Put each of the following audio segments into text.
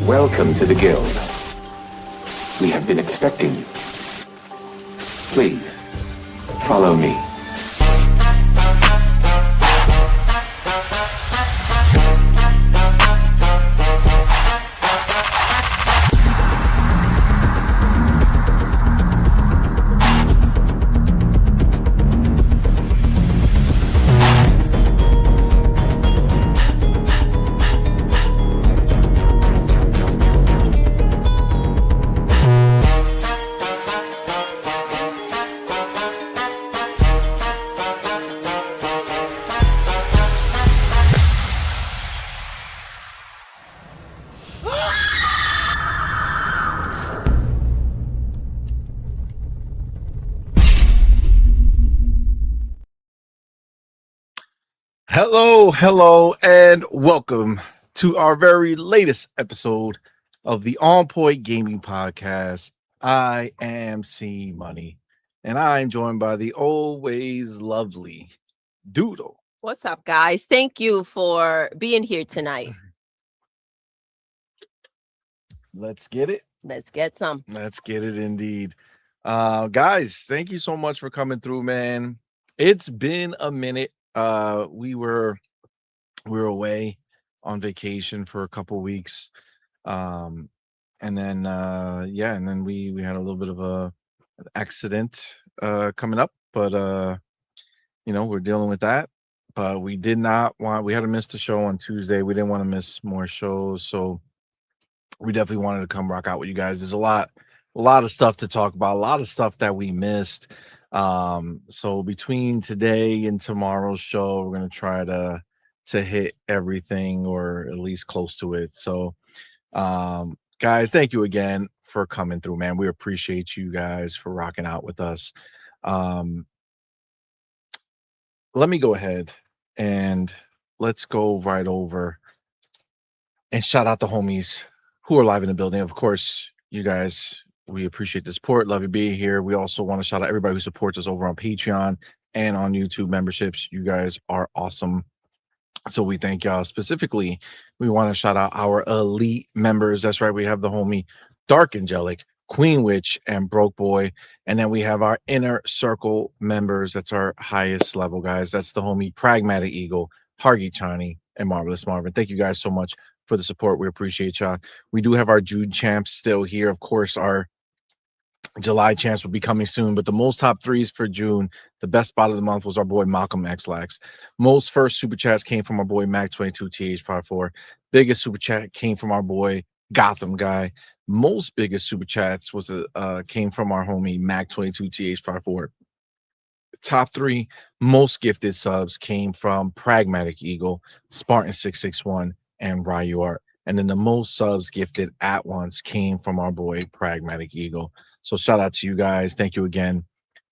Welcome to the Guild. We have been expecting you. Please, follow me. Hello, and welcome to our very latest episode of the OnPoint Gaming Podcast. I am CMoney, and I'm joined by the always lovely Doodle. What's up, guys? Thank you for being here tonight. Let's get it. Let's get some. Let's get it indeed. Guys, thank you so much for coming through, man. It's been a minute. We were away on vacation for a couple weeks. And then we had a little bit of an accident coming up, but we're dealing with that. But we had to miss the show on Tuesday. We didn't want to miss more shows, so we definitely wanted to come rock out with you guys. There's a lot of stuff to talk about, a lot of stuff that we missed. So between today and tomorrow's show, we're gonna try to hit everything, or at least close to it. So guys, thank you again for coming through, man. We appreciate you guys for rocking out with us. Let me go ahead and let's go right over and shout out the homies who are live in the building. Of course, you guys, we appreciate the support. Love you being here. We also want to shout out everybody who supports us over on Patreon and on YouTube memberships. You guys are awesome. So we thank y'all. Specifically, we want to shout out our elite members. That's right. We have the homie Dark Angelic, Queen Witch, and Broke Boy. And then we have our inner circle members. That's our highest level, guys. That's the homie Pragmatic Eagle, Hargy Chani, and Marvelous Marvin. Thank you guys so much for the support. We appreciate y'all. We do have our June champs still here. Of course, our July champs will be coming soon, but the most top threes for June, the best spot of the month was our boy Malcolm Xlax. Most first super chats came from our boy Mac22TH54. Biggest super chat came from our boy Gotham Guy. Most biggest super chats came from our homie Mac22TH54. Top three most gifted subs came from Pragmatic Eagle, Spartan661, and Ryu Art. And then the most subs gifted at once came from our boy Pragmatic Eagle. So shout out to you guys. Thank you again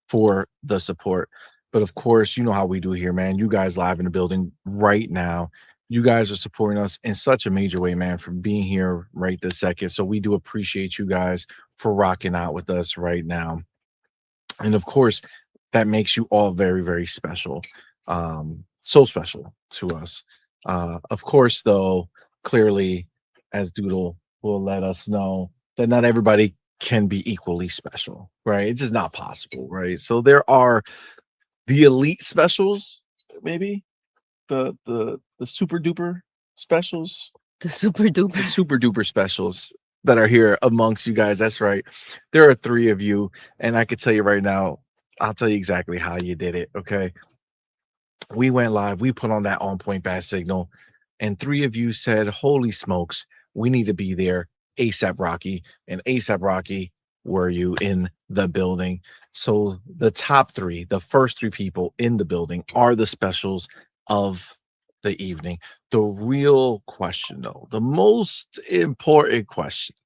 for the support. But of course, you know how we do here, man. You guys live in the building right now. You guys are supporting us in such a major way, man, for being here right this second. So we do appreciate you guys for rocking out with us right now. And of course, that makes you all very, very special. So special to us. Of course, though, clearly, as Doodle will let us know, that not everybody can be equally special, right? It's just not possible, right? So there are the elite specials, maybe the super duper specials, the super duper specials that are here amongst you guys. That's right. There are three of you, and I could tell you right now, I'll tell you exactly how you did it. Okay, we went live, we put on that OnPoint bat signal, and three of you said, "Holy smokes, we need to be there ASAP Rocky." And ASAP Rocky, were you in the building? So the top three, the first three people in the building are the specials of the evening. The real question, though, the most important question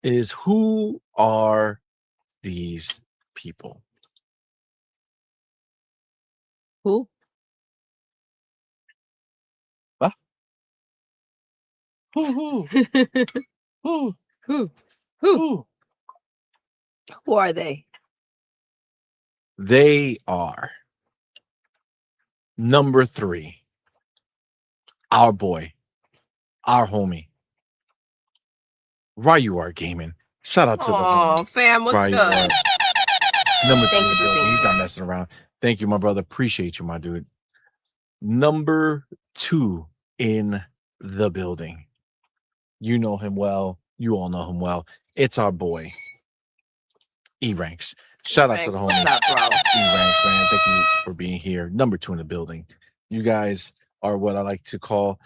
is, who are these people? Who? What? Who? Who are they? They are number three, our boy, our homie, Ryu Art Gaming. Shout out to the Oh, homie. fam, what's Ryu good? Art. Number Thank 2 you for building. being He's not here. messing around. Thank you, my brother. Appreciate you, my dude. Number 2 in the building. You know him well. You all know him well. It's our boy, E-Ranks. Shout out to the homie. What's up, bro? E-Ranks, man. Thank you for being here. Number 2 in the building. You guys are what I like to call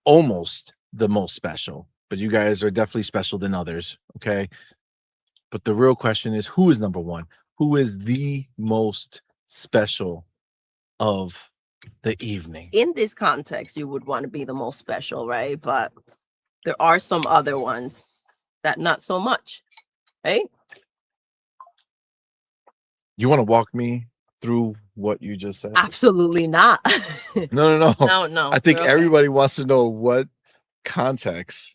almost the most special, but you guys are definitely special than others. Okay. But the real question is, who is number 1? Who is the most special of the evening? In this context, you would want to be the most special, right? But there are some other ones that not so much, right? You want to walk me through what you just said? Absolutely not. No. No. I think we're okay. everybody wants to know what context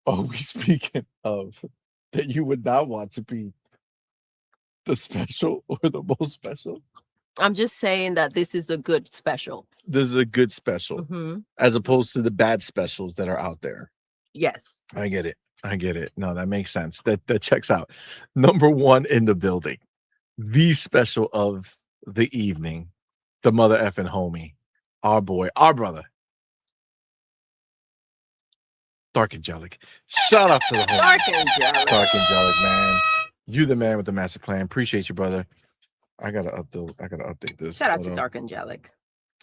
are we speaking of that you would not want to be the special or the most special? I'm just saying that this is a good special. This is a good special, Mhm. as opposed to the bad specials that are out there. Yes. I get it. No, that makes sense. That checks out. Number 1 in the building, the special of the evening, the mother effing homie, our boy, our brother, Dark Angelic. Shout out to the homie, Dark Angelic, man. You the man with the master plan. Appreciate you, brother. I gotta update this. Shout out to photo. Dark Angelic.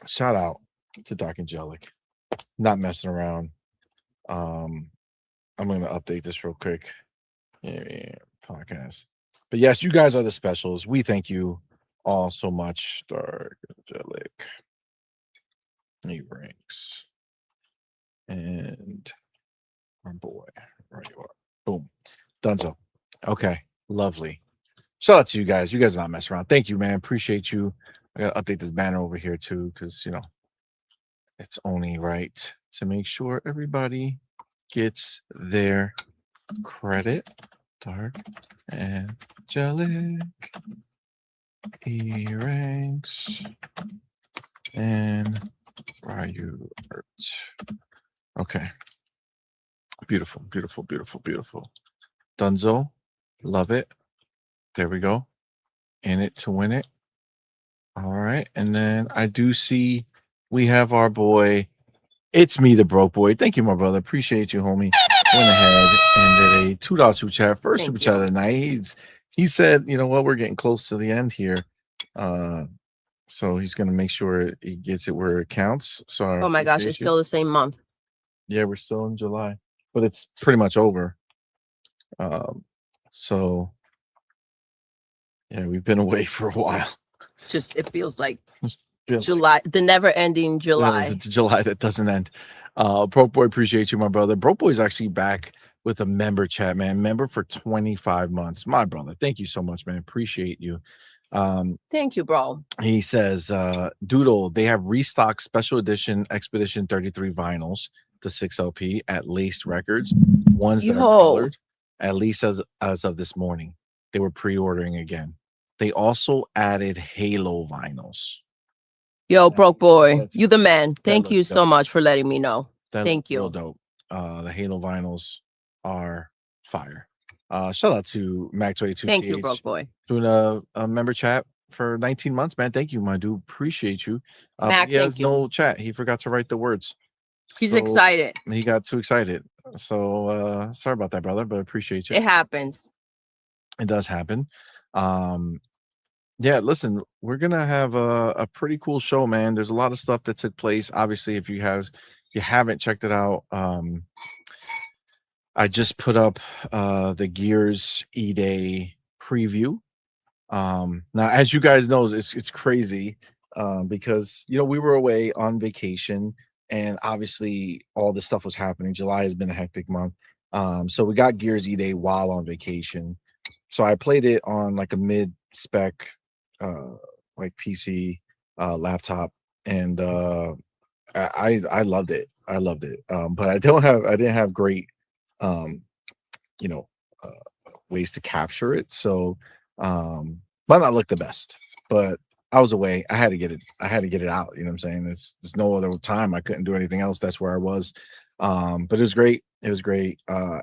Shout out to Dark Angelic. Not messing around. I'm gonna update this real quick. Yeah, podcast. But yes, you guys are the specials. We thank you all so much. Dark Angelic. He ranks. And our boy. Right you are. Boom. Dunzo. Okay. Lovely. Shout out to you guys. You guys are not messing around. Thank you, man. Appreciate you. I gotta update this banner over here too, because it's only right to make sure everybody gets their credit. Dark Angelic. E ranks and Ryu Art. Okay. Beautiful. Dunzo. Love it. There we go. In it to win it. All right. And then I do see we have our boy. It's me, the broke boy. Thank you, my brother. Appreciate you, homie. Went ahead and did a $2 super chat. First super chat of the night. He said, you know what, we're getting close to the end here. So he's gonna make sure he gets it where it counts. So Oh my gosh, it's still the same month. Yeah, we're still in July, but it's pretty much over. So yeah, we've been away for a while. Just it feels like Been July, the never-ending July. It's July that doesn't end. Broke boy, appreciate you, my brother. Broke boy's actually back with a member chat, man. Member for 25 months. My brother, thank you so much, man. Appreciate you. Thank you, bro. He says, Doodle, they have restocked special edition Expedition 33 vinyls, the 6 LP at Laced Records, ones that are colored, at least as of this morning. They were pre-ordering again. They also added Halo vinyls. Yo, broke boy, you the man. Thank you so much for letting me know. Thank you. Real dope. The Halo vinyls are fire. Shout out to Mac22. Thank you, broke boy. Doing a member chat for 19 months, man. Thank you, my dude. Appreciate you. Mac, he has no chat. He forgot to write the words. He's excited. He got too excited. So sorry about that, brother, but appreciate you. It happens. It does happen. Yeah, listen, we're gonna have a pretty cool show, man. There's a lot of stuff that took place. Obviously, if you haven't checked it out, I just put up the Gears E-Day preview. Now, as you guys know, it's crazy because we were away on vacation, and obviously all this stuff was happening. July has been a hectic month. So we got Gears E-Day while on vacation. So I played it on like a mid-spec like PC laptop, and I loved it. But I didn't have great ways to capture it. So might not look the best, but I was away. I had to get it out. You know what I'm saying? There's no other time. I couldn't do anything else. That's where I was. But it was great. It was great.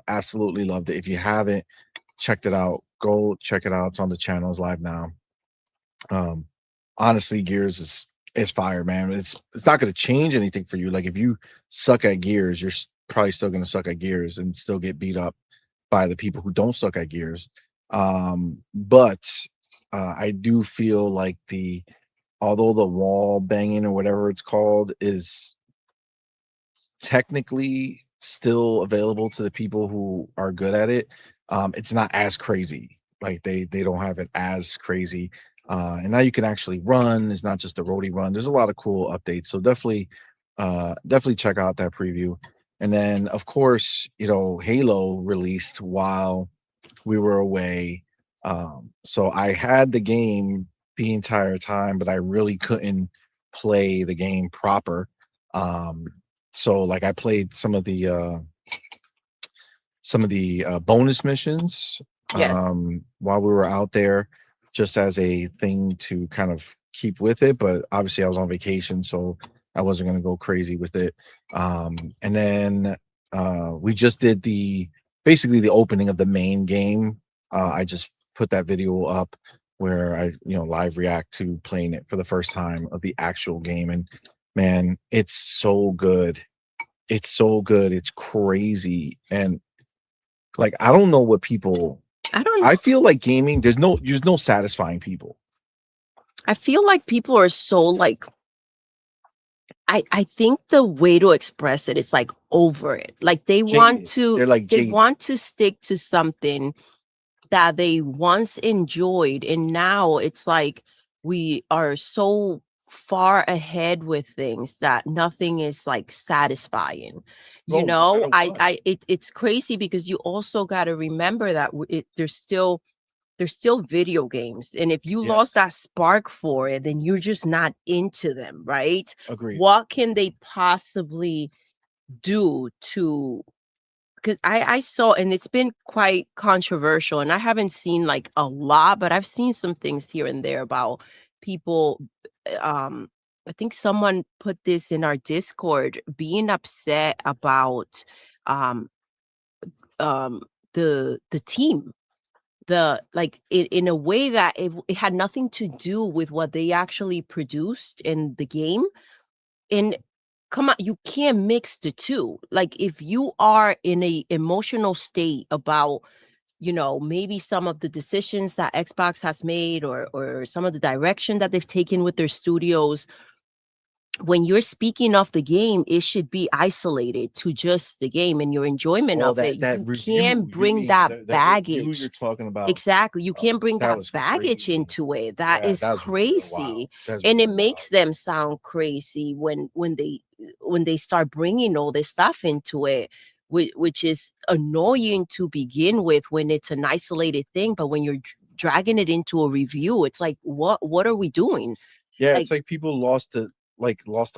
Absolutely loved it. If you haven't checked it out, go check it out. It's on the channel. It's live now. Honestly, Gears is fire, man. It's not going to change anything for you. Like if you suck at Gears, you're probably still going to suck at Gears and still get beat up by the people who don't suck at Gears. But I do feel like although the wall banging or whatever it's called is technically still available to the people who are good at it, it's not as crazy. Like they don't have it as crazy. And now you can actually run. It's not just a roadie run. There's a lot of cool updates. So definitely check out that preview. And then of course, Halo released while we were away. So I had the game the entire time, but I really couldn't play the game proper. So like I played some of the bonus missions while we were out there, just as a thing to kind of keep with it. But obviously I was on vacation, so I wasn't going to go crazy with it. And then we just did basically the opening of the main game. I just put that video up where I live react to playing it for the first time of the actual game. And man, it's so good. It's so good. It's crazy. And like, I don't know what people, I feel like gaming, there's no satisfying people. I feel like people are so like, I think the way to express it is like over it. Like they want to stick to something that they once enjoyed, and now it's like we are so far ahead with things that nothing is like satisfying. It's crazy because you also got to remember that there's still video games, and if you lost that spark for it, then you're just not into them, right? Agreed. What can they possibly do to, because I saw, and it's been quite controversial, and I haven't seen like a lot, but I've seen some things here and there about people. I think someone put this in our Discord, being upset about the team, in a way that it had nothing to do with what they actually produced in the game. And come on, you can't mix the two. Like if you are in a emotional state about maybe some of the decisions that Xbox has made, or some of the direction that they've taken with their studios, when you're speaking of the game, it should be isolated to just the game and your enjoyment of it. You can't bring that baggage. You're talking about. Exactly. You can't bring that baggage into it. That is crazy. And it makes them sound crazy when they start bringing all this stuff into it, which is annoying to begin with when it's an isolated thing. But when you're dragging it into a review, it's like, what are we doing? Yeah, it's like people lost the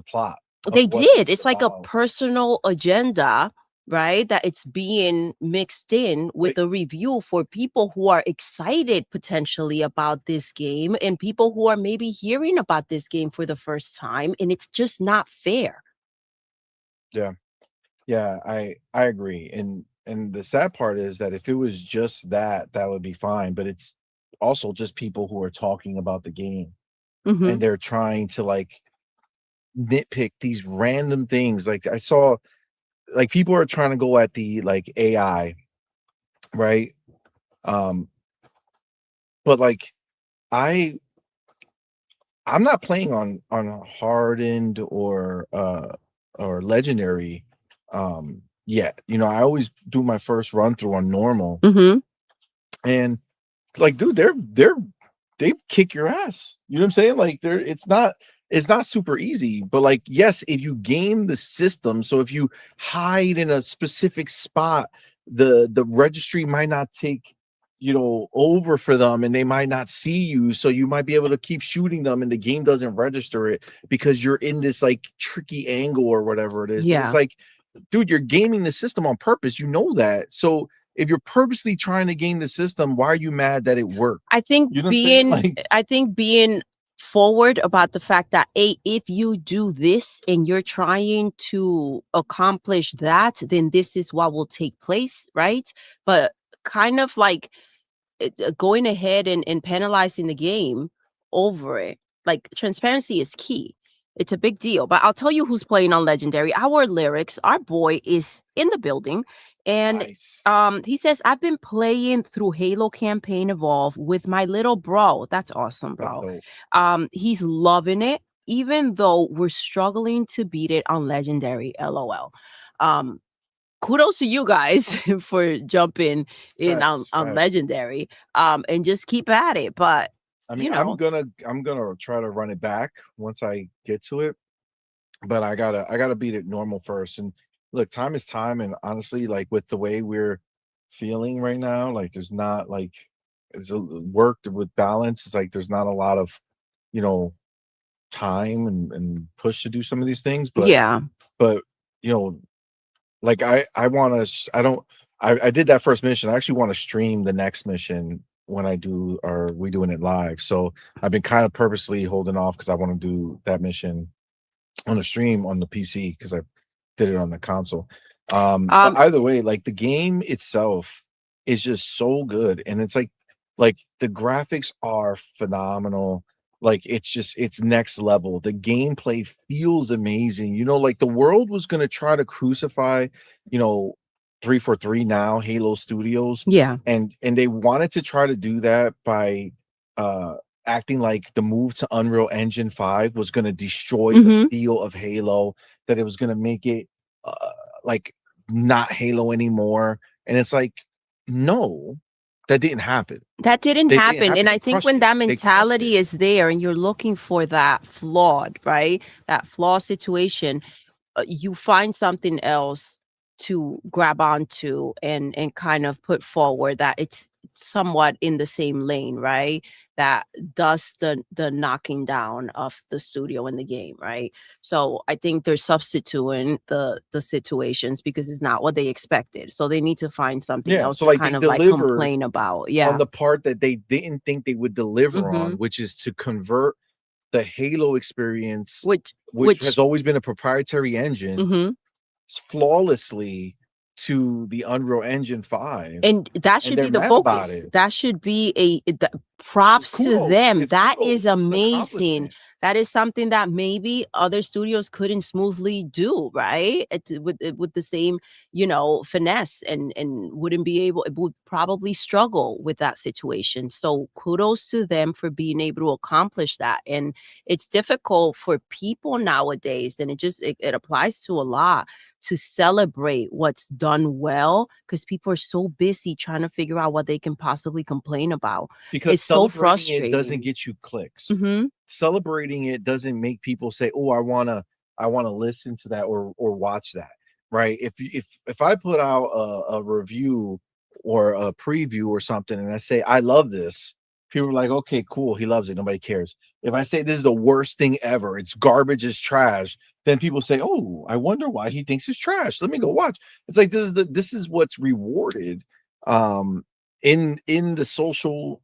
plot. They did. It's like a personal agenda, right? That it's being mixed in with a review for people who are excited potentially about this game, and people who are maybe hearing about this game for the first time, and it's just not fair. Yeah, I agree. And the sad part is that if it was just that would be fine, but it's also just people who are talking about the game, and they're trying to like nitpick these random things. Like I saw, like people are trying to go at the like AI, right? But like I'm not playing on hardened or legendary yet. I always do my first run through on normal, and like, dude, they kick your ass. You know what I'm saying? Like it's not super easy, but like, yes, if you game the system, so if you hide in a specific spot, the registry might not take over for them, and they might not see you, so you might be able to keep shooting them and the game doesn't register it because you're in this like tricky angle or whatever it is. But it's like, dude, you're gaming the system on purpose, that. So if you're purposely trying to game the system, why are you mad that it worked? I think being forward about the fact that if you do this and you're trying to accomplish that, then this is what will take place, right? But kind of like going ahead and penalizing the game over it. Like, transparency is key. It's a big deal. But I'll tell you who's playing on Legendary. Our Lyrics, our boy, is in the building. And Nice. he says, I've been playing through Halo Campaign Evolve with my little bro. That's awesome, bro. He's loving it, even though we're struggling to beat it on Legendary. LOL. Kudos to you guys for jumping in on Legendary, and just keep at it. But I mean, I'm gonna try to run it back once I get to it, but I gotta beat it normal first. And look, time is time, and honestly, like with the way we're feeling right now, like there's not like it's worked with balance. It's like there's not a lot of time and push to do some of these things. But yeah, but like I did that first mission. I actually want to stream the next mission when we doing it live. So I've been kind of purposely holding off because I want to do that mission on a stream on the PC because I did it on the console. But either way, like the game itself is just so good, and it's like the graphics are phenomenal. Like it's next level. The gameplay feels amazing. Like the world was gonna try to crucify 343 now Halo Studios. Yeah. And they wanted to try to do that by acting like the move to Unreal Engine 5 was gonna destroy the feel of Halo, that it was gonna make it like not Halo anymore. And it's like, no, that didn't happen. That didn't happen. And I think when that They mentality is there and you're looking for that flawed, right? That flaw situation, you find something else to grab onto and kind of put forward that it's somewhat in the same lane, right? That does the knocking down of the studio in the game, right? So I think they're substituting the situations because it's not what they expected. So they need to find something else to kind of like complain about. Yeah. On the part that they didn't think they would deliver on, which is to convert the Halo experience, which has always been a proprietary engine, flawlessly to the Unreal Engine 5. And that should be the focus. That should be props to them. That is amazing. That is something that maybe other studios couldn't smoothly do, right? With the same, finesse and wouldn't be able, it would probably struggle with that situation. So kudos to them for being able to accomplish that. And it's difficult for people nowadays, and it applies to a lot, to celebrate what's done well, because people are so busy trying to figure out what they can possibly complain about. Because it's so frustrating. It doesn't get you clicks. Celebrating it doesn't make people say, "Oh, I wanna listen to that or watch that." Right? If I put out a review or a preview or something, and I say I love this, people are like, "Okay, cool, he loves it." Nobody cares. If I say this is the worst thing ever, it's garbage, it's trash, then people say, "Oh, I wonder why he thinks it's trash. Let me go watch." It's like this is what's rewarded in the social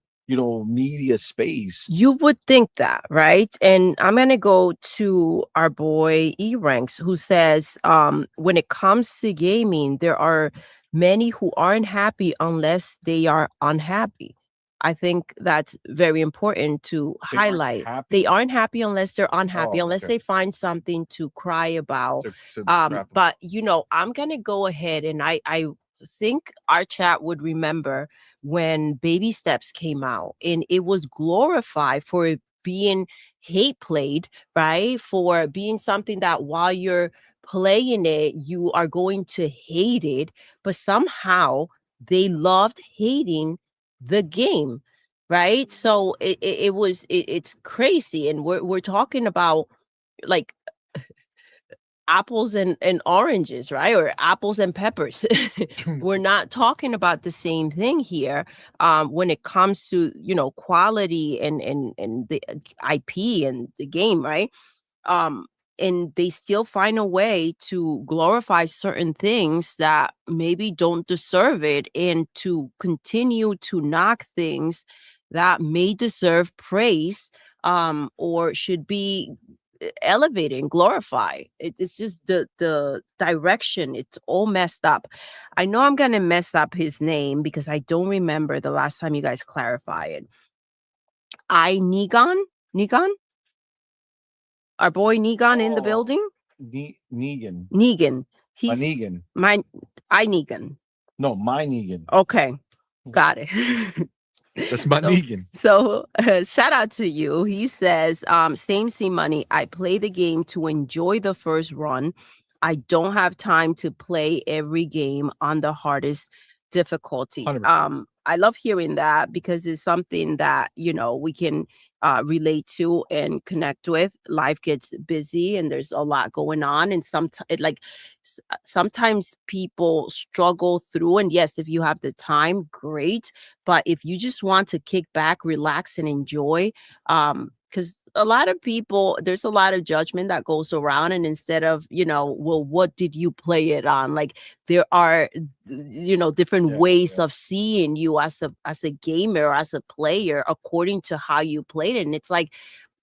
media space. You would think that, right? And I'm gonna go to our boy E-Ranks, who says when it comes to gaming, there are many who aren't happy unless they are unhappy. I think that's very important to highlight. They aren't happy unless they're unhappy, unless they find something to cry about. But I'm gonna go ahead, and I think our chat would remember when Baby Steps came out, and it was glorified for being hate played, right? For being something that while you're playing it, you are going to hate it, but somehow they loved hating the game, right? So it's crazy, and we're talking about like apples and oranges, right? Or apples and peppers. We're not talking about the same thing here when it comes to quality and the IP and the game, right? And they still find a way to glorify certain things that maybe don't deserve it, and to continue to knock things that may deserve praise or should be elevated and glorified. It's just the direction. It's all messed up. I know I'm gonna mess up his name because I don't remember the last time you guys clarified it. Negan, our boy Negan in the building. Negan. Negan. He's Negan. Negan. No, my Negan. Okay, got it. That's my Negan. So shout out to you. He says, same CMoney. I play the game to enjoy the first run. I don't have time to play every game on the hardest difficulty. 100%. I love hearing that because it's something that, we can relate to and connect with. Life gets busy and there's a lot going on. And sometimes people struggle through. And yes, if you have the time, great. But if you just want to kick back, relax, and enjoy, because a lot of people, there's a lot of judgment that goes around. And instead of, well, what did you play it on? Like there are, different ways of seeing you as a gamer or as a player according to how you played it. And it's like,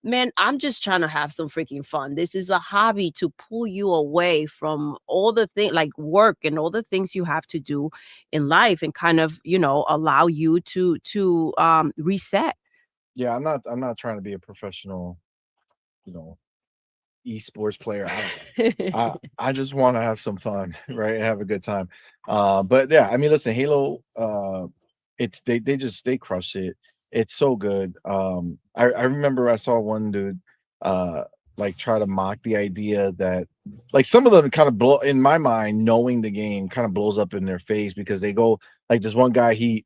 man, I'm just trying to have some freaking fun. This is a hobby to pull you away from all the things like work and all the things you have to do in life and kind of, allow you to reset. Yeah, I'm not trying to be a professional, esports player. I just want to have some fun, right? And have a good time. But yeah, I mean, listen, Halo, they crush it. It's so good. I remember I saw one dude try to mock the idea that like some of them kind of blow in my mind, knowing the game kind of blows up in their face because they go like this one guy,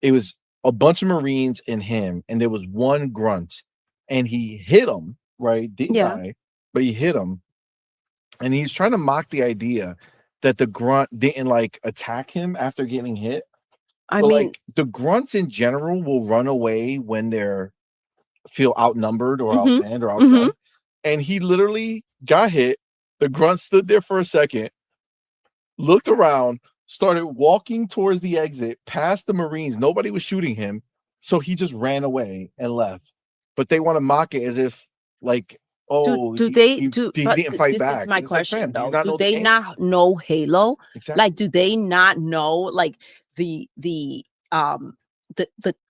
it was a bunch of Marines in him, and there was one grunt, and he hit him, right? Didn't die, but he hit him. And he's trying to mock the idea that the grunt didn't like attack him after getting hit. I mean, like the grunts in general will run away when they're feel outnumbered or outmanned or outdone. And he literally got hit. The grunt stood there for a second, looked around, started walking towards the exit past the Marines. Nobody was shooting him. So he just ran away and left. But they want to mock it as if like, oh, he didn't fight back. This is my question, though. Do they not know Halo? Exactly. Like, do they not know like the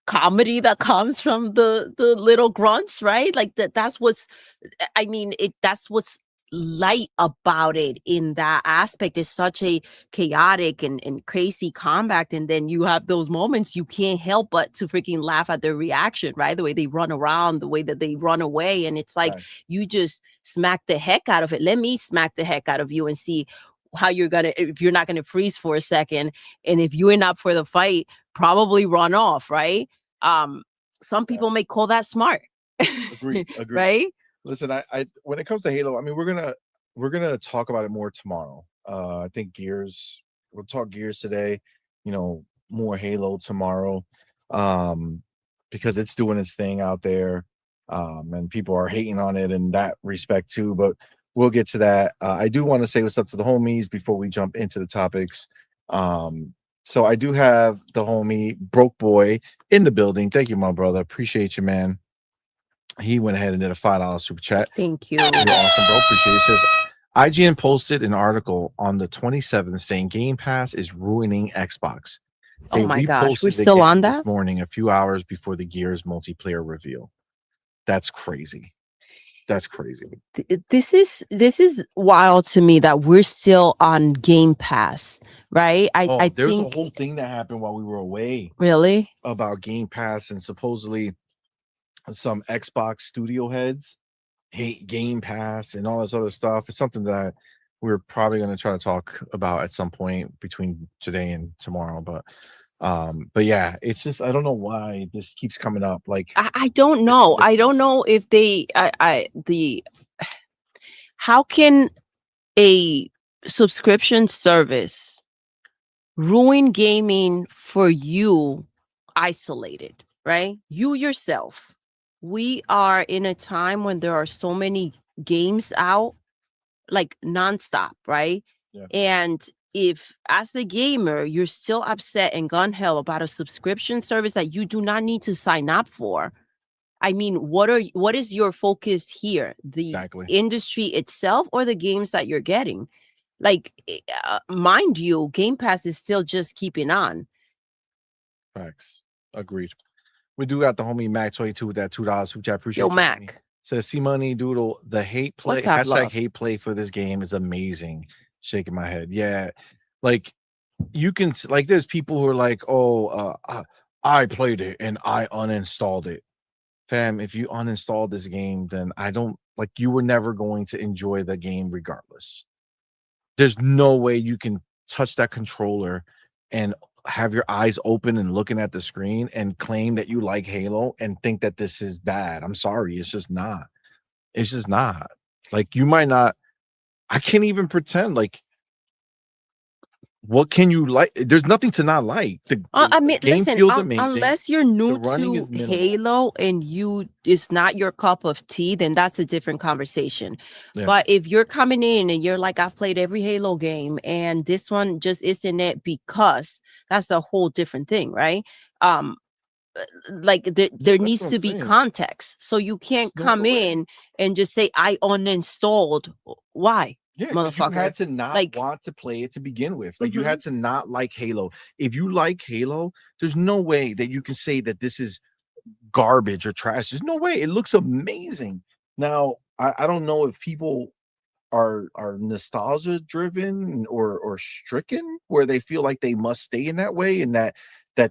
comedy that comes from the little grunts, right? Like that's what's light about it in that aspect. Is such a chaotic and crazy combat, and then you have those moments you can't help but to freaking laugh at their reaction, right? The way they run around, the way that they run away, and it's like you just smack the heck out of it. Let me smack the heck out of you and see how if you're not gonna freeze for a second, and if you end up for the fight, probably run off, right? Some people may call that smart. Agree. Right? Listen, I when it comes to Halo, I mean, we're gonna talk about it more tomorrow. I think we'll talk Gears today, more Halo tomorrow. Because it's doing its thing out there. And people are hating on it in that respect too, but we'll get to that. I do want to say what's up to the homies before we jump into the topics. So I do have the homie Broke Boy in the building. Thank you, my brother. Appreciate you, man. He went ahead and did a $5 super chat. Thank you. You're awesome, bro. Appreciate it. It says IGN posted an article on the 27th saying Game Pass is ruining Xbox. Oh my gosh, we're still on that? This morning, a few hours before the Gears multiplayer reveal. That's crazy. That's crazy. This is wild to me that we're still on Game Pass, right? I there's think a whole thing that happened while we were away. Really? About Game Pass, and supposedly some Xbox studio heads hate Game Pass and all this other stuff. It's something that we're probably going to try to talk about at some point between today and tomorrow. But yeah, it's just I don't know why this keeps coming up. Like I don't know. I don't know if how can a subscription service ruin gaming for you isolated, right? You yourself. We are in a time when there are so many games out like nonstop, right? Yeah. And if as a gamer, you're still upset and gun hell about a subscription service that you do not need to sign up for, I mean, what is your focus here? The Exactly. industry itself or the games that you're getting? Like, mind you, Game Pass is still just keeping on. Facts. Agreed. We do got the homie Mac22 with that $2, which I appreciate. Yo, you, Mac. homie. Says CMoney Doodle, the hate play What's up, hashtag love? hate play for this game is amazing. Shaking my head. Yeah. Like you can like there's people who are like, oh, I played it and I uninstalled it. Fam, if you uninstalled this game, then I don't like you were never going to enjoy the game regardless. There's no way you can touch that controller and have your eyes open and looking at the screen and claim that you like Halo and think that this is bad. I'm sorry, it's just not. It's just not. Like you might not. I can't even pretend like what can you like? There's nothing to not like. I mean, game listen, feels amazing. unless you're new The running to is minimal. Halo and it's not your cup of tea, then that's a different conversation. Yeah. But if you're coming in and you're like, I've played every Halo game and this one just isn't it because that's a whole different thing, right? Like there needs what to I'm be saying. context. So you can't There's no come way. in and just say, I uninstalled. Why? Yeah, because you Motherfucker. had to not Like- want to play it to begin with. Like you had to not like Halo. If you like Halo, there's no way that you can say that this is garbage or trash. There's no way. It looks amazing. Now, I don't know if people are nostalgia driven or stricken where they feel like they must stay in that way and that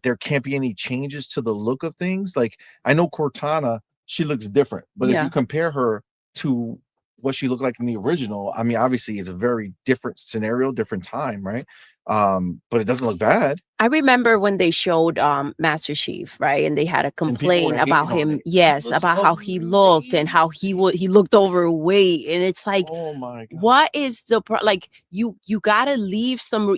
there can't be any changes to the look of things. Like I know Cortana, she looks different, but if Yeah. you compare her to what she looked like in the original, I mean, obviously it's a very different scenario, different time, right? But it doesn't look bad. I remember when they showed Master Chief, right? And they had a people were complaint about hating on him. it. He Yes, looks about how he looked and how he looked overweight. And it's like, Oh my god. what is the like you gotta leave some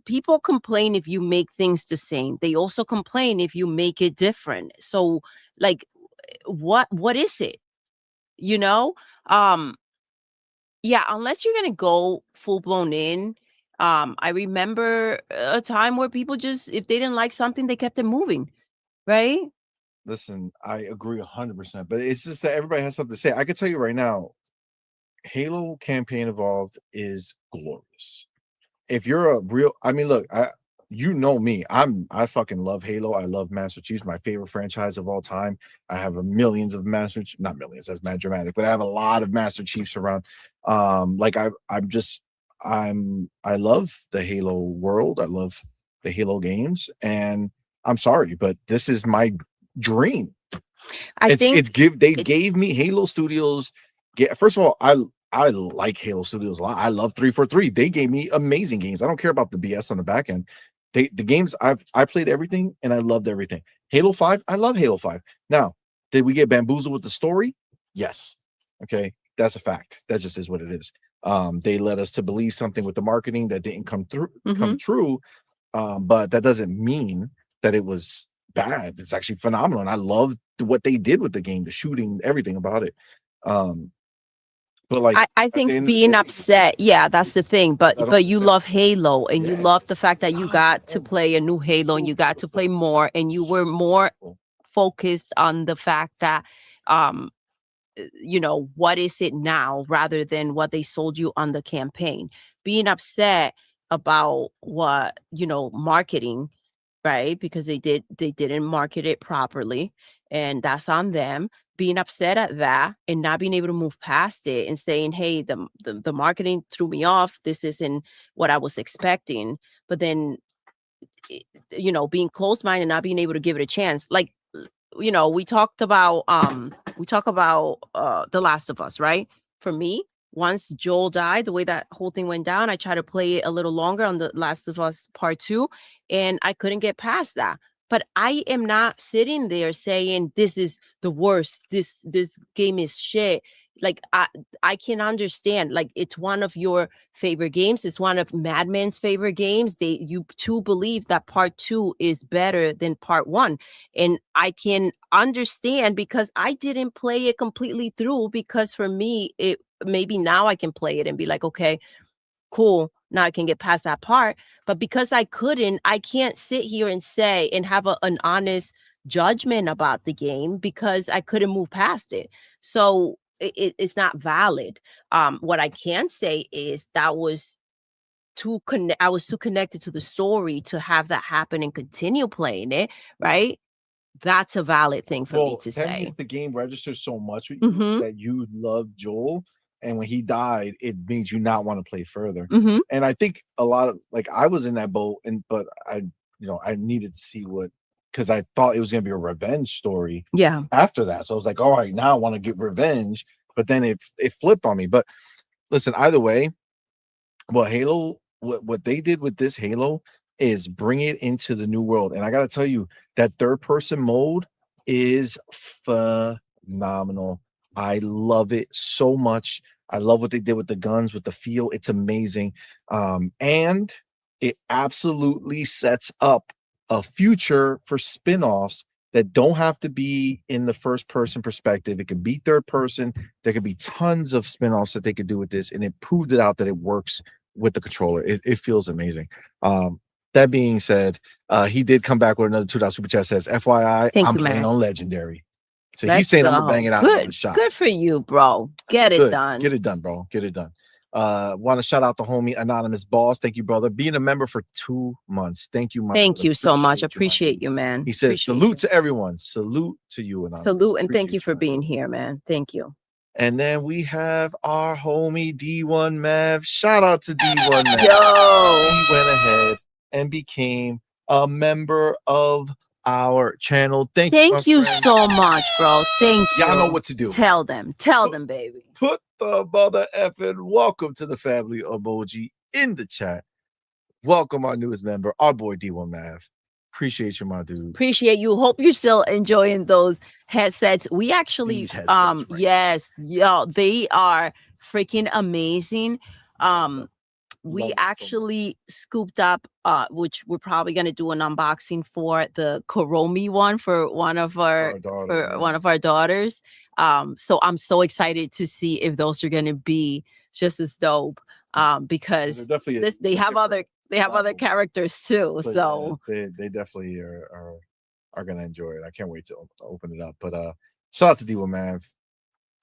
people complain if you make things the same. They also complain if you make it different. So like what is it? You know? Yeah, unless you're gonna go full blown in. I remember a time where people just, if they didn't like something, they kept it moving, right? Listen, I agree 100%, but it's just that everybody has something to say. I can tell you right now, Halo Campaign Evolved is glorious. If you're a real, I mean, look, you know me, I fucking love Halo. I love Master Chief's my favorite franchise of all time. I have millions of not millions, that's mad dramatic, but I have a lot of Master Chiefs around. Like I love the Halo world. I love the Halo games, and I'm sorry, but this is my dream. They gave me Halo Studios. First of all, I like Halo Studios a lot. I love 343. They gave me amazing games. I don't care about the BS on the back end. The games I played everything and I loved everything. Halo 5, I love Halo 5. Now, did we get bamboozled with the story? Yes. Okay, that's a fact. That just is what it is. They led us to believe something with the marketing that didn't come true. But that doesn't mean that it was bad. It's actually phenomenal. And I loved what they did with the game, the shooting, everything about it. But like I think being upset, yeah, that's the thing. But you love Halo and you love the fact that you got to play a new Halo and you got to play more and you were more focused on the fact that you know, what is it now rather than what they sold you on the campaign. Being upset about what, you know, marketing, right? Because they didn't market it properly and that's on them. Being upset at that and not being able to move past it and saying, hey, the marketing threw me off. This isn't what I was expecting. But then, you know, being closed-minded and not being able to give it a chance. Like, you know, we talk about The Last of Us, right? For me, once Joel died, the way that whole thing went down, I tried to play it a little longer on The Last of Us Part 2, and I couldn't get past that. But I am not sitting there saying this is the worst. This game is shit. Like I can understand. Like it's one of your favorite games. It's one of Madman's favorite games. You two believe that Part 2 is better than Part 1, and I can understand because I didn't play it completely through. Because for me, it maybe now I can play it and be like, okay, cool. Now I can get past that part. But because I couldn't, I can't sit here and say and have an honest judgment about the game because I couldn't move past it. So it's not valid. What I can say is that was I was too connected to the story to have that happen and continue playing it, right? That's a valid thing for me to That say. means the game registers so much with you that you love Joel, and when he died, it means you not want to play further. And I think a lot of like I was in that boat, but I needed to see what, because I thought it was gonna be a revenge story. Yeah. After that, so I was like, all right, now I want to get revenge, but then it flipped on me. But listen, either way, what they did with this Halo is bring it into the new world. And I gotta tell you, that third person mode is phenomenal. I love it so much. I love what they did with the guns, with the feel. It's amazing. And it absolutely sets up a future for spin-offs that don't have to be in the first person perspective. It could be third person. There could be tons of spin-offs that they could do with this, and it proved it out that it works with the controller. It feels amazing. That being said, he did come back with another $2 super chat. Says, FYI, I'm playing on Legendary. So he's saying I'm gonna bang it out in one shot. Good for you, bro. Get it done. Get it done, bro. Get it done. Want to shout out the homie Anonymous Boss. Thank you, brother. Being a member for 2 months. Thank you, my Thank brother. you so much. Appreciate you, man. He says, salute to everyone. Salute to you, Anonymous. Salute, and thank you for being here, man. Thank you. And then we have our homie D1 Mav. Shout out to D1 Mav. Yo, he went ahead and became a member of our channel. Thank you so much, bro. Thank you. Y'all know what to do. Tell them, baby. Put the mother effing welcome to the family emoji in the chat. Welcome our newest member, our boy D1 Mav. Appreciate you, my dude. Appreciate you. Hope you're still enjoying those headsets. We actually, yes, yo, they are freaking amazing. We actually scooped up, which we're probably gonna do an unboxing for the Kuromi one for one of our daughters. So I'm so excited to see if those are gonna be just as dope. Because they have other characters too. But so they definitely are gonna enjoy it. I can't wait to open it up. But shout out to D1 Mav.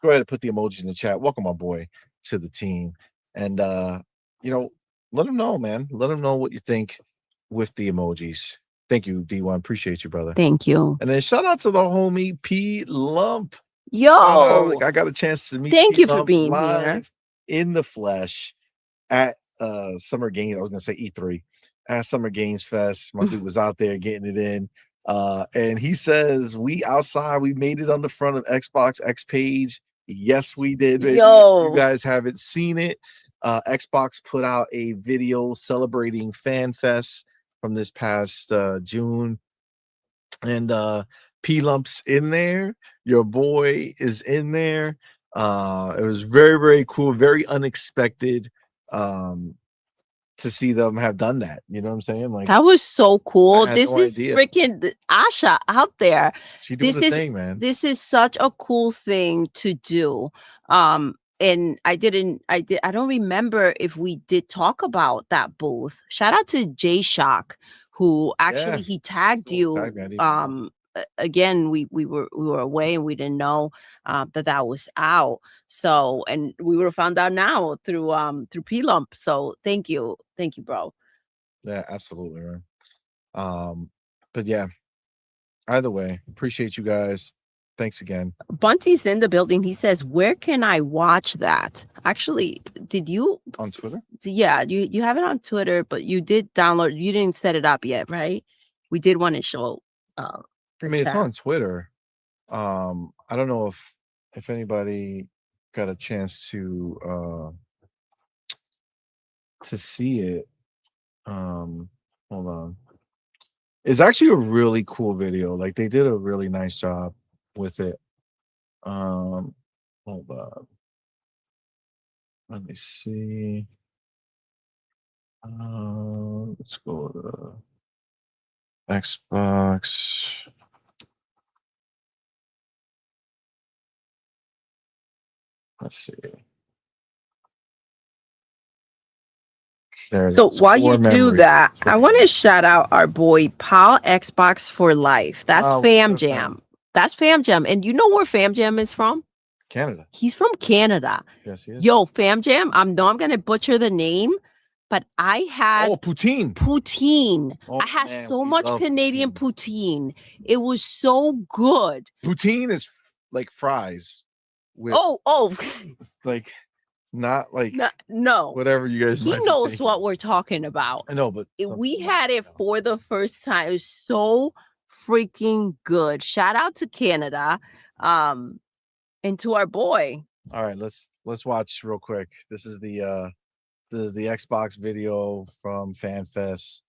Go ahead and put the emojis in the chat. Welcome my boy to the team. And let him know, man. Let him know what you think with the emojis. Thank you, D1. Appreciate you, brother. Thank you. And then shout out to the homie P Lump. Yo, I got a chance to meet. Thank P you for Lump being live here in the flesh at Summer Games. I was gonna say E3 at Summer Games Fest. My dude was out there getting it in. And he says, we outside, we made it on the front of Xbox X page. Yes, we did. Baby. Yo, you guys haven't seen it. Xbox put out a video celebrating FanFest from this past June. And P Lump's in there. Your boy is in there. It was very, very cool, very unexpected. To see them have done that, you know what I'm saying? Like that was so cool. This no is idea. freaking Asha out there. She doing the thing, man. This is such a cool thing to do. And I don't remember if we did talk about that booth. Shout out to J Shock, who actually he tagged you. Again, we were away and we didn't know that was out. So, and we would have found out now through P Lump. So thank you, bro. Yeah, absolutely, man. But yeah, either way, appreciate you guys. Thanks again. Bunty's in the building. He says, where can I watch that? Actually, did you on Twitter? Yeah, you have it on Twitter, but you did download. You didn't set it up yet, right? We did want to show. It's on Twitter. I don't know if anybody got a chance to see it. Hold on. It's actually a really cool video. Like they did a really nice job with it. Hold on. Let me see. Let's go to Xbox. Let's see. There it So is. while Core you do memories. that, I want to shout out our boy Pal Xbox for Life. That's Oh, Fam what's up, Jam. fam? That's Fam Jam. And you know where Fam Jam is from? Canada. He's from Canada. Yes, he is. Yo, Fam Jam, I'm gonna butcher the name, but I had poutine. poutine. Oh, I had man, so we much love Canadian poutine. It was so good. Poutine is like fries with Oh, like not like no. whatever you guys He might be knows thinking. what we're talking about. I know, but We had it for the first time. It was so freaking good. Shout out to Canada, and to our boy. all right, let's watch real quick. This is the Xbox video from FanFest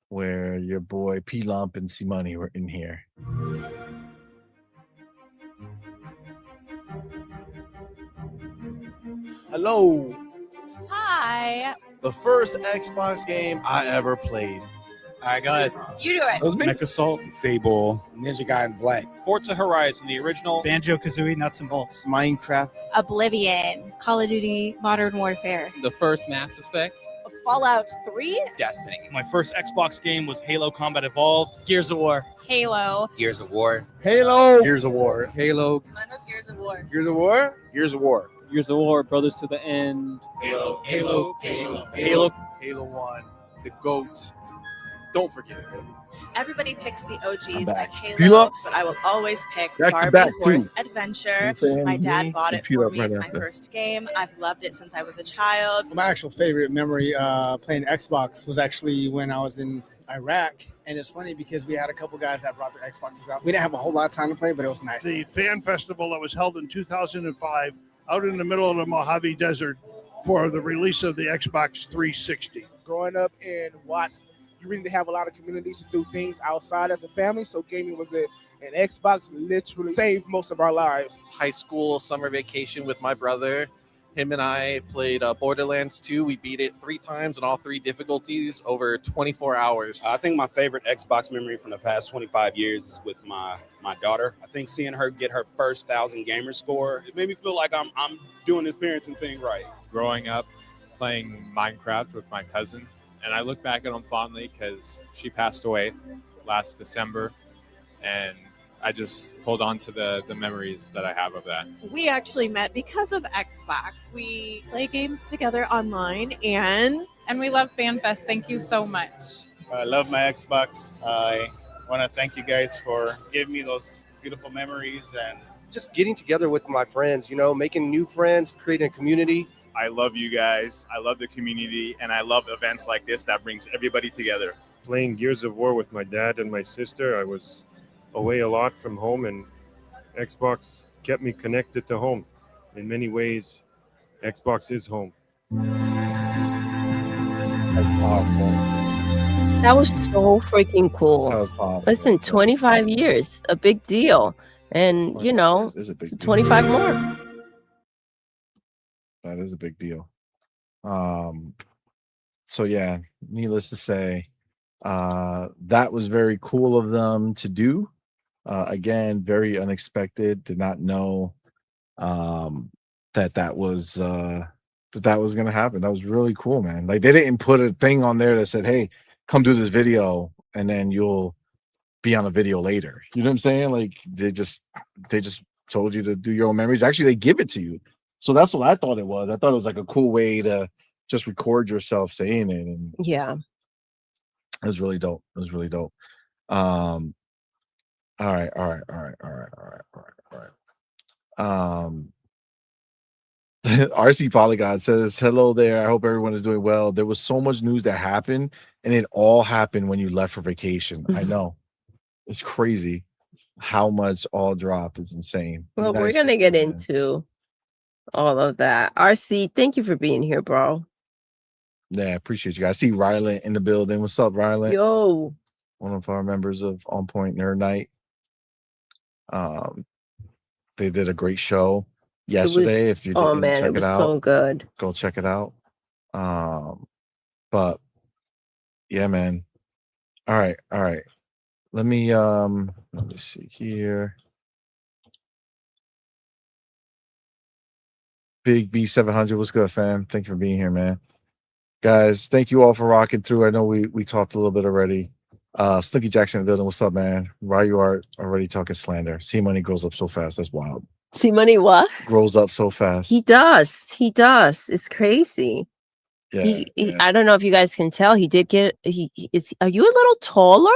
where your boy P Lump and CMoney were in here. Hello. Hi. The first Xbox game I ever played. I got You do it. That was me. Mech Assault, Fable, Ninja Guy in Black. Forza Horizon, the original, Banjo-Kazooie, Nuts and Bolts. Minecraft. Oblivion. Call of Duty Modern Warfare. The first Mass Effect. Fallout 3. Destiny. My first Xbox game was Halo Combat Evolved, Gears of War. Halo. Gears of War. Halo. Gears of War. Halo. Mine was Gears of War. Gears of War. Gears of War. Gears of War, Brothers to the End. Halo. Halo. Halo 1. The GOAT. Don't forget it, baby. Everybody picks the I'm OGs back. like P-Lump. Halo, but I will always pick Back to Barbie back, too. Horse Adventure. My dad bought it for me as my first game. I've loved it since I was a child. My actual favorite memory playing Xbox was actually when I was in Iraq. And it's funny because we had a couple guys that brought their Xboxes out. We didn't have a whole lot of time to play, but it was nice. The fan festival that was held in 2005 out in the middle of the Mojave Desert for the release of the Xbox 360. Growing up in Watts, you really didn't have a lot of communities to do things outside as a family, so gaming was it. And Xbox literally saved most of our lives. High school summer vacation with my brother. Him and I played Borderlands 2. We beat it 3 times on all 3 difficulties over 24 hours. I think my favorite Xbox memory from the past 25 years is with my daughter. I think seeing her get her first 1,000 gamer score, it made me feel like I'm doing this parenting thing right. Growing up playing Minecraft with my cousin, and I look back at them fondly because she passed away last December, and I just hold on to the memories that I have of that. We actually met because of Xbox. We play games together online and we love FanFest. Thank you so much. I love my Xbox. I want to thank you guys for giving me those beautiful memories and Just getting together with my friends, making new friends, creating a community. I love you guys. I love the community, and I love events like this that brings everybody together. Playing Gears of War with my dad and my sister. I was away a lot from home, and Xbox kept me connected to home. In many ways, Xbox is home. That's powerful. That was so freaking cool. That was powerful. Listen, 25 years, a big deal. And, This is a big deal. 25 more. That is a big deal. So yeah, needless to say, that was very cool of them to do. Again, very unexpected. Did not know that was gonna happen. That was really cool, man. Like they didn't put a thing on there that said, "Hey, come do this video, and then you'll be on a video later." You know what I'm saying? Like they just told you to do your own memories. Actually, they give it to you. So that's what I thought it was. I thought it was like a cool way to just record yourself saying it, and Yeah. it was really dope. It was really dope. All right. RC Polygon says, "Hello there. I hope everyone is doing well. There was so much news that happened, and it all happened when you left for vacation." I know. It's crazy how much all dropped. It's insane. Well, we're Nice. going to get into all of that. RC, thank you for being here, bro. Yeah, appreciate you guys. I see Rylan in the building. What's up, Rylan? Yo. One of our members of OnPoint Nerd Night. They did a great show yesterday. If you didn't man, check it was out, so good. go check it out. But yeah, man. All right. Let me see here. Big B700, what's good, fam? Thank you for being here, man. Guys, thank you all for rocking through. I know we talked a little bit already. Snooky Jackson in the building. What's up, man? Why you are already talking slander? CMoney grows up so fast. That's wild. CMoney what? Grows up so fast. He does. He does. It's crazy. Yeah, I don't know if you guys can tell. He did get. Are you a little taller?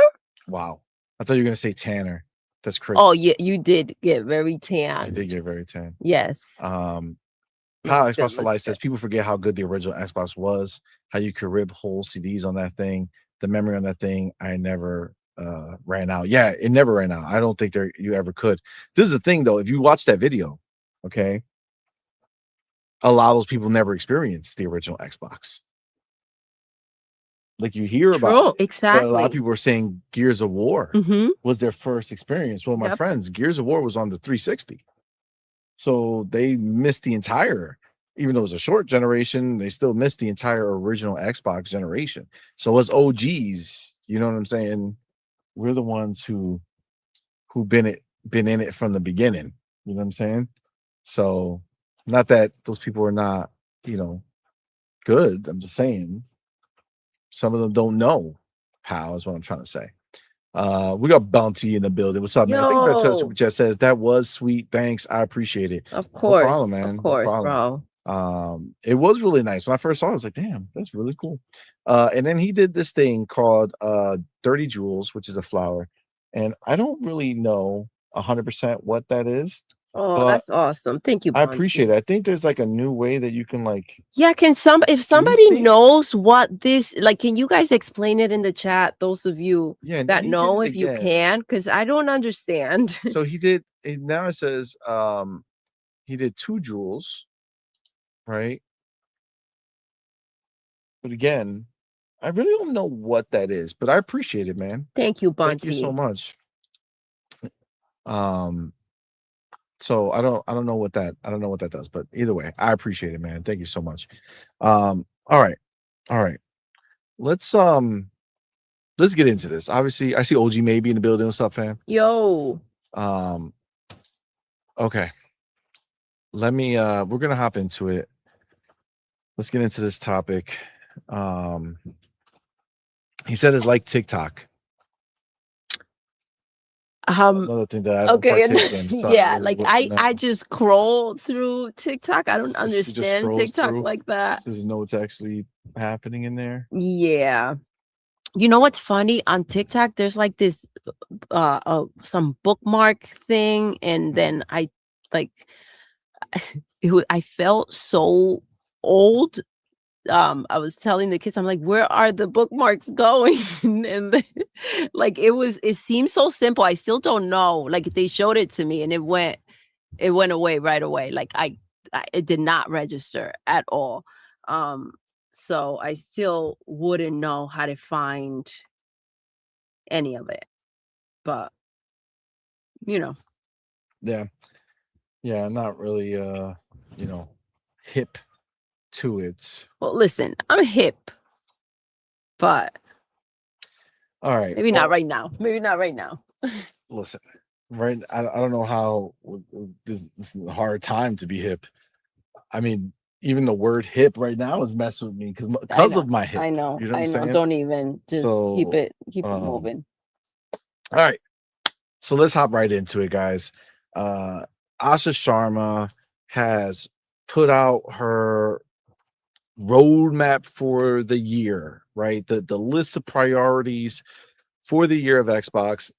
Wow. I thought you were gonna say Tanner. That's crazy. Oh, yeah, you did get very tan. I did get very tan. Yes. How Looks Xbox good, for looks Life says people forget how good the original Xbox was, how you could rip whole CDs on that thing, the memory on that thing. I never ran out. Yeah, it never ran out. I don't think you ever could. This is the thing though, if you watch that video, okay, a lot of those people never experienced the original Xbox. Like you hear about it, exactly. but a lot of people are saying Gears of War was their first experience. Well, my friends, Gears of War was on the 360. So they missed the entire, even though it was a short generation, they still missed the entire original Xbox generation. So as OGs, you know what I'm saying? We're the ones who been in it from the beginning. You know what I'm saying? So not that those people are not, good. I'm just saying some of them don't know how is what I'm trying to say. We got Bounty in the building. What's up, man? I think that Super Chat says that was sweet. Thanks. I appreciate it. Of course. No problem, man. Of course, no problem. It was really nice. When I first saw it, I was like, damn, that's really cool. And then he did this thing called Dirty Jewels, which is a flower. And I don't really know 100% what that is. Oh, that's awesome. Thank you, I Bounty. appreciate it. I think there's like a new way that you can Yeah, if somebody knows what this, can you guys explain it in the chat? Those of you that know, if you can, because I don't understand. So he did. Now it says he did 2 jewels, right? But again, I really don't know what that is, but I appreciate it, man. Thank you, Bounty. Thank you so much. So I don't know what that does, but either way, I appreciate it, man. Thank you so much. All right. Let's get into this. Obviously, I see OG maybe in the building. What's up, fam? Yo. Okay. Let me we're gonna hop into it. Let's get into this topic. He said it's like TikTok. Another thing that I don't partake in. So I just scroll through TikTok. I don't understand TikTok like that. Doesn't know what's actually happening in there. Yeah. You know what's funny on TikTok? There's like this some bookmark thing, and then I felt so old. I was telling the kids, I'm like, where are the bookmarks going? And it seems so simple. I still don't know. They showed it to me and it went away right away. It did not register at all. So I still wouldn't know how to find any of it. But Yeah, not really hip to it. Well, listen, I'm hip, but all right, maybe not right now. Listen, right, I don't know how this is a hard time to be hip. I mean, even the word hip right now is messing with me because of my hip. I know. You know what I'm saying? Don't even just keep it moving. All right, so let's hop right into it, guys. Asha Sharma has put out her roadmap for the year, right? The list of priorities for the year of Xbox.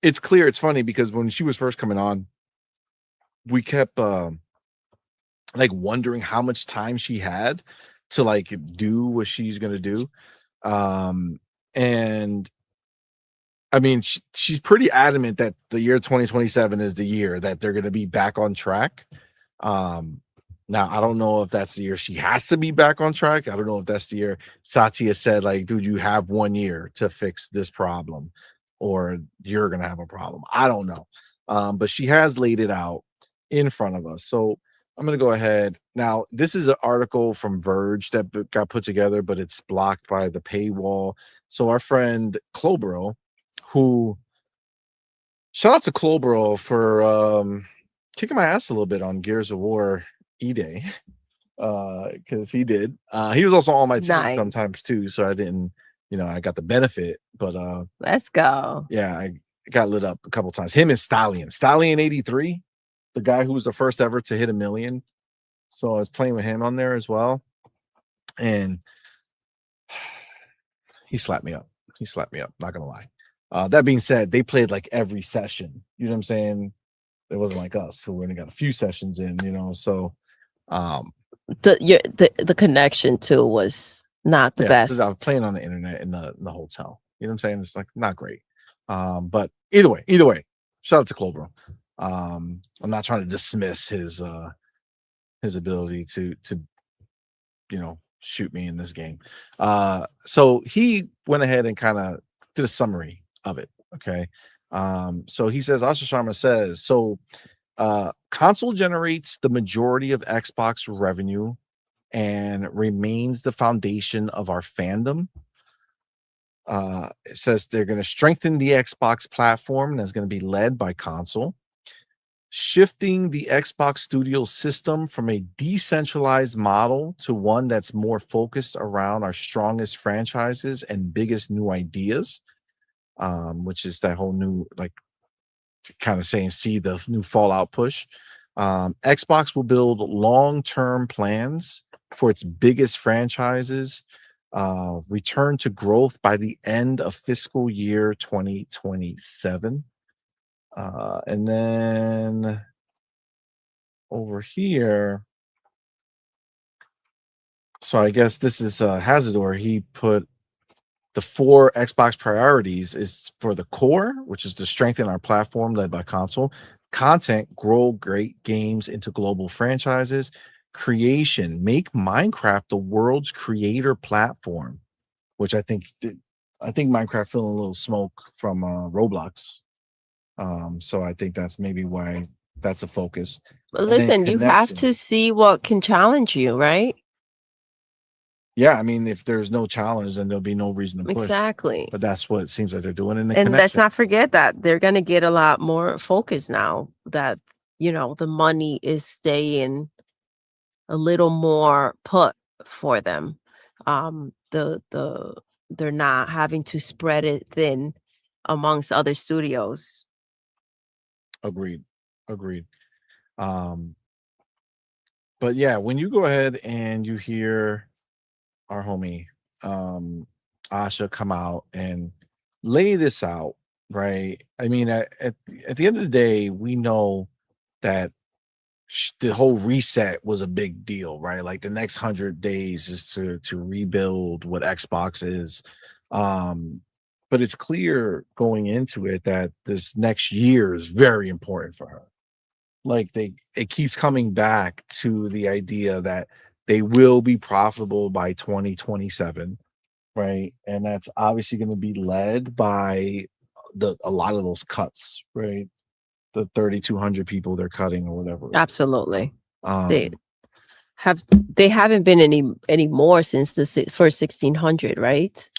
It's clear. It's funny because when she was first coming on, we kept wondering how much time she had to do what she's gonna do. And I mean, she's pretty adamant that the year 2027 is the year that they're gonna be back on track. Now, I don't know if that's the year she has to be back on track. I don't know if that's the year Satya said, dude, you have 1 year to fix this problem or you're going to have a problem. I don't know. But she has laid it out in front of us. So I'm going to go ahead. Now, this is an article from Verge that got put together, but it's blocked by the paywall. So our friend Clobro, shout out to Clobro for kicking my ass a little bit on Gears of War E-Day. because he did. He was also on my team Nice. sometimes too, so I didn't, I got the benefit. But let's go. yeah, I got lit up a couple times. Him and Stallion 83, the guy who was the first ever to hit 1 million. So I was playing with him on there as well, and he slapped me up. Not gonna lie. That being said, they played like every session. You know what I'm saying? It wasn't like us who only got a few sessions in. So the connection too was not the best. I was playing on the internet in the hotel. You know what I'm saying? It's like not great. But either way, shout out to Clover. I'm not trying to dismiss his ability to shoot me in this game. So he went ahead and kind of did a summary of it. Okay. So he says, Asha Sharma says, so console generates the majority of Xbox revenue and remains the foundation of our fandom. It says they're going to strengthen the Xbox platform that's going to be led by console, shifting the Xbox Studio system from a decentralized model to one that's more focused around our strongest franchises and biggest new ideas, which is that whole new, like, kind of saying, see the new Fallout push. Xbox will build long-term plans for its biggest franchises, return to growth by the end of fiscal year 2027. And then over here, so I guess this is Hazardor. He put the 4 Xbox priorities is for the core, which is to strengthen our platform led by console, content, grow great games into global franchises, creation, make Minecraft the world's creator platform, which I think Minecraft feeling a little smoke from Roblox. So I think that's maybe why that's a focus. But listen, you have to see what can challenge you, right? Yeah, I mean, if there's no challenge, then there'll be no reason to push. Exactly. But that's what it seems like they're doing in the And connection. let's not forget that they're going to get a lot more focus now that, the money is staying a little more put for them. They're not having to spread it thin amongst other studios. Agreed. But yeah, when you go ahead and you hear our homie Asha come out and lay this out, right? I mean, at the end of the day, we know that the whole reset was a big deal, right? Like the next 100 days is to rebuild what Xbox is. But it's clear going into it that this next year is very important for her. Like it keeps coming back to the idea that they will be profitable by 2027, right? And that's obviously going to be led by a lot of those cuts, right? The 3,200 people they're cutting or whatever. Absolutely. They haven't been any more since the first 1,600, right?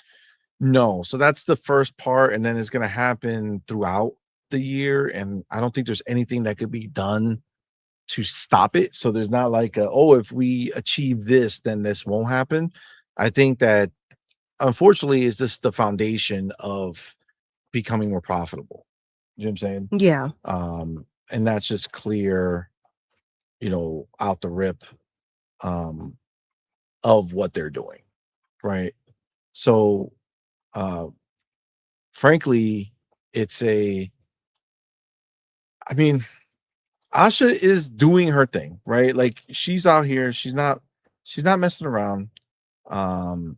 No. So that's the first part, and then it's going to happen throughout the year, and I don't think there's anything that could be done to stop it. So there's not like if we achieve this, then this won't happen. I think that unfortunately is just the foundation of becoming more profitable. You know what I'm saying? Yeah. And that's just clear, out the rip of what they're doing, right? So frankly, Asha is doing her thing, right? Like she's out here, she's not messing around. And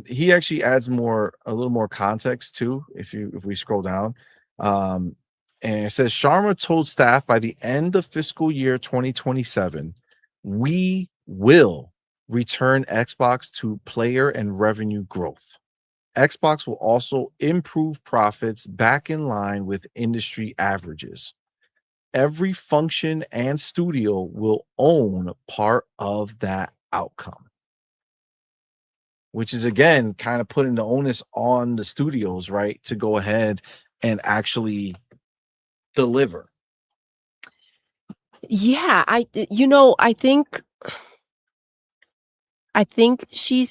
he actually adds a little more context too, if we scroll down. And it says Sharma told staff by the end of fiscal year 2027, we will return Xbox to player and revenue growth. Xbox will also improve profits back in line with industry averages. Every function and studio will own part of that outcome, which is again kind of putting the onus on the studios, right, to go ahead and actually deliver. Yeah, I think I think she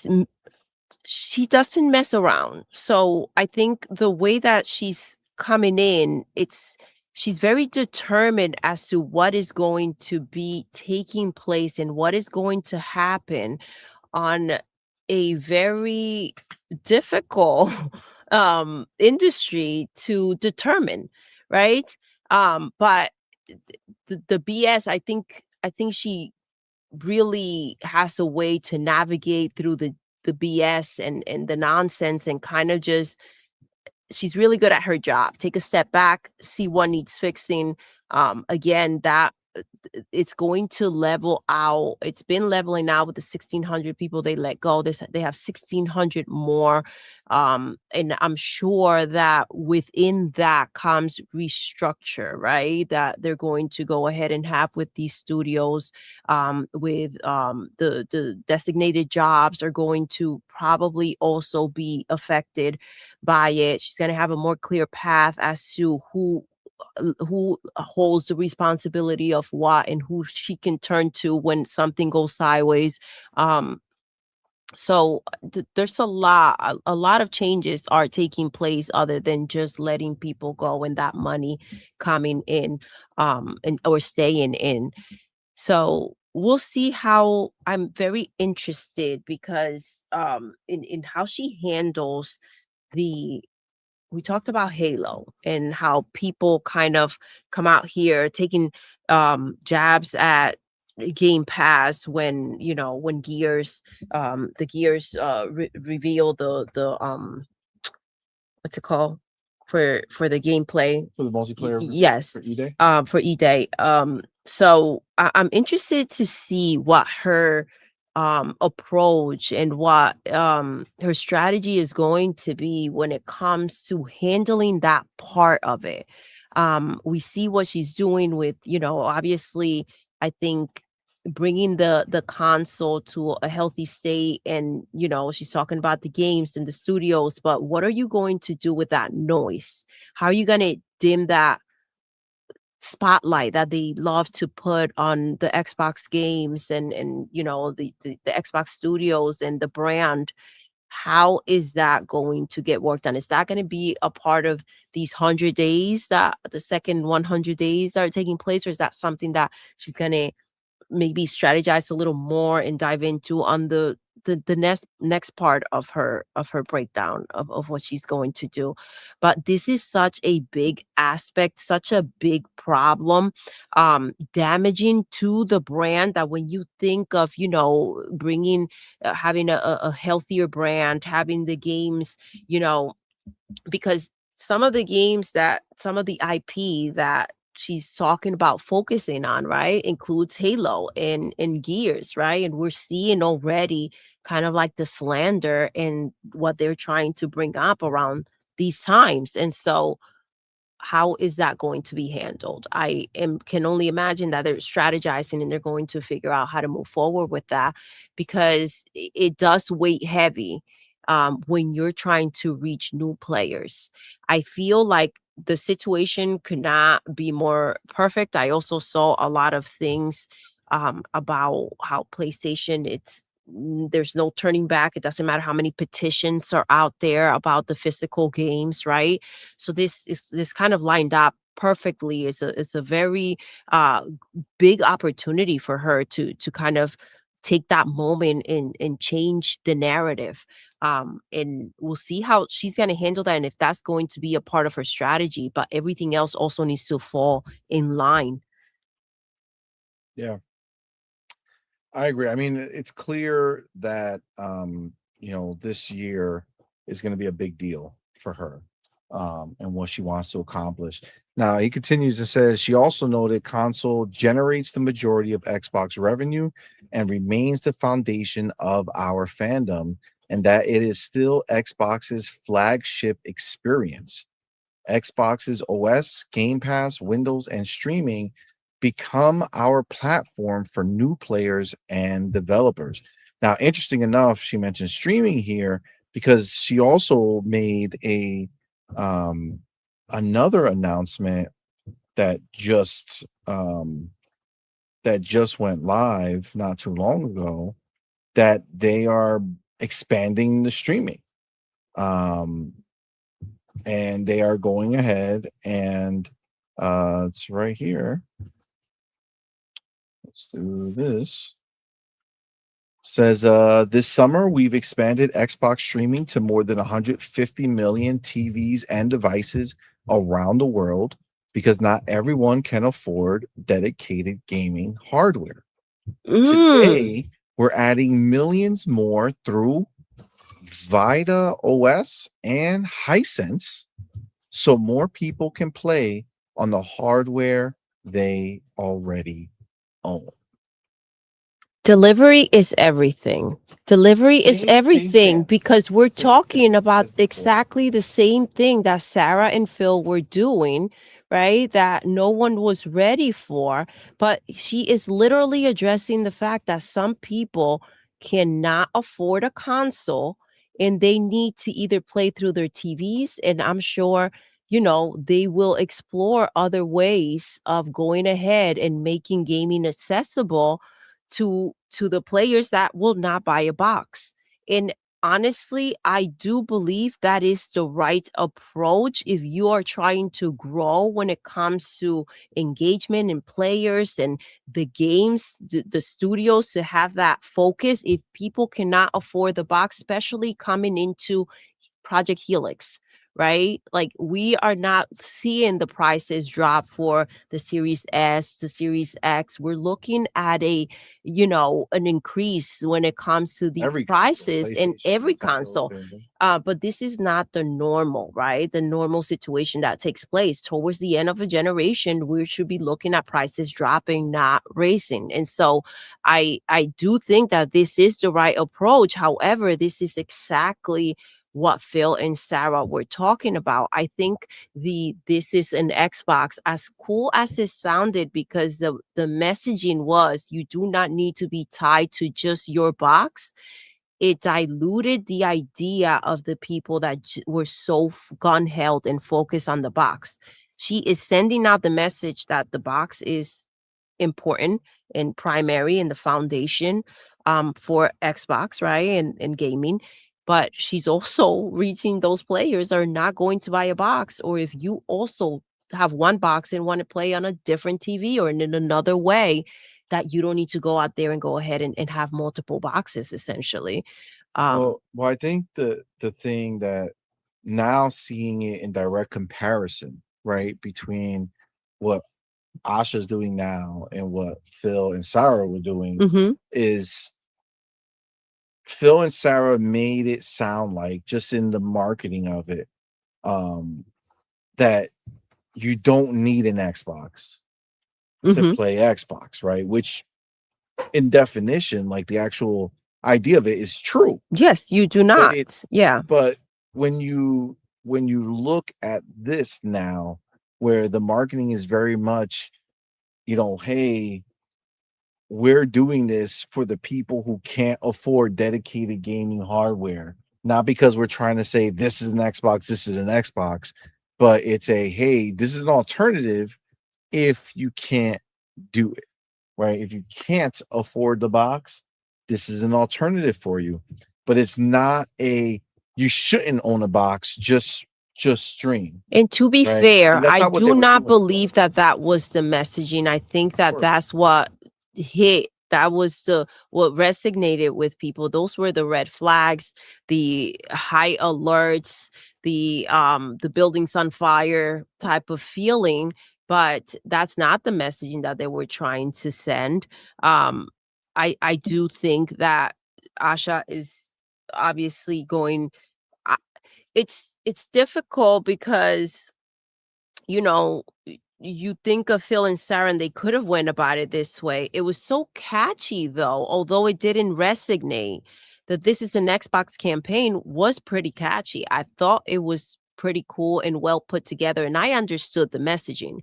doesn't mess around. So I think the way that she's coming in, she's very determined as to what is going to be taking place and what is going to happen on a very difficult industry to determine, right? But the BS, I think she really has a way to navigate through the BS and the nonsense and kind of just she's really good at her job. Take a step back, see what needs fixing. Again, that it's going to level out. It's been leveling out with the 1,600 people they let go. They have 1,600 more. And I'm sure that within that comes restructure, right? That they're going to go ahead and have with these studios, with the designated jobs are going to probably also be affected by it. She's going to have a more clear path as to who holds the responsibility of what and who she can turn to when something goes sideways. So there's a lot of changes are taking place other than just letting people go and that money coming in and or staying in. So we'll see how. I'm very interested because in how she handles the we talked about Halo and how people kind of come out here taking jabs at Game Pass when when Gears the Gears reveal the what's it called for the gameplay For the multiplayer. yes For E-Day? For E-Day. So I'm interested to see what her approach and what her strategy is going to be when it comes to handling that part of it. We see what she's doing with obviously I think bringing the console to a healthy state, and she's talking about the games and the studios, but what are you going to do with that noise? How are you going to dim that spotlight that they love to put on the Xbox games and the Xbox studios and the brand? How is that going to get worked on? Is that going to be a part of these 100 days, that the second 100 days that are taking place, or is that something that she's going to maybe strategize a little more and dive into on the next part of her breakdown of what she's going to do? But this is such a big aspect, such a big problem, damaging to the brand, that when you think of bringing having a healthier brand, having the games, because some of the IP that she's talking about focusing on, right, includes Halo and Gears, right? And we're seeing already kind of like the slander and what they're trying to bring up around these times. And so how is that going to be handled? Can only imagine that they're strategizing and they're going to figure out how to move forward with that, because it does weigh heavy when you're trying to reach new players. I feel like the situation could not be more perfect. I also saw a lot of things about how PlayStation, there's no turning back. It doesn't matter how many petitions are out there about the physical games, right? So this kind of lined up perfectly. It's a very big opportunity for her to kind of take that moment and change the narrative. And we'll see how she's going to handle that and if that's going to be a part of her strategy, but everything else also needs to fall in line. Yeah, I agree. I mean, it's clear that this year is going to be a big deal for her, and what she wants to accomplish. Now, he continues and says she also noted console generates the majority of Xbox revenue and remains the foundation of our fandom, and that it is still Xbox's flagship experience. Xbox's OS, Game Pass, Windows, and streaming become our platform for new players and developers. Now, interesting enough, she mentioned streaming here because she also made another announcement that just went live not too long ago. that they are expanding the streaming. And they are going ahead and it's right here. Let's do this. Says this summer we've expanded Xbox streaming to more than 150 million TVs and devices around the world because not everyone can afford dedicated gaming hardware. Today we're adding millions more through Vita OS and Hisense, so more people can play on the hardware they already own. Delivery is everything. Delivery is everything because we're talking about exactly the same thing that Sarah and Phil were doing, right? That no one was ready for. But she is literally addressing the fact that some people cannot afford a console and they need to either play through their TVs. And I'm sure, you know, they will explore other ways of going ahead and making gaming accessible to the players that will not buy a box. And honestly, I do believe that is the right approach if you are trying to grow when it comes to engagement and players and the games, the studios to have that focus. If people cannot afford the box, especially coming into Project Helix, right? Like we are not seeing the prices drop for the Series S, the Series X. We're looking at an increase when it comes to these prices in every console. But this is not the normal, right? The normal situation that takes place towards the end of a generation. We should be looking at prices dropping, not raising. And so I do think that this is the right approach. However, this is exactly what Phil and Sarah were talking about. I think this is an Xbox, as cool as it sounded, because the messaging was you do not need to be tied to just your box. It diluted the idea of the people that were so gun-held and focused on the box. She is sending out the message that the box is important and primary and the foundation for Xbox, right? And gaming. But she's also reaching those players that are not going to buy a box. Or if you also have one box and want to play on a different TV or in another way, that you don't need to go out there and go ahead and have multiple boxes, essentially. Well, I think the thing that now seeing it in direct comparison, right, between what Asha's doing now and what Phil and Sarah were doing is Phil and Sarah made it sound like, just in the marketing of it, that you don't need an Xbox to play Xbox, right? Which, in definition, like the actual idea of it is true. Yes, you do not. But when you look at this now, where the marketing is very much, hey, we're doing this for the people who can't afford dedicated gaming hardware, not because we're trying to say this is an Xbox, this is an Xbox, but it's hey, this is an alternative if you can't do it, right? If you can't afford the box, this is an alternative for you. But it's not you shouldn't own a box, just stream. And to be fair, I do not believe that was the messaging. I think that's what hit. That was what resonated with people. Those were the red flags, the high alerts, the buildings on fire type of feeling. But that's not the messaging that they were trying to send. I do think that Asha is obviously going. It's difficult because, you think of Phil and Sarah and they could have went about it this way. It was so catchy, though, although it didn't resonate. That this is an Xbox campaign was pretty catchy. I thought it was pretty cool and well put together, and I understood the messaging.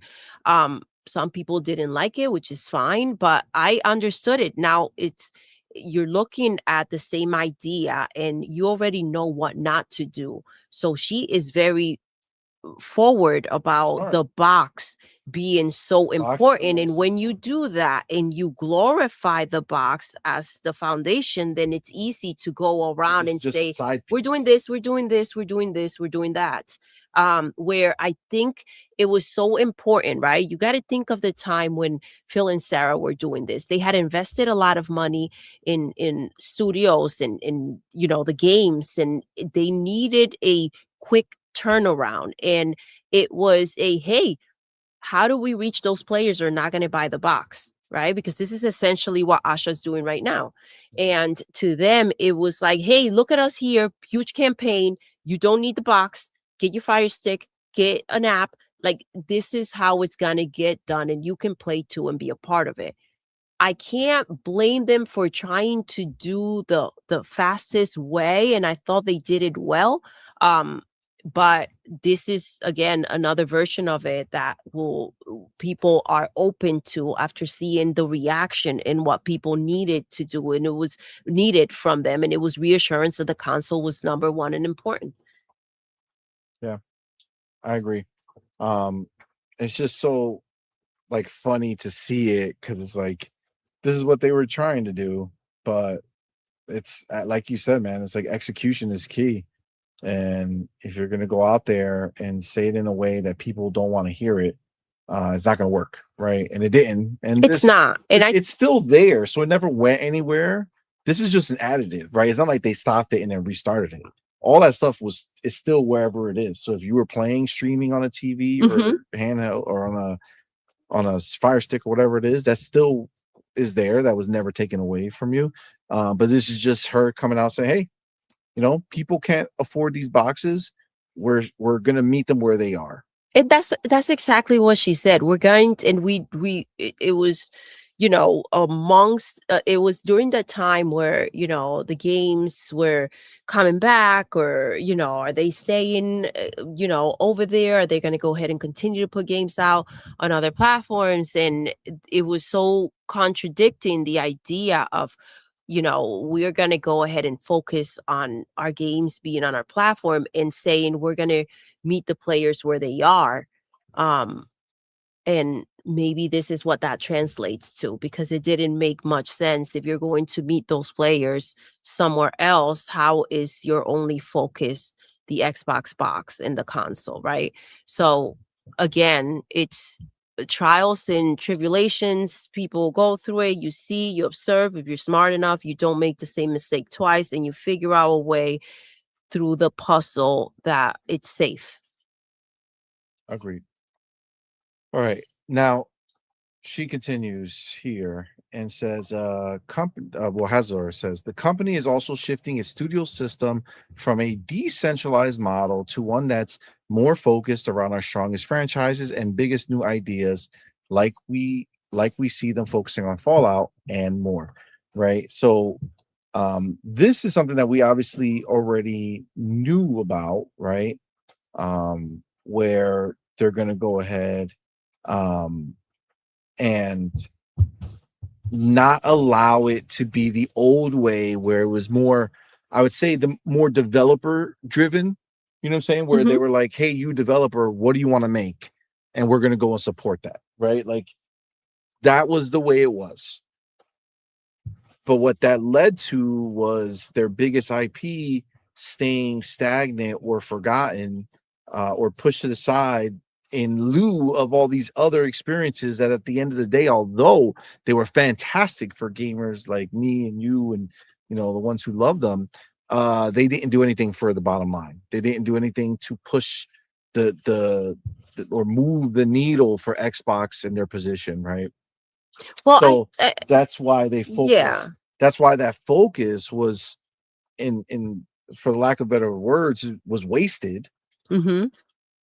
Some people didn't like it, which is fine, but I understood it. Now you're looking at the same idea and you already know what not to do. So she is very forward about the box being so important. And when you do that and you glorify the box as the foundation, then it's easy to go around and say, we're doing this, we're doing this, we're doing this, we're doing that. Where I think it was so important, right? You got to think of the time when Phil and Sarah were doing this. They had invested a lot of money in studios and you know, the games, and they needed a quick turnaround. And it was a, hey, how do we reach those players who are not going to buy the box, right? Because this is essentially what Asha's doing right now. And to them, it was like, hey, look at us here, huge campaign. You don't need the box. Get your Fire Stick, get an app. Like, this is how it's going to get done, and you can play too and be a part of it. I can't blame them for trying to do the fastest way, and I thought they did it well. But this is, again, another version of it that people are open to after seeing the reaction and what people needed to do, and it was needed from them, and it was reassurance that the console was number one and important. Yeah, I agree. It's just so like funny to see it, because it's like, this is what they were trying to do, but it's like you said, man, it's like execution is key. And if you're going to go out there and say it in a way that people don't want to hear it, it's not going to work, right? And it didn't. And it's not. And it's still there, so it never went anywhere. This is just an additive, right? It's not like they stopped it and then restarted it. All that stuff is still wherever it is. So if you were playing, streaming on a TV or handheld or on a Fire Stick or whatever it is, that still is there. That was never taken away from you. But this is just her coming out saying, hey, you know, people can't afford these boxes. We're gonna meet them where they are. And that's exactly what she said. We're going to, and it was, you know, amongst it was during that time where, you know, the games were coming back, or, you know, are they staying, you know, over there? Are they going to go ahead and continue to put games out on other platforms? And it was so contradicting the idea of, you know, we're going to go ahead and focus on our games being on our platform, and saying we're going to meet the players where they are. And maybe this is what that translates to, because it didn't make much sense. If you're going to meet those players somewhere else, how is your only focus the Xbox box and the console, right? So again, it's trials and tribulations. People go through it. You see, you observe. If you're smart enough, you don't make the same mistake twice, and you figure out a way through the puzzle that it's safe. Agreed. All right. Now, she continues here and says, Hazor says, the company is also shifting its studio system from a decentralized model to one that's more focused around our strongest franchises and biggest new ideas, like we see them focusing on Fallout and more, right? So this is something that we obviously already knew about, right? Where they're going to go ahead and not allow it to be the old way, where it was more, I would say, the more developer driven, you know what I'm saying? Where they were like, hey, you developer, what do you want to make? And we're going to go and support that, right? Like, that was the way it was. But what that led to was their biggest IP staying stagnant or forgotten, or pushed to the side, in lieu of all these other experiences that at the end of the day, although they were fantastic for gamers like me and you and, you know, the ones who love them, they didn't do anything for the bottom line. They didn't do anything to push the or move the needle for Xbox in their position, right? Well, so that's why they focus. Yeah. That's why that focus was in for lack of better words, was wasted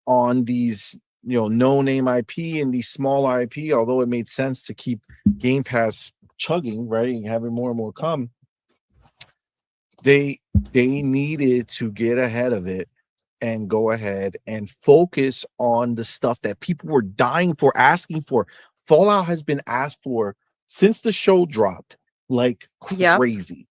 on these, you know, no name IP and these small IP, although it made sense to keep Game Pass chugging, right, and having more and more come. They needed to get ahead of it and go ahead and focus on the stuff that people were dying for, asking for. Fallout has been asked for since the show dropped, like crazy.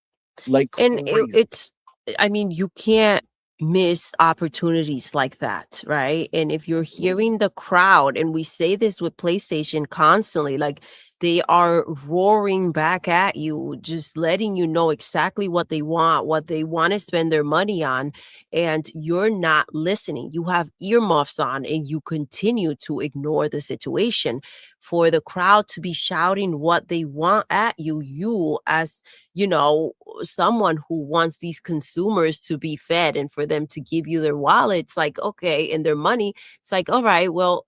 Like, and crazy. It's, I mean, you can't miss opportunities like that, right? And if you're hearing the crowd, and we say this with PlayStation constantly, like they are roaring back at you, just letting you know exactly what they want to spend their money on, and you're not listening. You have earmuffs on and you continue to ignore the situation. For the crowd to be shouting what they want at you, as someone who wants these consumers to be fed and for them to give you their wallets, like, okay, and their money, it's like, all right, well,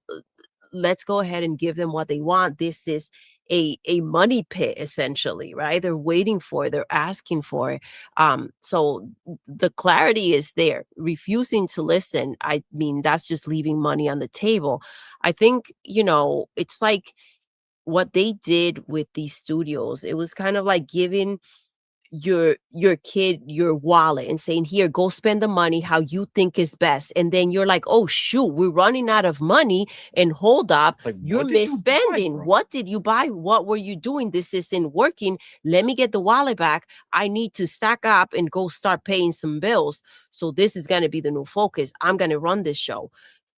let's go ahead and give them what they want. This is a money pit, essentially, right? They're waiting for it, they're asking for it. So the clarity is there. Refusing to listen, I mean, that's just leaving money on the table. I think, it's like what they did with these studios. It was kind of like giving your kid your wallet and saying, here, go spend the money how you think is best, and then you're like, oh shoot, we're running out of money, and hold up, Like, you're what did you buy, misspending. bro? What did you buy? What were you doing? This isn't working. Let me get the wallet back. I need to stack up and go start paying some bills. So this is going to be the new focus. I'm going to run this show.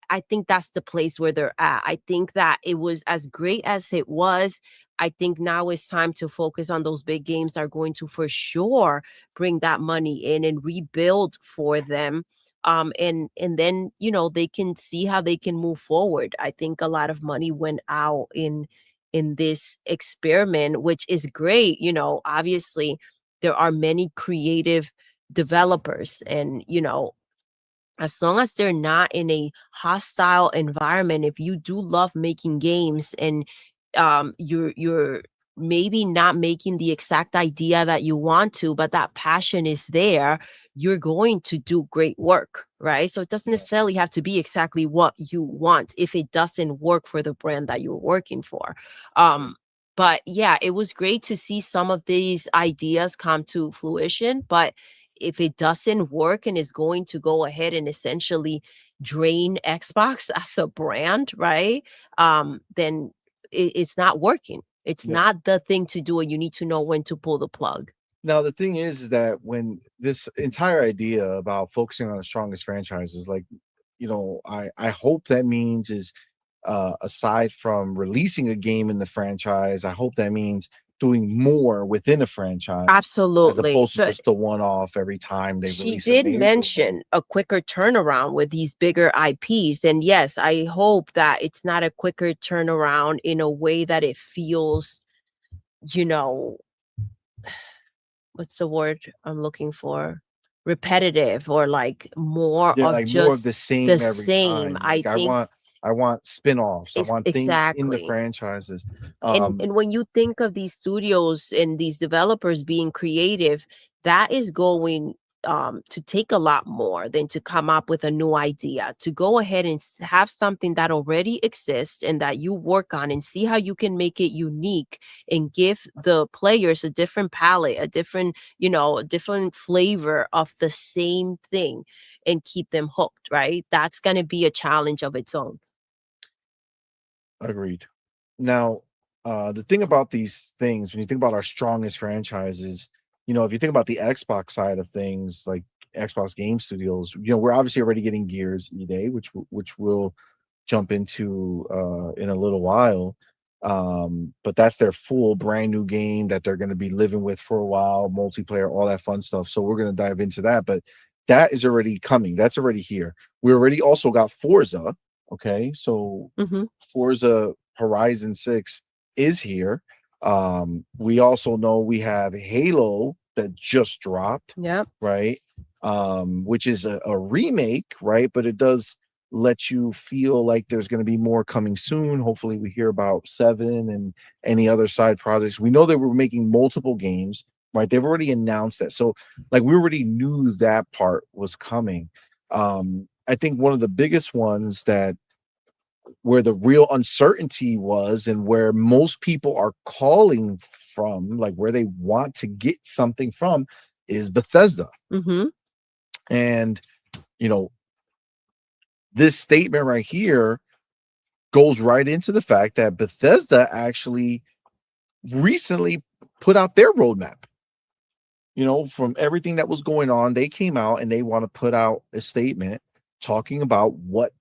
I think that's the place where they're at. I think that it was as great as it was. I think now it's time to focus on those big games that are going to for sure bring that money in and rebuild for them. And then, they can see how they can move forward. I think a lot of money went out in this experiment, which is great. Obviously there are many creative developers, and as long as they're not in a hostile environment, if you do love making games, and you're maybe not making the exact idea that you want to, but that passion is there, you're going to do great work, right? So it doesn't necessarily have to be exactly what you want if it doesn't work for the brand that you're working for. But yeah, it was great to see some of these ideas come to fruition, but if it doesn't work and is going to go ahead and essentially drain Xbox as a brand, right? Then it's not working. It's not the thing to do, and you need to know when to pull the plug. Now, the thing is that when this entire idea about focusing on the strongest franchises, like, I hope that means is aside from releasing a game in the franchise, I hope that means doing more within a franchise. Absolutely. As opposed to just the one-off every time they She release did a major mention a quicker turnaround with these bigger IPs. And yes, I hope that it's not a quicker turnaround in a way that it feels, what's the word I'm looking for? Repetitive, or like more of like just more of the same every time. Like, I think I want spin-offs. I want things in the exactly. franchises. And when you think of these studios and these developers being creative, that is going to take a lot more than to come up with a new idea. To go ahead and have something that already exists and that you work on and see how you can make it unique and give the players a different palette, a different flavor of the same thing, and keep them hooked, right? That's going to be a challenge of its own. Agreed. Now, the thing about these things, when you think about our strongest franchises, if you think about the Xbox side of things, like Xbox Game Studios, we're obviously already getting Gears E-Day, which we'll jump into in a little while. But that's their full brand new game that they're going to be living with for a while, multiplayer, all that fun stuff. So we're going to dive into that, but that is already coming. That's already here. We already also got Forza. Okay, so Forza Horizon 6 is here. We also know we have Halo that just dropped. Yep. Right. Which is a remake, right? But it does let you feel like there's going to be more coming soon. Hopefully we hear about 7 and any other side projects. We know they were making multiple games, right? They've already announced that. So like we already knew that part was coming. I think one of the biggest ones that where the real uncertainty was and where most people are calling from, like where they want to get something from, is Bethesda. And, this statement right here goes right into the fact that Bethesda actually recently put out their roadmap. from everything that was going on, they came out and they want to put out a statement talking about what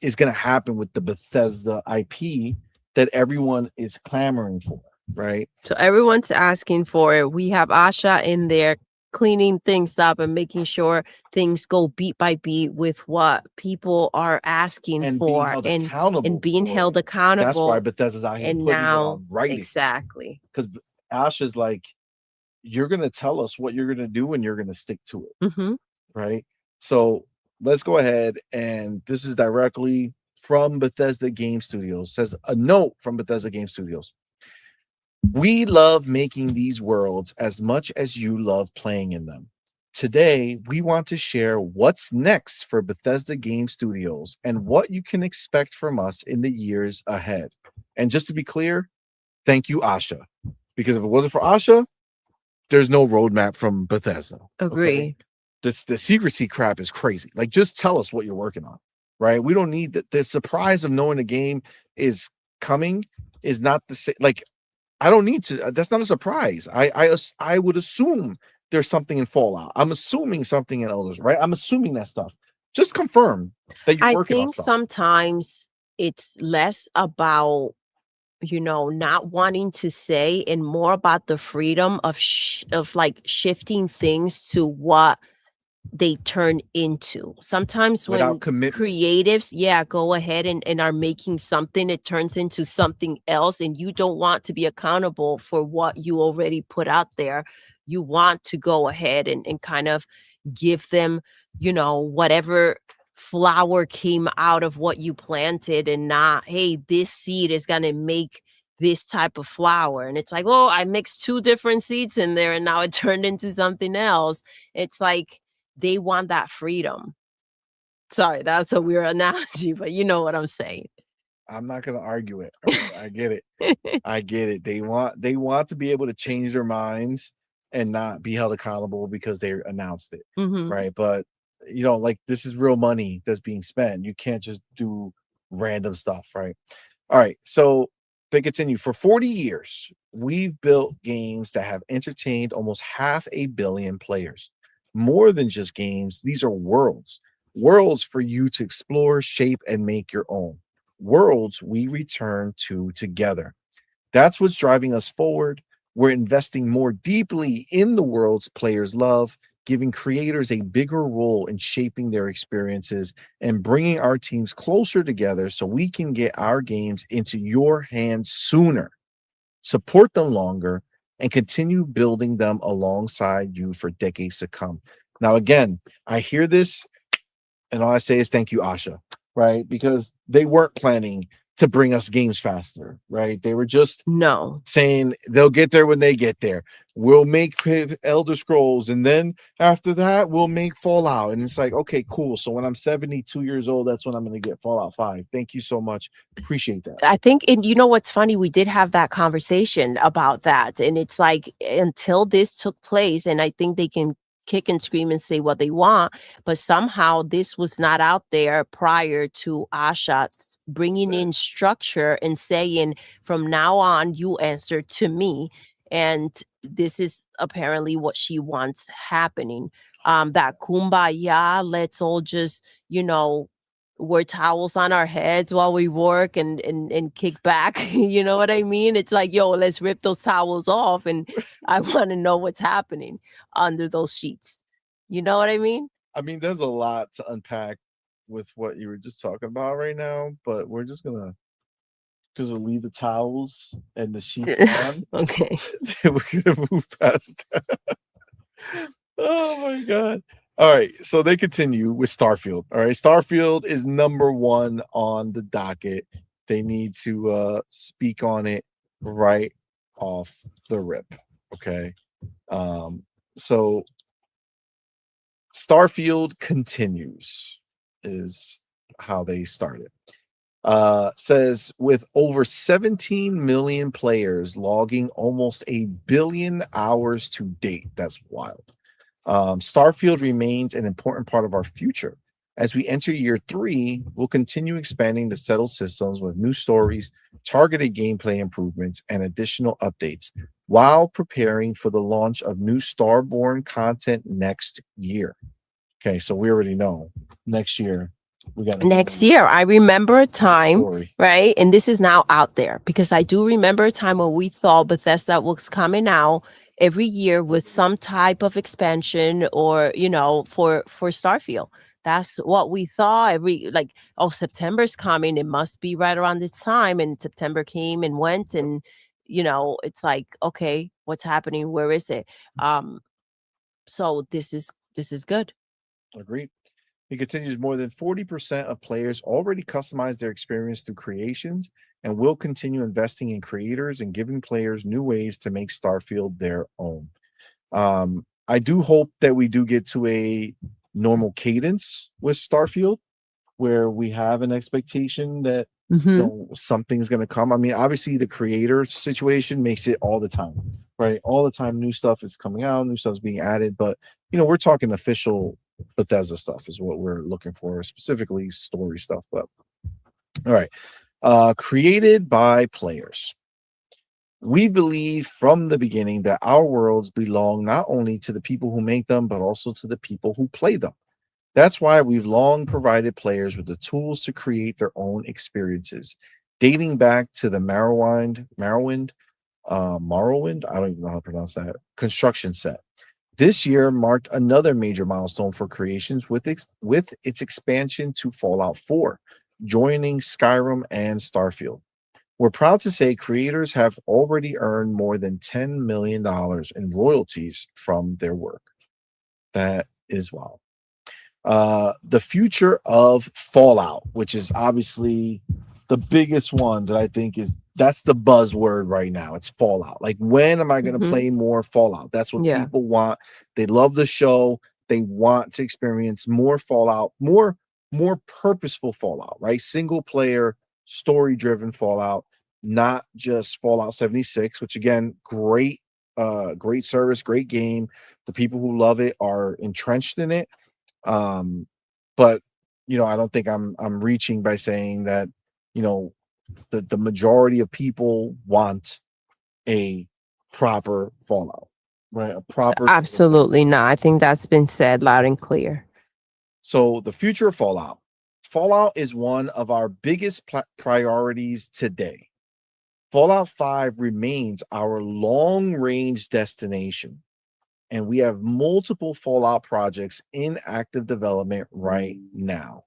is going to happen with the Bethesda IP that everyone is clamoring for, right? So everyone's asking for it. We have Asha in there cleaning things up and making sure things go beat by beat with what people are asking And for being held accountable. That's why Bethesda's out here and putting it now on writing. exactly Because Asha's like, you're going to tell us what you're going to do and you're going to stick to it, right? So let's go ahead, and this is directly from Bethesda Game Studios. Says a note from Bethesda Game Studios. We love making these worlds as much as you love playing in them. Today, we want to share what's next for Bethesda Game Studios and what you can expect from us in the years ahead. And just to be clear, thank you, Asha. Because if it wasn't for Asha, there's no roadmap from Bethesda. Agree. Okay? The secrecy crap is crazy. Like, just tell us what you're working on, right? We don't need the surprise of knowing the game is coming is not the same. Like, I don't need to. That's not a surprise. I would assume there's something in Fallout. I'm assuming something in Elders, right? I'm assuming that stuff. Just confirm that you're working on stuff. Sometimes it's less about not wanting to say and more about the freedom of like shifting things to what they turn into. Sometimes when creatives go ahead and are making something, it turns into something else, and you don't want to be accountable for what you already put out there. You want to go ahead and kind of give them whatever flower came out of what you planted, and not, hey, this seed is gonna make this type of flower. And it's like, oh, I mixed 2 different seeds in there and now it turned into something else. It's like they want that freedom. Sorry, that's a weird analogy, but you know what I'm saying. I'm not going to argue it. I get it. I get it. They want to be able to change their minds and not be held accountable because they announced it, right? But like, this is real money that's being spent. You can't just do random stuff, right? All right, so they continue. For 40 years, we've built games that have entertained almost 500 million players. More than just games, these are worlds for you to explore, shape, and make your own. Worlds we return to together. That's what's driving us forward. We're investing more deeply in the worlds players love, giving creators a bigger role in shaping their experiences and bringing our teams closer together so we can get our games into your hands sooner, support them longer, and continue building them alongside you for decades to come. Now, again, I hear this, and all I say is thank you, Asha, right? Because they weren't planning to bring us games faster, right? They were just saying they'll get there when they get there. We'll make Elder Scrolls, and then after that, we'll make Fallout. And it's like, okay, cool. So when I'm 72 years old, that's when I'm going to get Fallout 5. Thank you so much. Appreciate that. I think, and what's funny, we did have that conversation about that. And it's like, until this took place, and I think they can kick and scream and say what they want, but somehow this was not out there prior to Asha bringing in structure and saying, from now on, you answer to me. And this is apparently what she wants happening. That kumbaya, let's all just, wear towels on our heads while we work and kick back. You know what I mean? It's like, yo, let's rip those towels off, and I want to know what's happening under those sheets. You know what I mean? I mean, there's a lot to unpack with what you were just talking about right now, but we're just gonna leave the towels and the sheets on. Okay. We're gonna move past that. Oh my god. All right, so they continue with Starfield. All right, Starfield is number 1 on the docket. They need to speak on it right off the rip. Okay. So Starfield continues is how they started. Says with over 17 million players logging almost 1 billion hours to date. That's wild. Starfield remains an important part of our future. As we enter year 3, we'll continue expanding the settled systems with new stories, targeted gameplay improvements, and additional updates. while preparing for the launch of new Starborn content next year. Okay, so we already know next year we got next year. I remember a time, story. right? And this is now out there because I do remember a time when we thought Bethesda was coming out every year with some type of expansion or, you know, for Starfield. That's what we thought September's coming. It must be right around this time. And September came and went, and you know, it's like, okay, what's happening? Where is it? So this is good. Agreed. He continues, more than 40% of players already customize their experience through creations and will continue investing in creators and giving players new ways to make Starfield their own. I do hope that we do get to a normal cadence with Starfield where we have an expectation that you know, something's going to come. I mean, obviously the creator situation makes it all the time, right? All the time new stuff is coming out, new stuff's being added, but you know, we're talking official Bethesda stuff is what we're looking for, specifically story stuff. But all right, created by players. We believe from the beginning that our worlds belong not only to the people who make them, but also to the people who play them. That's why we've long provided players with the tools to create their own experiences, dating back to the Morrowind, I don't even know how to pronounce that, construction set. This year marked another major milestone for creations with its expansion to Fallout 4, joining Skyrim and Starfield. We're proud to say creators have already earned more than $10 million in royalties from their work. That is wild. The future of Fallout, which is obviously the biggest one that I think that's the buzzword right now. It's Fallout. Like, when am I going to play more Fallout? That's what people want. They love the show. They want to experience more Fallout, more purposeful Fallout, right? Single player, story driven Fallout, not just Fallout 76, which again, great service, great game. The people who love it are entrenched in it. But you know, I don't think I'm reaching by saying that, you know, the majority of people want a proper Fallout, right? A proper, Absolutely not. I think that's been said loud and clear. So the future of Fallout. Fallout is one of our biggest priorities today. Fallout 5 remains our long-range destination, and we have multiple Fallout projects in active development right now.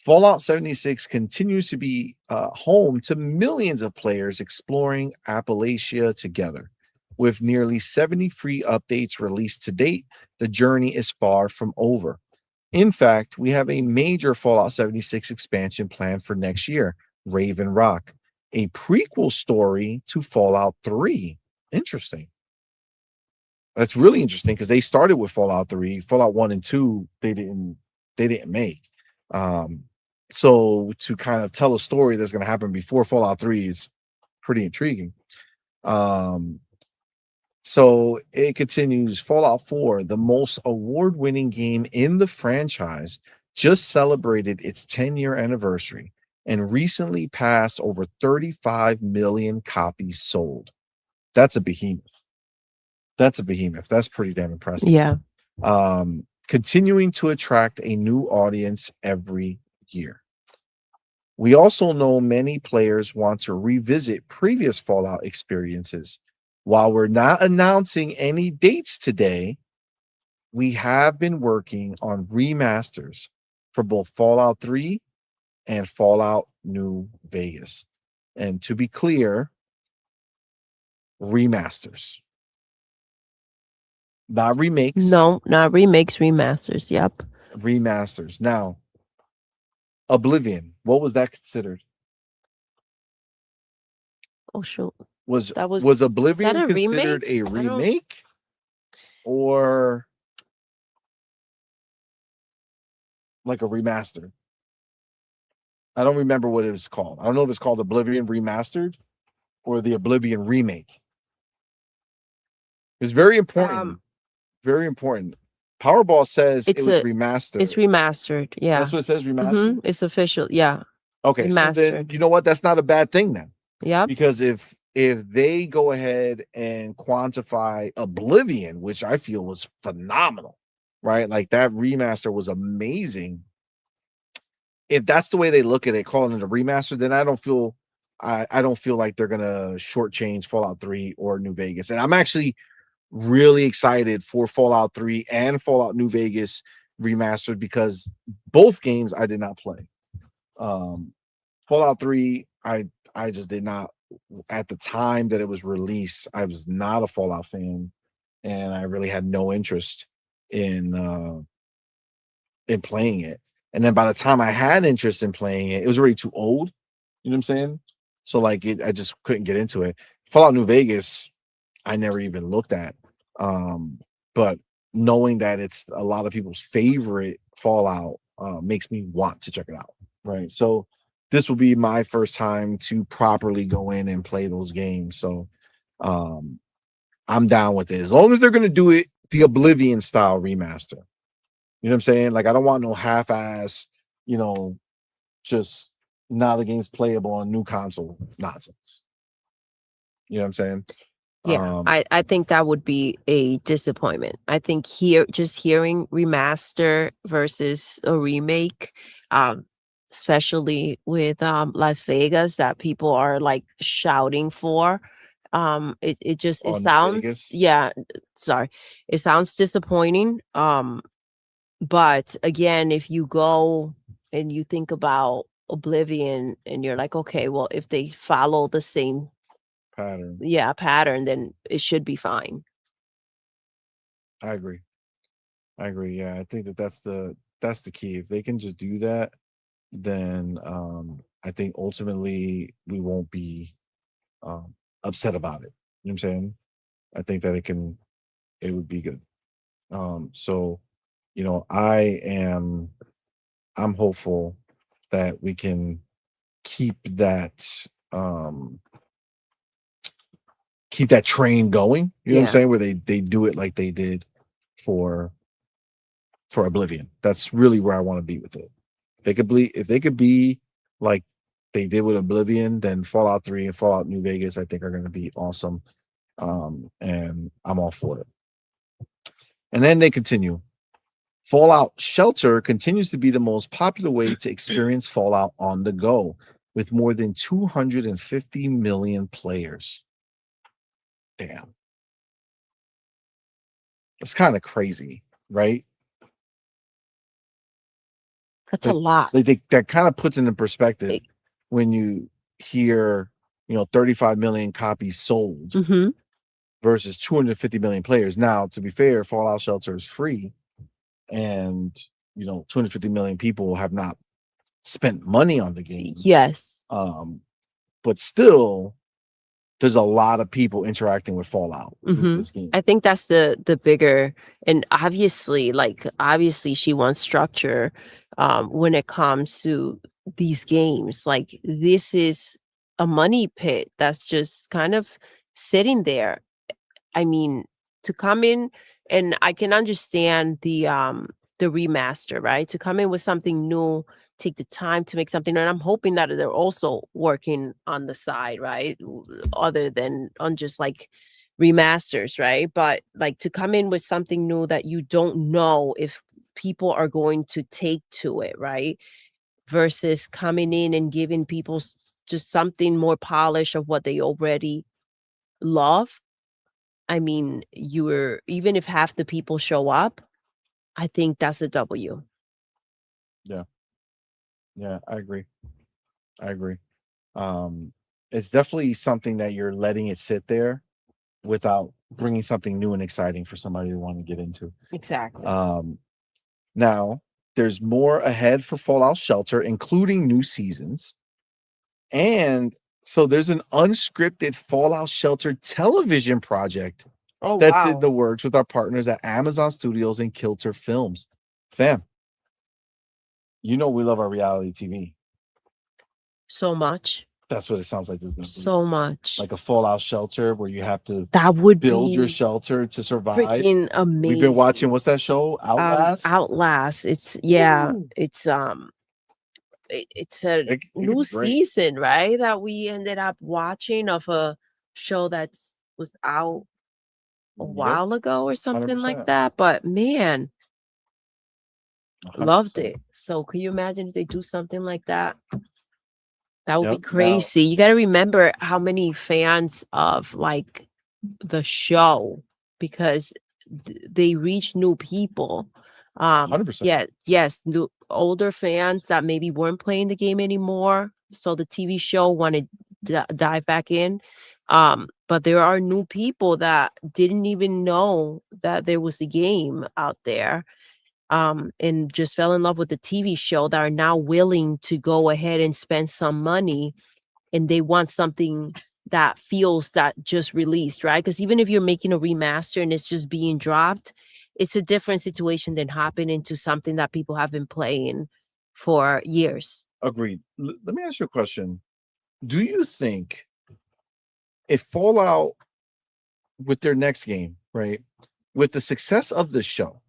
Fallout 76 continues to be home to millions of players exploring Appalachia together. With nearly 70 free updates released to date, the journey is far from over. In fact, we have a major Fallout 76 expansion planned for next year, Raven Rock, a prequel story to Fallout 3. Interesting. That's really interesting because they started with Fallout 3, Fallout 1 and 2, they didn't make. So to kind of tell a story that's going to happen before Fallout 3 is pretty intriguing. So it continues. Fallout 4, the most award-winning game in the franchise, just celebrated its 10-year anniversary and recently passed over 35 million copies sold. That's a behemoth. That's pretty damn impressive. Yeah. Continuing to attract a new audience every year. We also know many players want to revisit previous Fallout experiences. While we're not announcing any dates today, we have been working on remasters for both Fallout 3 and Fallout New Vegas. And to be clear, remasters. Not remakes. No, not remakes, remasters. Yep. Remasters. Now, Oblivion, what was that considered? Oh, shoot. Was Oblivion considered a remake or like a remaster? I don't remember what it was called. I don't know if it's called Oblivion Remastered or the Oblivion Remake. It's very important. Very important. Powerball says it was remastered. It's remastered. Yeah. That's what it says, remastered? It's official. Yeah. Okay. Remastered. So then, you know what? That's not a bad thing then. Yeah. Because if if they go ahead and quantify Oblivion, which I feel was phenomenal, right? Like that remaster was amazing. If that's the way they look at it, calling it a remaster, then I don't feel like they're gonna shortchange Fallout 3 or New Vegas. And I'm actually really excited for Fallout 3 and Fallout New Vegas remastered because both games I did not play. Fallout 3, I just did not. At the time that it was released, I was not a Fallout fan, and I really had no interest in playing it. And then by the time I had interest in playing it, it was already too old. You know what I'm saying? So like I just couldn't get into it. Fallout New Vegas, I never even looked at. But knowing that it's a lot of people's favorite Fallout makes me want to check it out. Right. So this will be my first time to properly go in and play those games. So I'm down with it. As long as they're going to do it the Oblivion style remaster. You know what I'm saying? Like, I don't want no half-ass, just now the game's playable on new console nonsense. You know what I'm saying? Yeah, I think that would be a disappointment. I think hearing remaster versus a remake, especially with Las Vegas, that people are like shouting for. It sounds it sounds disappointing. But again, if you go and you think about Oblivion and you're like, okay, well, if they follow the same pattern, then it should be fine. I agree. Yeah, I think that's the key. If they can just do that, then I think ultimately we won't be upset about it. You know what I'm saying? I think that it would be good. So I'm hopeful that we can keep that train going. You know what I'm saying? Where they do it like they did for Oblivion. That's really where I want to be with it. If they could be like they did with Oblivion, then Fallout 3 and Fallout New Vegas, I think, are going to be awesome. And I'm all for it. And then they continue. Fallout Shelter continues to be the most popular way to experience Fallout on the go, with more than 250 million players. Damn. That's kind of crazy, right? That's a lot. That kind of puts it in perspective when you hear, 35 million copies sold versus 250 million players. Now, to be fair, Fallout Shelter is free, and 250 million people have not spent money on the game. Yes. But still, there's a lot of people interacting with Fallout with this game. I think that's the bigger, and obviously she wants structure when it comes to these games. Like, this is a money pit that's just kind of sitting there. I mean, to come in, and I can understand the remaster, right? To come in with something new, take the time to make something, and I'm hoping that they're also working on the side, right? Other than on just like remasters, right? But like, to come in with something new that you don't know if people are going to take to it, right? Versus coming in and giving people just something more polished of what they already love. I mean, even if half the people show up, I think that's a W. Yeah, I agree. It's definitely something that you're letting it sit there without bringing something new and exciting for somebody to want to get into. Exactly. Now, there's more ahead for Fallout Shelter, including new seasons. And so there's an unscripted Fallout Shelter television project that's in the works with our partners at Amazon Studios and Kilter Films. Fam, we love our reality TV. So much. That's what it sounds like. So much. Like a Fallout Shelter where you have to build your shelter to survive. Freaking amazing. We've been watching, what's that show? Outlast? Outlast. It's it's a new season, right? That we ended up watching of a show that was out a Yep. while ago or something like 100%. that. But man, 100%. loved it. So can you imagine if they do something like that? That would be Yep. Now, crazy. You got to remember how many fans of like the show, because they reach new people. 100%. Yes, new older fans that maybe weren't playing the game anymore, so the TV show wanted to dive back in. But there are new people that didn't even know that there was a game out there, and just fell in love with the TV show, that are now willing to go ahead and spend some money, and they want something that feels that just released, right? Because even if you're making a remaster and it's just being dropped, it's a different situation than hopping into something that people have been playing for years. Agreed. Let me ask you a question. Do you think if Fallout, with their next game, right, with the success of the show,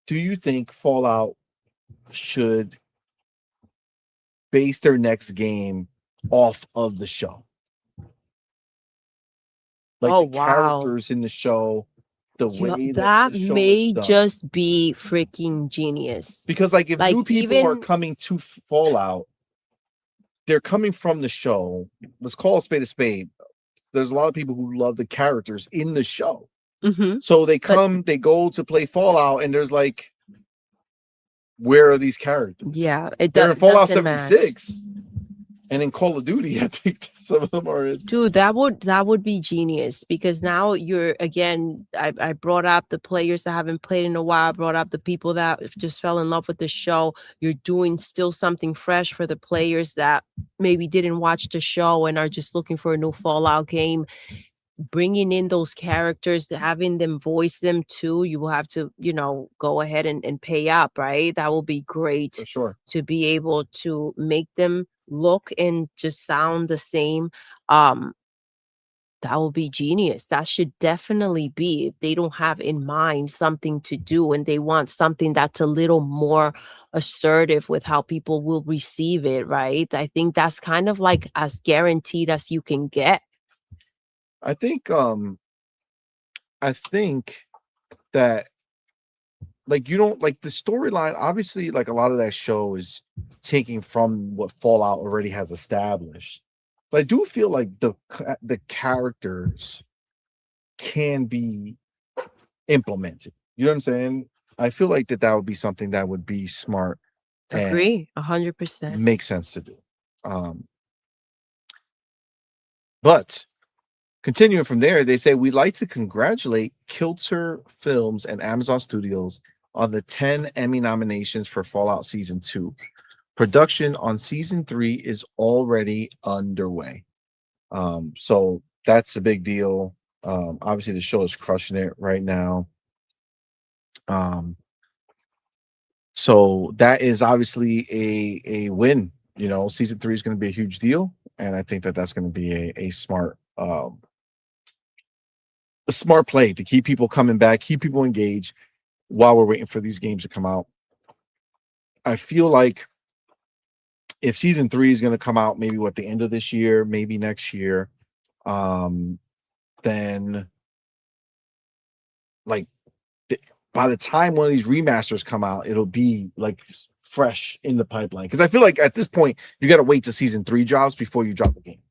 do you think Fallout should base their next game off of the show? Like the characters in the show, the way that the show may is done. just be freaking genius. Because like if Like, new people are even coming to Fallout, they're coming from the show. Let's call a spade a spade. There's a lot of people who love the characters in the show. Mhm. So they come, they go to play Fallout, and there's like, where are these characters? Yeah, it They're in Fallout doesn't match. 76. And in Call of Duty, I think some of them are in. Dude, that would be genius, because now you're again. I brought up the players that haven't played in a while. I brought up the people that just fell in love with the show. You're doing still something fresh for the players that maybe didn't watch the show and are just looking for a new Fallout game. Bringing in those characters, having them voice them too. You will have to, go ahead and pay up, right? That will be great. For sure. To be able to make them look and just sound the same. That will be genius. That should definitely be, if they don't have in mind something to do and they want something that's a little more assertive with how people will receive it, right? I think that's kind of like as guaranteed as you can get. I think that like you don't like the storyline, obviously, like a lot of that show is taking from what Fallout already has established. But I do feel like the characters can be implemented. You know what I'm saying? I feel like that would be something that would be smart. Agree, 100%. Makes sense to do. But continuing from there, they say, we'd like to congratulate Kilter Films and Amazon Studios on the 10 Emmy nominations for Fallout Season 2. Production on Season 3 is already underway. So that's a big deal. Obviously, the show is crushing it right now. So that is obviously a win. Season 3 is going to be a huge deal. And I think that that's going to be a smart play to keep people coming back, keep people engaged while we're waiting for these games to come out. I feel like if Season 3 is going to come out maybe at the end of this year, maybe next year, then like by the time one of these remasters come out, it'll be like fresh in the pipeline. Because I feel like at this point, you got to wait till Season 3 drops before you drop the game.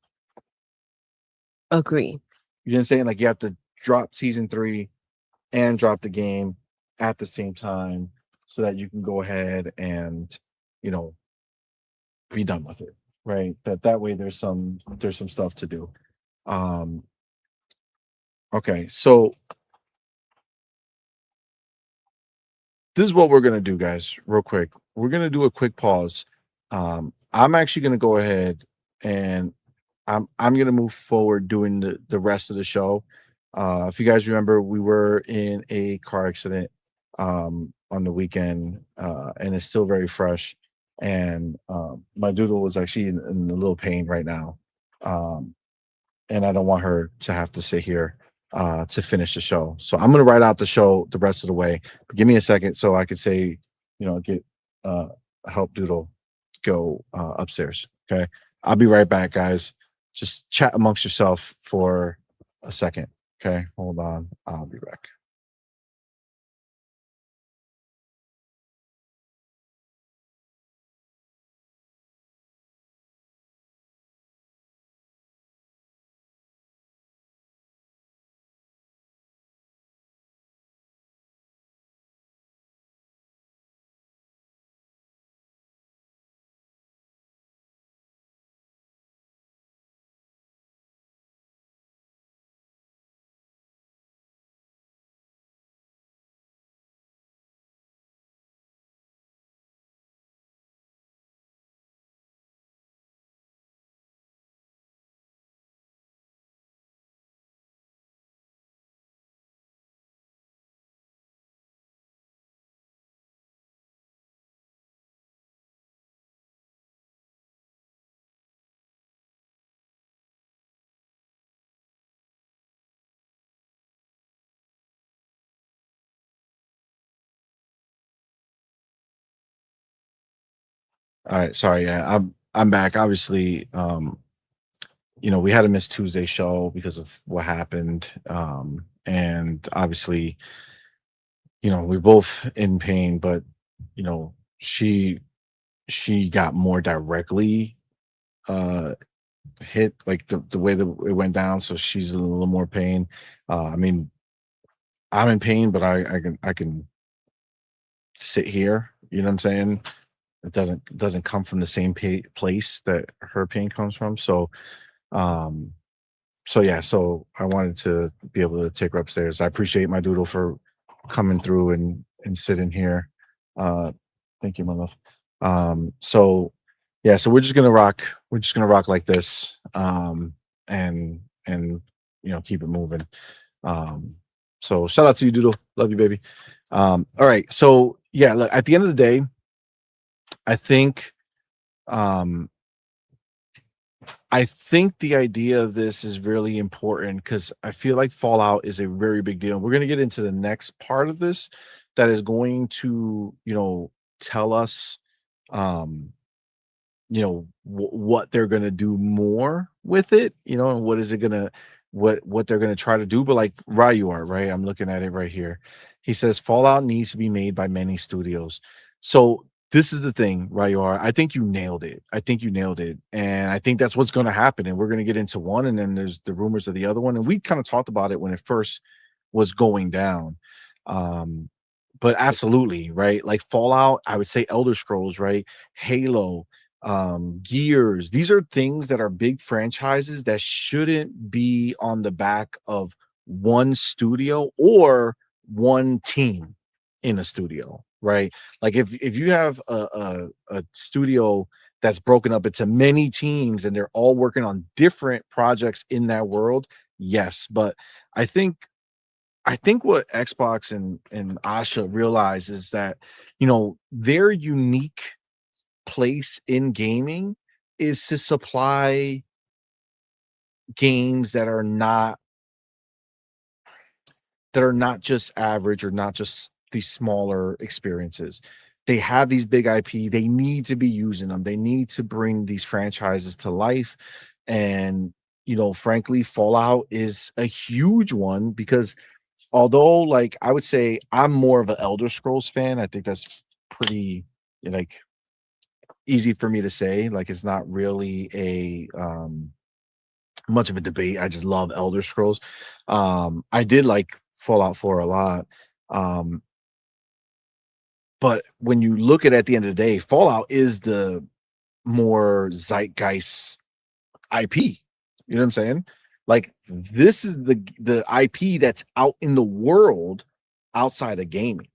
Agree. You know what I'm saying? Like you have to drop Season 3 and drop the game at the same time so that you can go ahead and, be done with it, right? That way there's some stuff to do. Okay, so this is what we're gonna do, guys, real quick. We're gonna do a quick pause. I'm actually gonna go ahead and I'm gonna move forward doing the rest of the show. If you guys remember, we were in a car accident on the weekend, and it's still very fresh. And my Doodle was actually in a little pain right now, and I don't want her to have to sit here to finish the show. So I'm gonna write out the show the rest of the way. But give me a second so I could say, get help Doodle go upstairs. Okay, I'll be right back, guys. just chat amongst yourself for a second. Okay, hold on. I'll be back. All right, sorry. Yeah, I'm back. Obviously, we had to miss Tuesday's show because of what happened. And obviously, we're both in pain, but she got more directly hit, like the way that it went down, so she's in a little more pain. I mean, I'm in pain, but I can sit here, you know what I'm saying? It doesn't come from the same place that her pain comes from. So yeah, so I wanted to be able to take her upstairs. I appreciate my Doodle for coming through and sitting here. Thank you, my love. So yeah, so we're just gonna rock like this, and keep it moving. So shout out to you, Doodle. Love you, baby. All right, so yeah, look, at the end of the day, I think the idea of this is really important because I feel like Fallout is a very big deal. We're going to get into the next part of this that is going to, tell us, what they're going to do more with it, and what is it going to, what they're going to try to do. But like Ryuar, right? I'm looking at it right here. He says Fallout needs to be made by many studios. So this is the thing, Ryuar. I think you nailed it. And I think that's what's going to happen. And we're going to get into one, and then there's the rumors of the other one. And we kind of talked about it when it first was going down. But absolutely, right? Like Fallout, I would say Elder Scrolls, right? Halo, Gears. These are things that are big franchises that shouldn't be on the back of one studio or one team in a studio, right? Like if you have a studio that's broken up into many teams and they're all working on different projects in that world, yes. But I think what Xbox and Asha realize is that their unique place in gaming is to supply games that are not just average or not just these smaller experiences. They have these big IP. They need to be using them. They need to bring these franchises to life. And, frankly, Fallout is a huge one because although, like, I would say I'm more of an Elder Scrolls fan. I think that's pretty, like, easy for me to say. Like, it's not really a much of a debate. I just love Elder Scrolls. I did like Fallout 4 a lot. But when you look at it at the end of the day, Fallout is the more zeitgeist IP. You know what I'm saying? Like, this is the IP that's out in the world outside of gaming.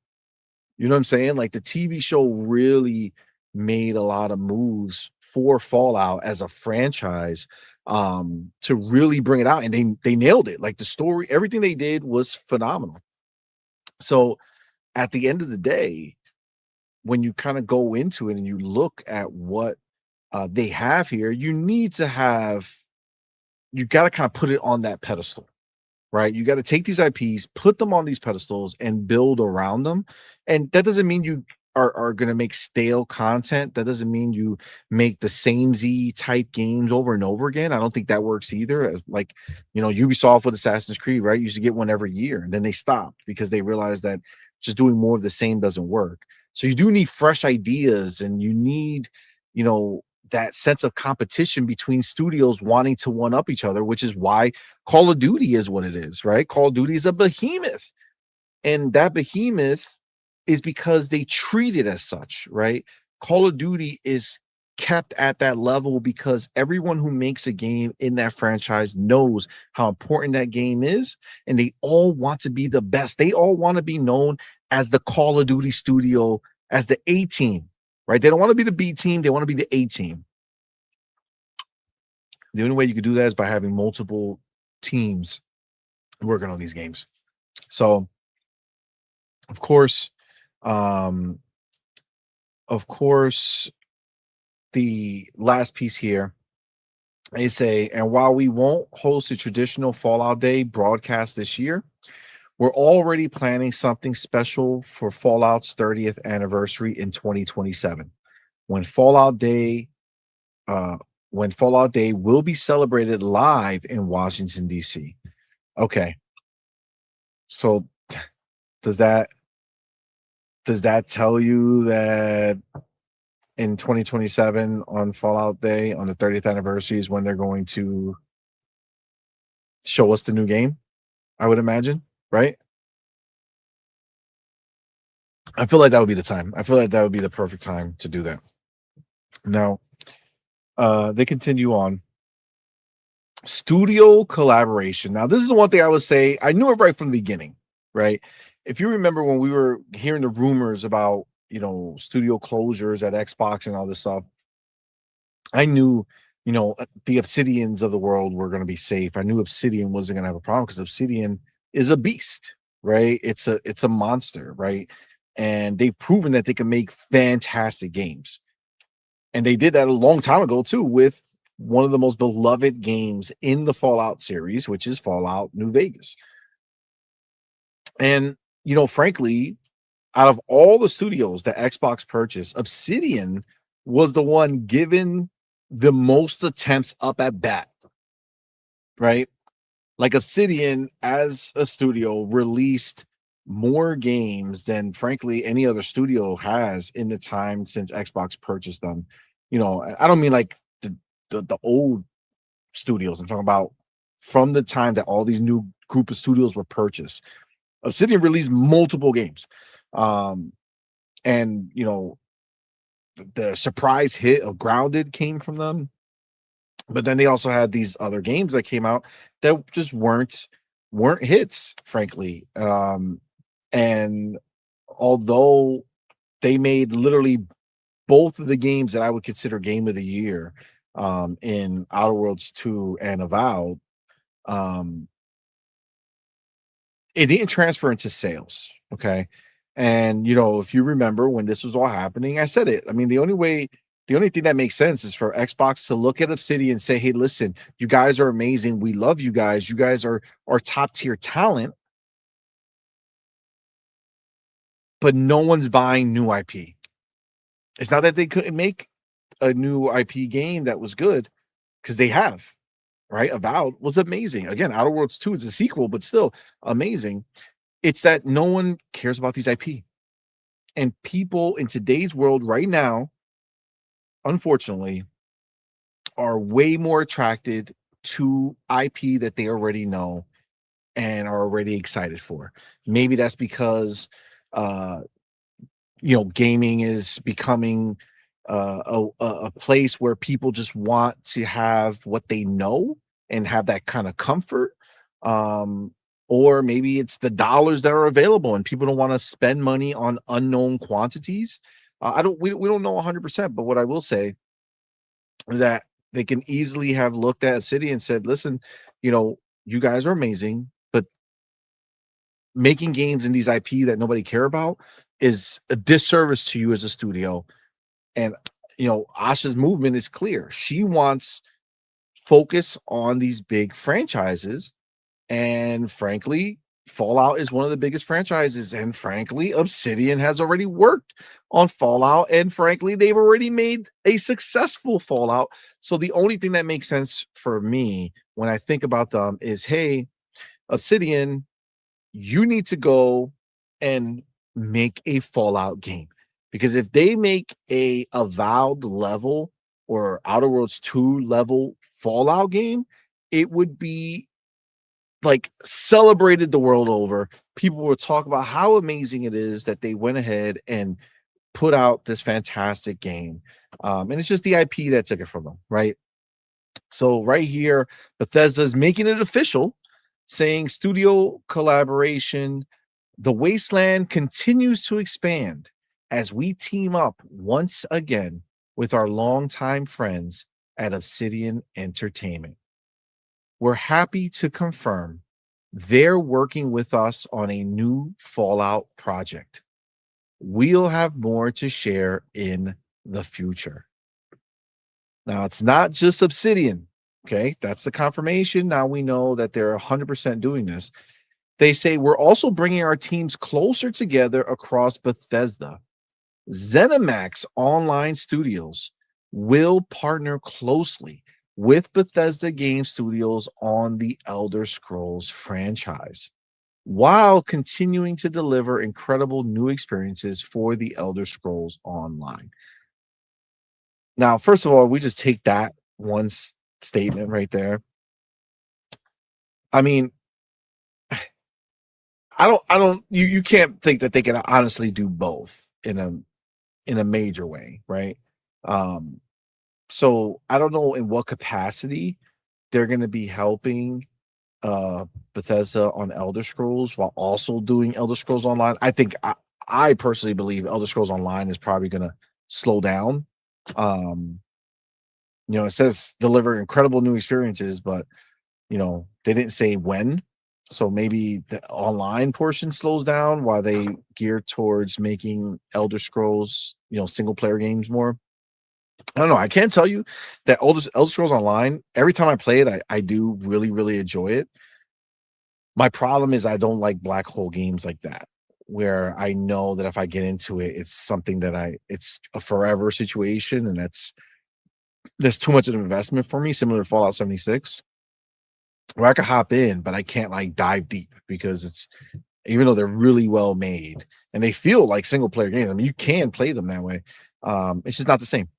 You know what I'm saying? Like, the TV show really made a lot of moves for Fallout as a franchise, to really bring it out, and they nailed it. Like, the story, everything they did was phenomenal. So at the end of the day, when you kind of go into it and you look at what they have here, you got to kind of put it on that pedestal, right? You got to take these IPs, put them on these pedestals, and build around them. And that doesn't mean you are going to make stale content. That doesn't mean you make the same Z type games over and over again. I don't think that works either. Like, Ubisoft with Assassin's Creed, right? You used to get one every year, and then they stopped because they realized that just doing more of the same doesn't work. So you do need fresh ideas, and you need, that sense of competition between studios wanting to one up each other, which is why Call of Duty is what it is, right? Call of Duty is a behemoth, and that behemoth is because they treat it as such, right? Call of Duty is kept at that level because everyone who makes a game in that franchise knows how important that game is, and they all want to be the best. They all want to be known as the Call of Duty studio, as the A team, right? They don't want to be the B team. They want to be the A team. The only way you could do that is by having multiple teams working on these games. So, of course, the last piece here, they say, and while we won't host a traditional Fallout Day broadcast this year, we're already planning something special for Fallout's 30th anniversary in 2027, when Fallout Day will be celebrated live in Washington, D.C. Okay. So does that tell you that in 2027 on Fallout Day, on the 30th anniversary, is when they're going to show us the new game? I would imagine, right? I feel like that would be the time. I feel like that would be the perfect time to do that. Now, they continue on. Studio collaboration. Now, this is one thing I would say. I knew it right from the beginning, right? If you remember when we were hearing the rumors about, studio closures at Xbox and all this stuff, I knew, the Obsidians of the world were going to be safe. I knew Obsidian wasn't going to have a problem because Obsidian is a beast, right? It's a monster, right? And they've proven that they can make fantastic games. And they did that a long time ago, too, with one of the most beloved games in the Fallout series, which is Fallout New Vegas. And, frankly, out of all the studios that Xbox purchased, Obsidian was the one given the most attempts up at bat, right? Like, Obsidian, as a studio, released more games than, frankly, any other studio has in the time since Xbox purchased them. I don't mean like the old studios. I'm talking about from the time that all these new group of studios were purchased. Obsidian released multiple games. And, the surprise hit of Grounded came from them. But then they also had these other games that came out that just weren't hits, frankly. And although they made literally both of the games that I would consider game of the year, in Outer Worlds 2 and Avowed, it didn't transfer into sales. Okay. And, if you remember when this was all happening, I said it. I mean, the only thing that makes sense is for Xbox to look at Obsidian and say, hey, listen, you guys are amazing. We love you guys. You guys are top tier talent. But no one's buying new IP. It's not that they couldn't make a new IP game that was good, because they have, right? Avowed was amazing. Again, Outer Worlds 2 is a sequel, but still amazing. It's that no one cares about these IP. And people in today's world right now, unfortunately, are way more attracted to IP that they already know and are already excited for. Maybe that's because gaming is becoming a place where people just want to have what they know and have that kind of comfort. Or maybe it's the dollars that are available and people don't want to spend money on unknown quantities. We don't know 100%, but what I will say is that they can easily have looked at City and said, listen, you guys are amazing, but making games in these IP that nobody care about is a disservice to you as a studio. And, Asha's movement is clear. She wants focus on these big franchises. And frankly, Fallout is one of the biggest franchises, and frankly, Obsidian has already worked on Fallout, and frankly, they've already made a successful Fallout. So the only thing that makes sense for me when I think about them is, hey, Obsidian, you need to go and make a Fallout game. Because if they make a Avowed level or Outer Worlds 2 level Fallout game, it would be like celebrated the world over. People will talk about how amazing it is that they went ahead and put out this fantastic game. And it's just the IP that took it from them, right? So right here, Bethesda is making it official, saying studio collaboration, the Wasteland continues to expand as we team up once again with our longtime friends at Obsidian Entertainment. We're happy to confirm they're working with us on a new Fallout project. We'll have more to share in the future. Now, it's not just Obsidian, okay? That's the confirmation. Now we know that they're 100% doing this. They say we're also bringing our teams closer together across Bethesda. Zenimax Online Studios will partner closely with Bethesda Game Studios on the Elder Scrolls franchise, while continuing to deliver incredible new experiences for the Elder Scrolls Online. Now, first of all, we just take that one statement right there. I mean, you can't think that they can honestly do both in a major way, right? So I don't know in what capacity they're going to be helping Bethesda on Elder Scrolls while also doing Elder Scrolls Online. I think I personally believe Elder Scrolls Online is probably going to slow down. It says deliver incredible new experiences, but they didn't say when. So maybe the online portion slows down while they gear towards making Elder Scrolls, single player games more. I don't know. I can't tell you that Elder Scrolls Online, every time I play it, I do really, really enjoy it. My problem is I don't like black hole games like that, where I know that if I get into it, it's something that it's a forever situation, and there's too much of an investment for me, similar to Fallout 76, where I could hop in, but I can't like dive deep because even though they're really well made and they feel like single player games. I mean, you can play them that way. It's just not the same.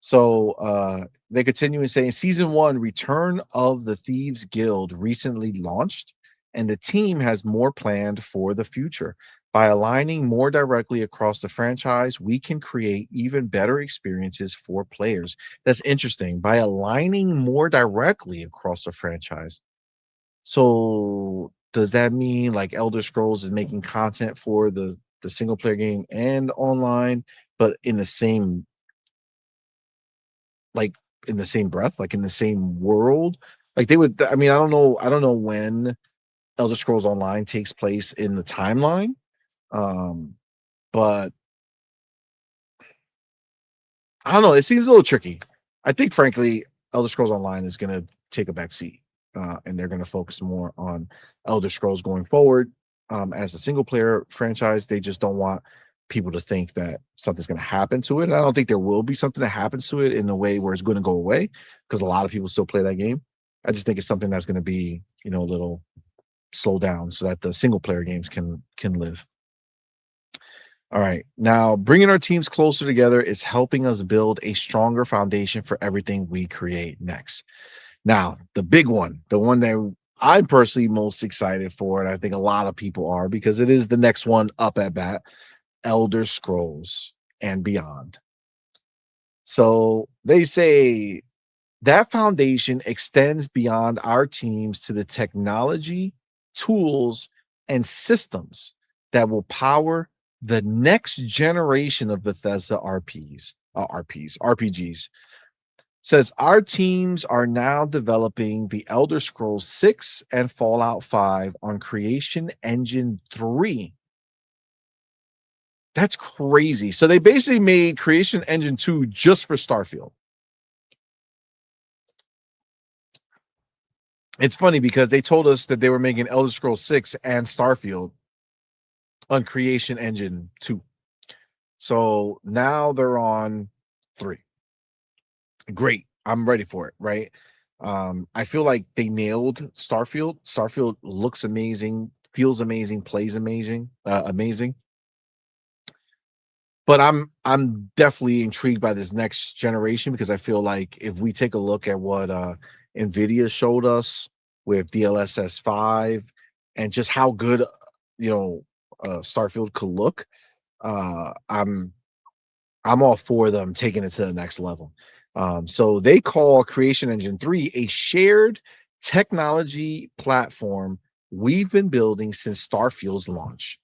So they continue in saying season 1 Return of the Thieves Guild recently launched, and the team has more planned for the future. By aligning more directly across the franchise, we can create even better experiences for players. That's interesting. By aligning more directly across the franchise. So does that mean like Elder Scrolls is making content for the single player game and online, but in the same breath, like in the same world? Like they would, I mean, I don't know when Elder Scrolls Online takes place in the timeline. But I don't know. It seems a little tricky. I think, frankly, Elder Scrolls Online is going to take a back seat, and they're going to focus more on Elder Scrolls going forward. As a single player franchise, they just don't want people to think that something's going to happen to it. And I don't think there will be something that happens to it in a way where it's going to go away, because a lot of people still play that game. I just think it's something that's going to be, a little slow down so that the single player games can live. All right. Now, bringing our teams closer together is helping us build a stronger foundation for everything we create next. Now, the big one, the one that I'm personally most excited for, and I think a lot of people are, because it is the next one up at bat, Elder Scrolls and Beyond. So they say that foundation extends beyond our teams to the technology, tools, and systems that will power the next generation of Bethesda RPGs. Says our teams are now developing the Elder Scrolls 6 and Fallout 5 on Creation Engine 3. That's crazy. So they basically made Creation Engine 2 just for Starfield. it's funny because they told us that they were making Elder Scrolls 6 and Starfield on Creation Engine 2. So now they're on 3. Great. I'm ready for it, right? I feel like they nailed Starfield. Starfield looks amazing, feels amazing, plays amazing, amazing. But I'm definitely intrigued by this next generation because I feel like if we take a look at what Nvidia showed us with DLSS 5 and just how good Starfield could look, I'm all for them taking it to the next level. So they call Creation Engine 3 a shared technology platform we've been building since Starfield's launch.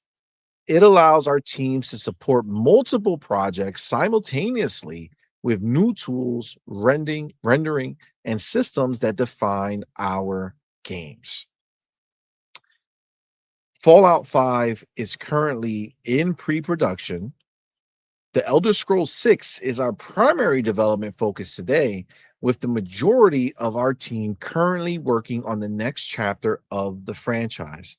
It allows our teams to support multiple projects simultaneously with new tools, rendering, and systems that define our games. Fallout 5 is currently in pre-production. The Elder Scrolls 6 is our primary development focus today, with the majority of our team currently working on the next chapter of the franchise.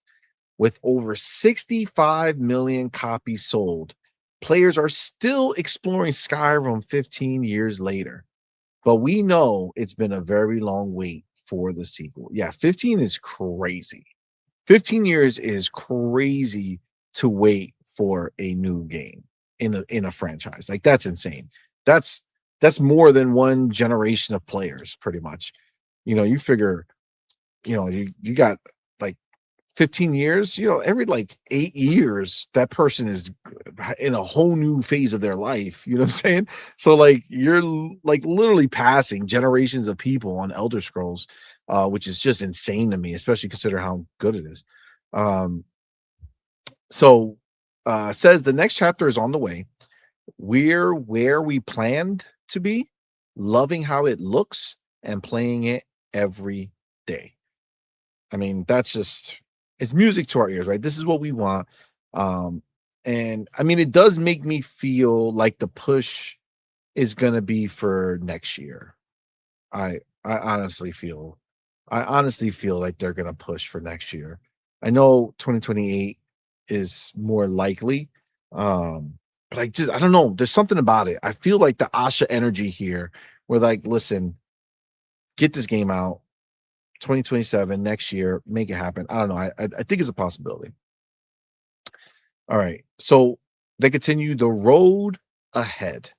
With over 65 million copies sold, players are still exploring Skyrim 15 years later. But we know it's been a very long wait for the sequel. Yeah, 15 is crazy. 15 years is crazy to wait for a new game in a franchise. Like, that's insane. That's more than one generation of players, pretty much. You figure, you got like 15 years, every like 8 years, that person is in a whole new phase of their life. You know what I'm saying? So like, you're like literally passing generations of people on Elder Scrolls, which is just insane to me, especially consider how good it is. Says the next chapter is on the way. We're where we planned to be, loving how it looks and playing it every day. I mean, that's just, it's music to our ears, right? This is what we want. And I mean, it does make me feel like the push is going to be for next year. I honestly feel like they're going to push for next year. I know 2028 is more likely. But I don't know. There's something about it. I feel like the Asha energy here, where like, listen, get this game out 2027 next year, make it happen. I don't know. I think it's a possibility. All right. So they continue the road ahead.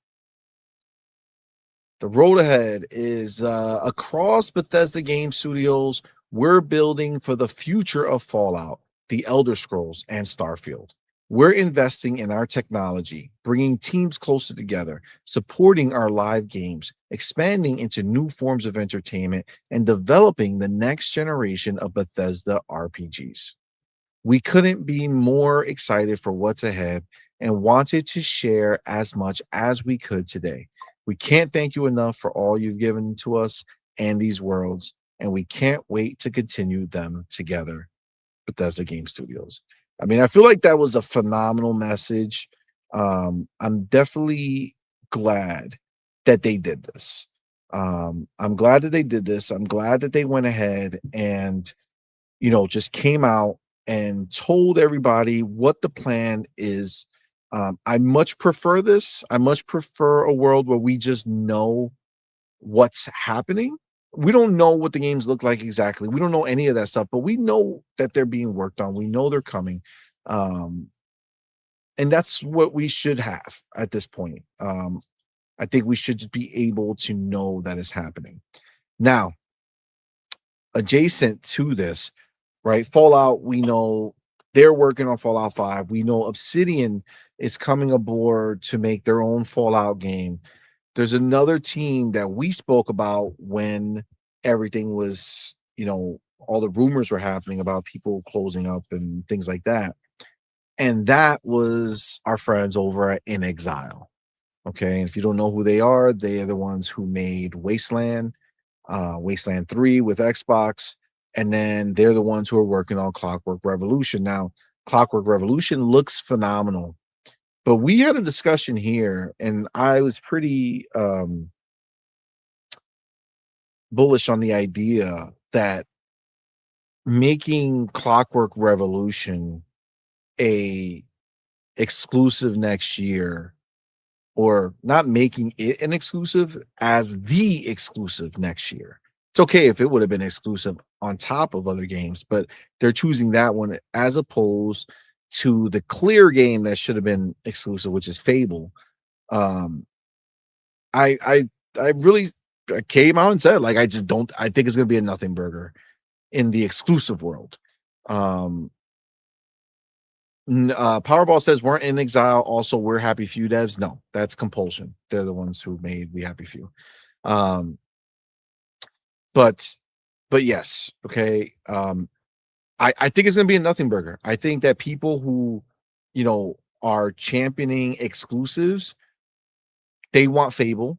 The road ahead is across Bethesda Game Studios. We're building for the future of Fallout, the Elder Scrolls, and Starfield. We're investing in our technology, bringing teams closer together, supporting our live games, expanding into new forms of entertainment, and developing the next generation of Bethesda RPGs. We couldn't be more excited for what's ahead and wanted to share as much as we could today. We can't thank you enough for all you've given to us and these worlds, and we can't wait to continue them together. Bethesda Game Studios. I mean, I feel like that was a phenomenal message. I'm definitely glad that they did this. I'm glad that they did this. I'm glad that they went ahead and, just came out and told everybody what the plan is. I much prefer this. I much prefer a world where we just know what's happening. We don't know what the games look like exactly. We don't know any of that stuff, but we know that they're being worked on. We know they're coming. And that's what we should have at this point. I think we should be able to know that is happening. Now, adjacent to this, right? Fallout, we know they're working on Fallout 5. We know Obsidian is coming aboard to make their own Fallout game. There's another team that we spoke about when everything was, all the rumors were happening about people closing up and things like that. And that was our friends over at InExile. Okay. And if you don't know who they are the ones who made Wasteland 3 with Xbox. And then they're the ones who are working on Clockwork Revolution. Now, Clockwork Revolution looks phenomenal. But we had a discussion here, and I was pretty bullish on the idea that making Clockwork Revolution a exclusive next year, or not making it an exclusive as the exclusive next year. It's okay if it would have been exclusive on top of other games, but they're choosing that one as opposed to the clear game that should have been exclusive, which is Fable. I really came out and said, like, I think it's gonna be a nothing burger in the exclusive world. Powerball says weren't InExile also We're Happy Few devs. No, that's Compulsion. They're the ones who made We Happy Few. But yes, okay. I think it's gonna be a nothing burger. I think that people who, are championing exclusives, they want Fable.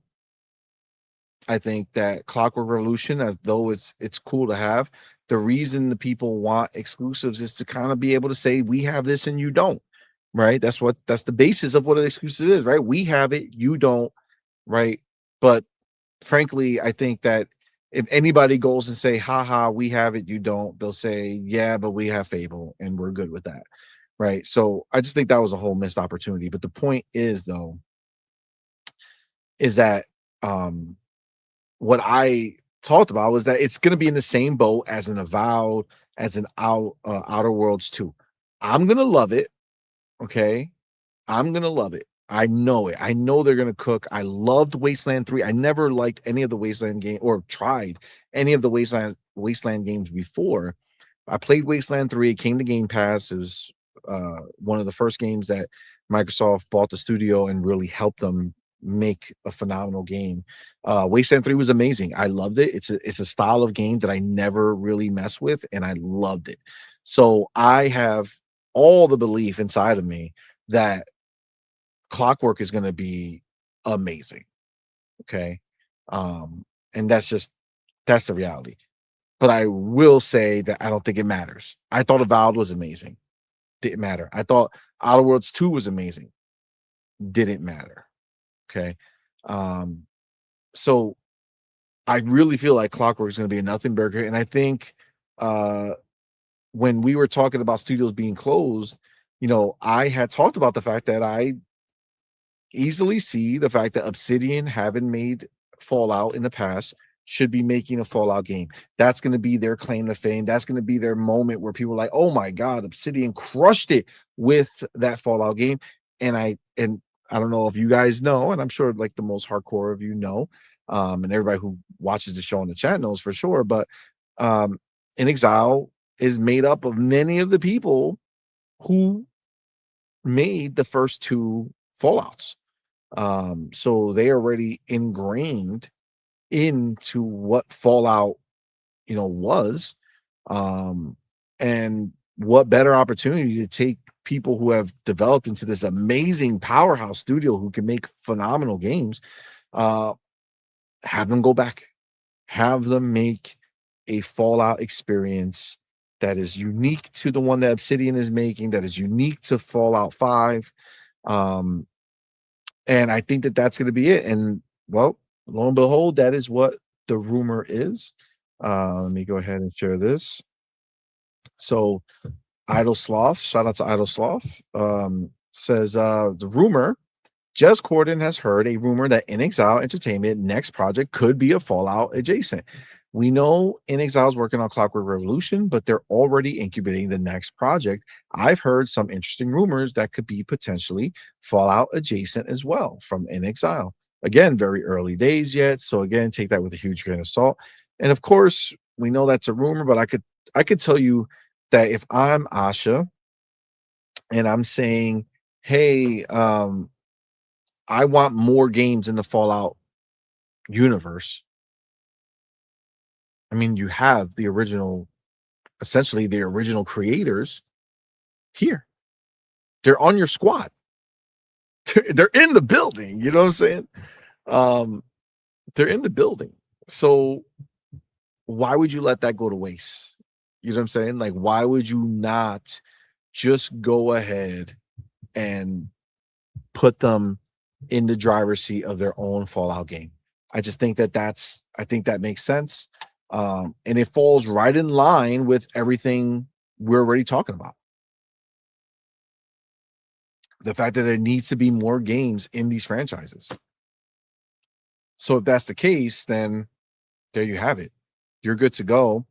I think that Clockwork Revolution, as though it's cool to have, the reason the people want exclusives is to kind of be able to say we have this and you don't, right? That's the basis of what an exclusive is, right? We have it, you don't, right? But frankly, I think that if anybody goes and say, haha, we have it, you don't, they'll say, yeah, but we have Fable and we're good with that, right? So I just think that was a whole missed opportunity. But the point is, though, is that what I talked about was that it's going to be in the same boat as an Avowed, as an Outer Worlds 2. I'm going to love it. Okay. I'm going to love it. I know it. I know they're going to cook. I loved Wasteland 3. I never liked any of the Wasteland game or tried any of the Wasteland games before. I played Wasteland 3. It came to Game Pass. It was one of the first games that Microsoft bought the studio and really helped them make a phenomenal game. Wasteland 3 was amazing. I loved it. It's a style of game that I never really mess with, and I loved it. So I have all the belief inside of me that Clockwork is going to be amazing. Okay. And that's the reality. But I will say that I don't think it matters. I thought Avowed was amazing. Didn't matter. I thought Outer Worlds 2 was amazing. Didn't matter. Okay. So I really feel like Clockwork is going to be a nothing burger. And I think when we were talking about studios being closed, I had talked about the fact that I easily see the fact that Obsidian, having made Fallout in the past, should be making a Fallout game. That's going to be their claim to fame. That's going to be their moment where people are like, oh my God, Obsidian crushed it with that Fallout game. And I don't know if you guys know, and I'm sure like the most hardcore of you know, and everybody who watches the show in the chat knows for sure, but InExile is made up of many of the people who made the first two Fallouts. So they already ingrained into what Fallout, was. And what better opportunity to take people who have developed into this amazing powerhouse studio who can make phenomenal games, have them go back, have them make a Fallout experience that is unique to the one that Obsidian is making, that is unique to Fallout 5. And I think that that's going to be it. And well, lo and behold, that is what the rumor is. Let me go ahead and share this. So Idle Sloth, shout out to Idle Sloth, says the rumor, Jez Corden has heard a rumor that InExile Entertainment next project could be a Fallout adjacent. We know InExile is working on Clockwork Revolution, but they're already incubating the next project. I've heard some interesting rumors that could be potentially Fallout adjacent as well from InExile. Again, very early days yet, so again, take that with a huge grain of salt. And of course, we know that's a rumor, but I could tell you that if I'm Asha and I'm saying, hey, I want more games in the Fallout universe. I mean, you have essentially the original creators here. They're on your squad. They're in the building. You know what I'm saying? They're in the building. So why would you let that go to waste? You know what I'm saying? Like, why would you not just go ahead and put them in the driver's seat of their own Fallout game? I just think that makes sense. And it falls right in line with everything we're already talking about. The fact that there needs to be more games in these franchises. So if that's the case, then there you have it. You're good to go.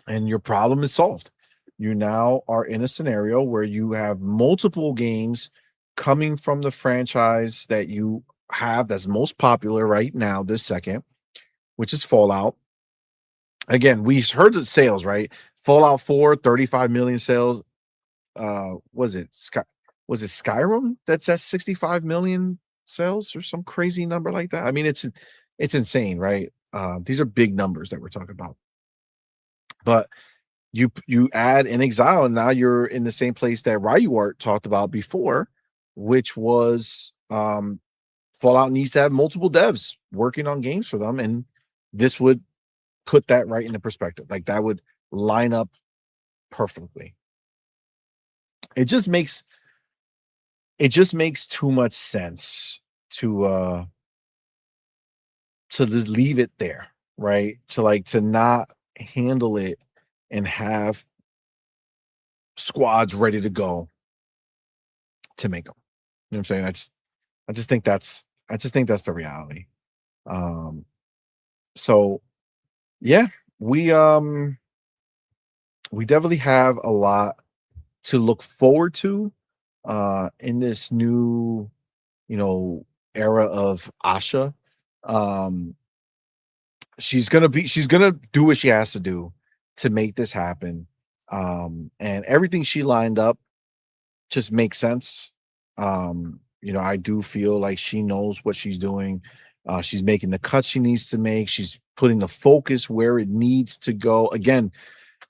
And your problem is solved. You now are in a scenario where you have multiple games coming from the franchise that you have that's most popular right now, this second, which is Fallout. Again, we heard the sales, right? Fallout 4, 35 million sales. Was it Skyrim that's at 65 million sales or some crazy number like that? I mean, it's insane, right? These are big numbers that we're talking about. But you add InExile, and now you're in the same place that Ryuart talked about before, which was Fallout needs to have multiple devs working on games for them, and this would put that right into perspective. Like that would line up perfectly. It just makes too much sense to just leave it there, right? To not handle it and have squads ready to go to make them. You know what I'm saying? I just think that's the reality. So yeah, we definitely have a lot to look forward to in this new, era of Asha. She's gonna do what she has to do to make this happen. And everything she lined up just makes sense. I do feel like she knows what she's doing. She's making the cuts she needs to make. She's putting the focus where it needs to go. Again,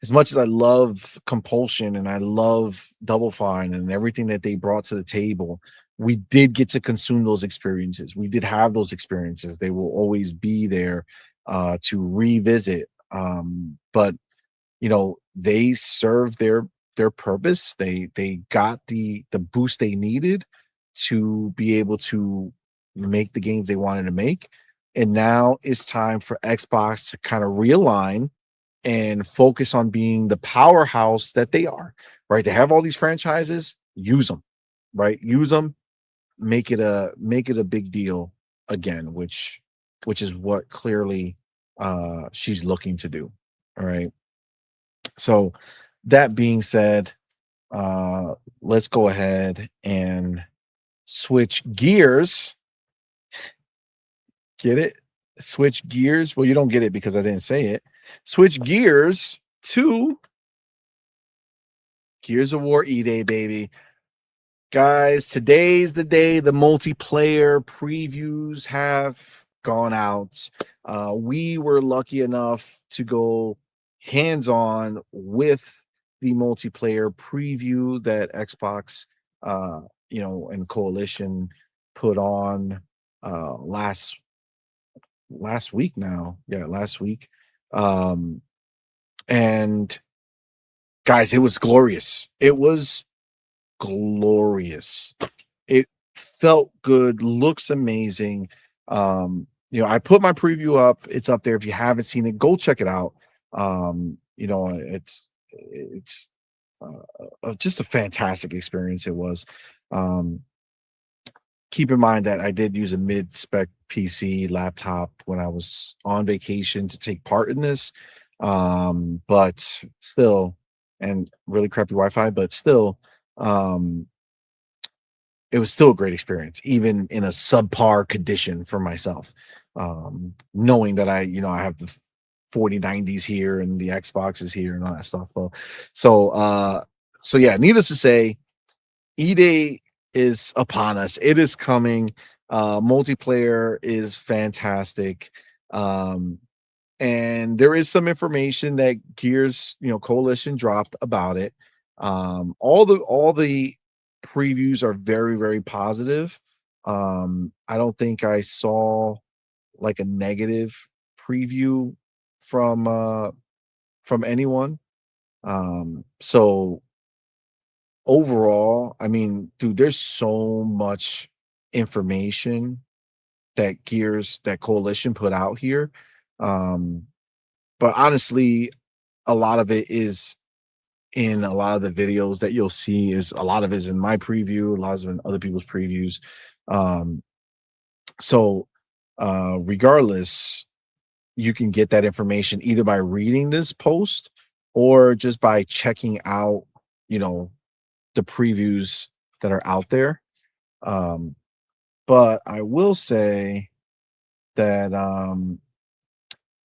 as much as I love Compulsion and I love Double Fine and everything that they brought to the table, we did get to consume those experiences. We did have those experiences. They will always be there to revisit. But they served their purpose. They got the boost they needed to be able to make the games they wanted to make. And now it's time for Xbox to kind of realign and focus on being the powerhouse that they are, right? They have all these franchises, use them, right? Use them, make it a big deal again, which is what clearly she's looking to do. All right. So that being said, let's go ahead and switch gears. Get it? Switch gears. Well, you don't get it because I didn't say it. Switch gears to Gears of War E-Day, baby. Guys, today's the day the multiplayer previews have gone out. We were lucky enough to go hands-on with the multiplayer preview that Xbox and Coalition put on last week now. Yeah, last week. And guys, it was glorious. It was glorious. It felt good, looks amazing. I put my preview up. It's up there. If you haven't seen it, go check it out. It's just a fantastic experience. It was. Keep in mind that I did use a mid-spec PC laptop when I was on vacation to take part in this. But still, and really crappy Wi-Fi, but still, it was still a great experience, even in a subpar condition for myself. Knowing that I have the 4090s here and the Xbox is here and all that stuff. So yeah, needless to say, E-Day is upon us. It is coming. Multiplayer is fantastic. And there is some information that Gears, Coalition dropped about it. All the previews are very, very positive. I don't think I saw like a negative preview from anyone. So overall, I mean, dude, there's so much information that Coalition put out here. but honestly, a lot of it is in a lot of the videos that you'll see. Is a lot of it is in my preview, a lot of it in other people's previews. So regardless, you can get that information either by reading this post or just by checking out, you know, the previews that are out there. But I will say that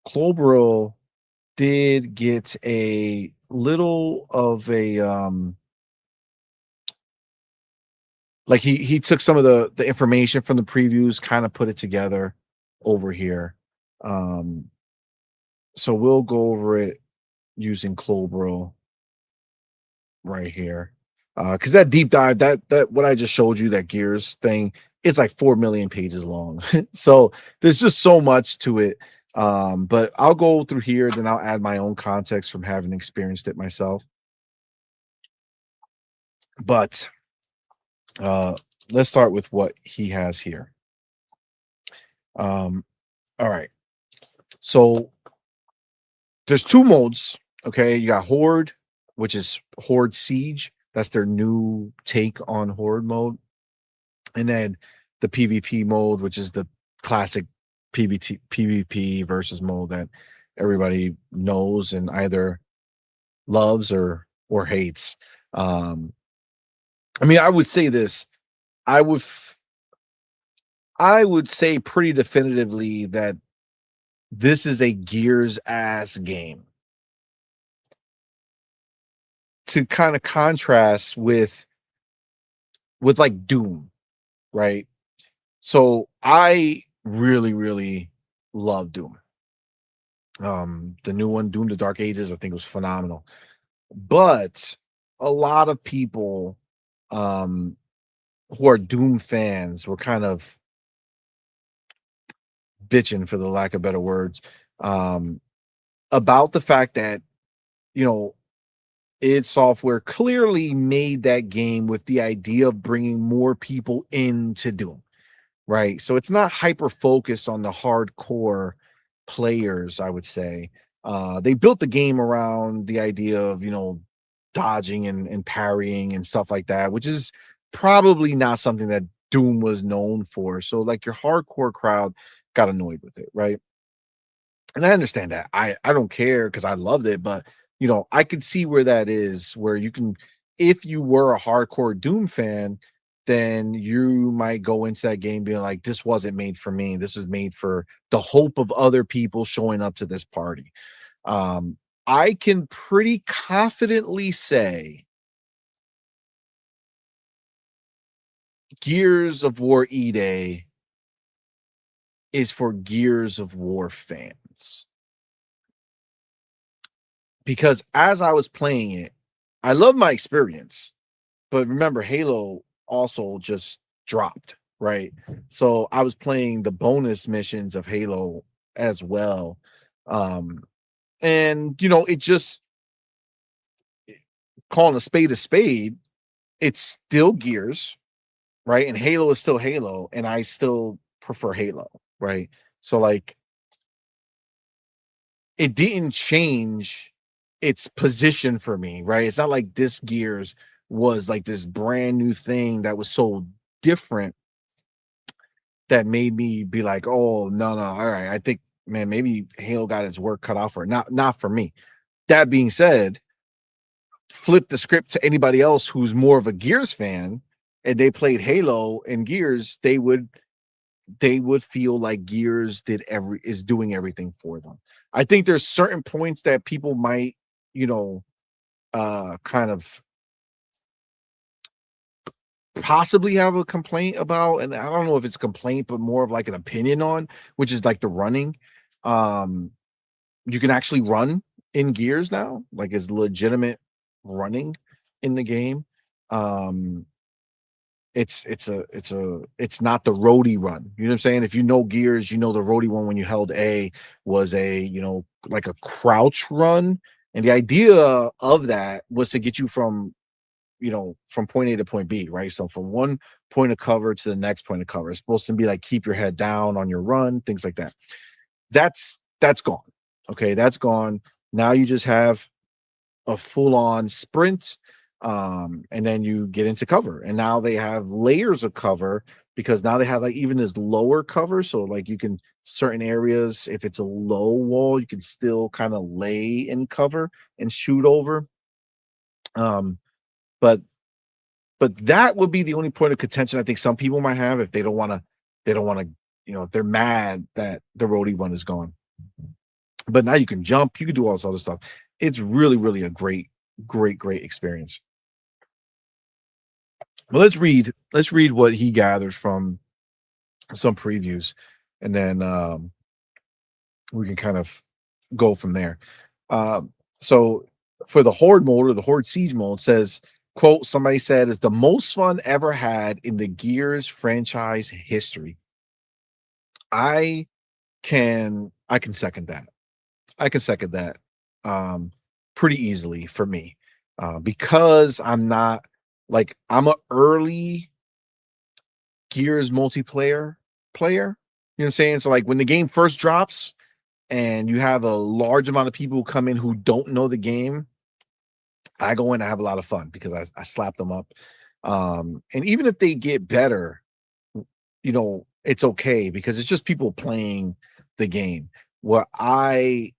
Clobril did get a little of a like he took some of the information from the previews, kind of put it together over here. So we'll go over it using Clobril right here. Because that deep dive, that what I just showed you, that Gears thing, it's like 4 million pages long. So there's just so much to it. But I'll go through here, then I'll add my own context from having experienced it myself. But let's start with what he has here. All right. So there's 2 modes. Okay, you got Horde, which is Horde Siege. That's their new take on Horde mode. And then the PvP mode, which is the classic PvP versus mode that everybody knows and either loves or hates. I mean, I would say this. I would say pretty definitively that this is a Gears ass game. To kind of contrast with like Doom, right? So I really love Doom. The new one, Doom: The Dark Ages, I think was phenomenal. But a lot of people who are Doom fans were kind of bitching, for the lack of better words, about the fact that, you know, id Software clearly made that game with the idea of bringing more people into Doom, right? So it's not hyper focused on the hardcore players, I would say. They built the game around the idea of, you know, dodging and parrying and stuff like that, which is probably not something that Doom was known for. So like your hardcore crowd got annoyed with it, right? And I understand that. I don't care because I loved it, but you know, I could see where that is, where you can, if you were a hardcore Doom fan, then you might go into that game being like, this wasn't made for me. This was made for the hope of other people showing up to this party. I can pretty confidently say Gears of War E-Day is for Gears of War fans. Because as I was playing it, I love my experience. But remember, Halo also just dropped, right? So I was playing the bonus missions of Halo as well. And, you know, it just, calling a spade, it's still Gears, right? And Halo is still Halo, and I still prefer Halo, right? So, like, it didn't change its position for me, right? It's not like this Gears was like this brand new thing that was so different that made me be like, oh, no, all right, I think, man, maybe Halo got its work cut out for it. Not for me. That being said, flip the script to anybody else who's more of a Gears fan and they played Halo and Gears, they would feel like Gears is doing everything for them. I think there's certain points that people might, you know, kind of possibly have a complaint about, and I don't know if it's a complaint, but more of like an opinion on, which is like the running. You can actually run in Gears now, like it's legitimate running in the game. It's not the roadie run. You know what I'm saying? If you know Gears, you know the roadie one when you held A was a, you know, like a crouch run. And the idea of that was to get you from, you know, from point A to point B, right? So from one point of cover to the next point of cover. It's supposed to be like keep your head down on your run, things like that. That's gone. Okay, that's gone. Now you just have a full-on sprint, and then you get into cover. And now they have layers of cover because now they have like even this lower cover. So like you can certain areas, if it's a low wall, you can still kind of lay in cover and shoot over. But that would be the only point of contention I think some people might have if they don't want to, if they're mad that the roadie run is gone. But now you can jump, you can do all this other stuff. It's really, really a great experience. Well, let's read what he gathered from some previews, and then we can kind of go from there. So for the Horde mode or the Horde Siege mode, says, quote, somebody said, is the most fun ever had in the Gears franchise history. I can second that. I can second that pretty easily for me, because I'm not like, I'm an early Gears multiplayer player. You know what I'm saying? So like when the game first drops and you have a large amount of people come in who don't know the game, I go in and have a lot of fun because I slap them up. And even if they get better, it's okay because it's just people playing the game. What I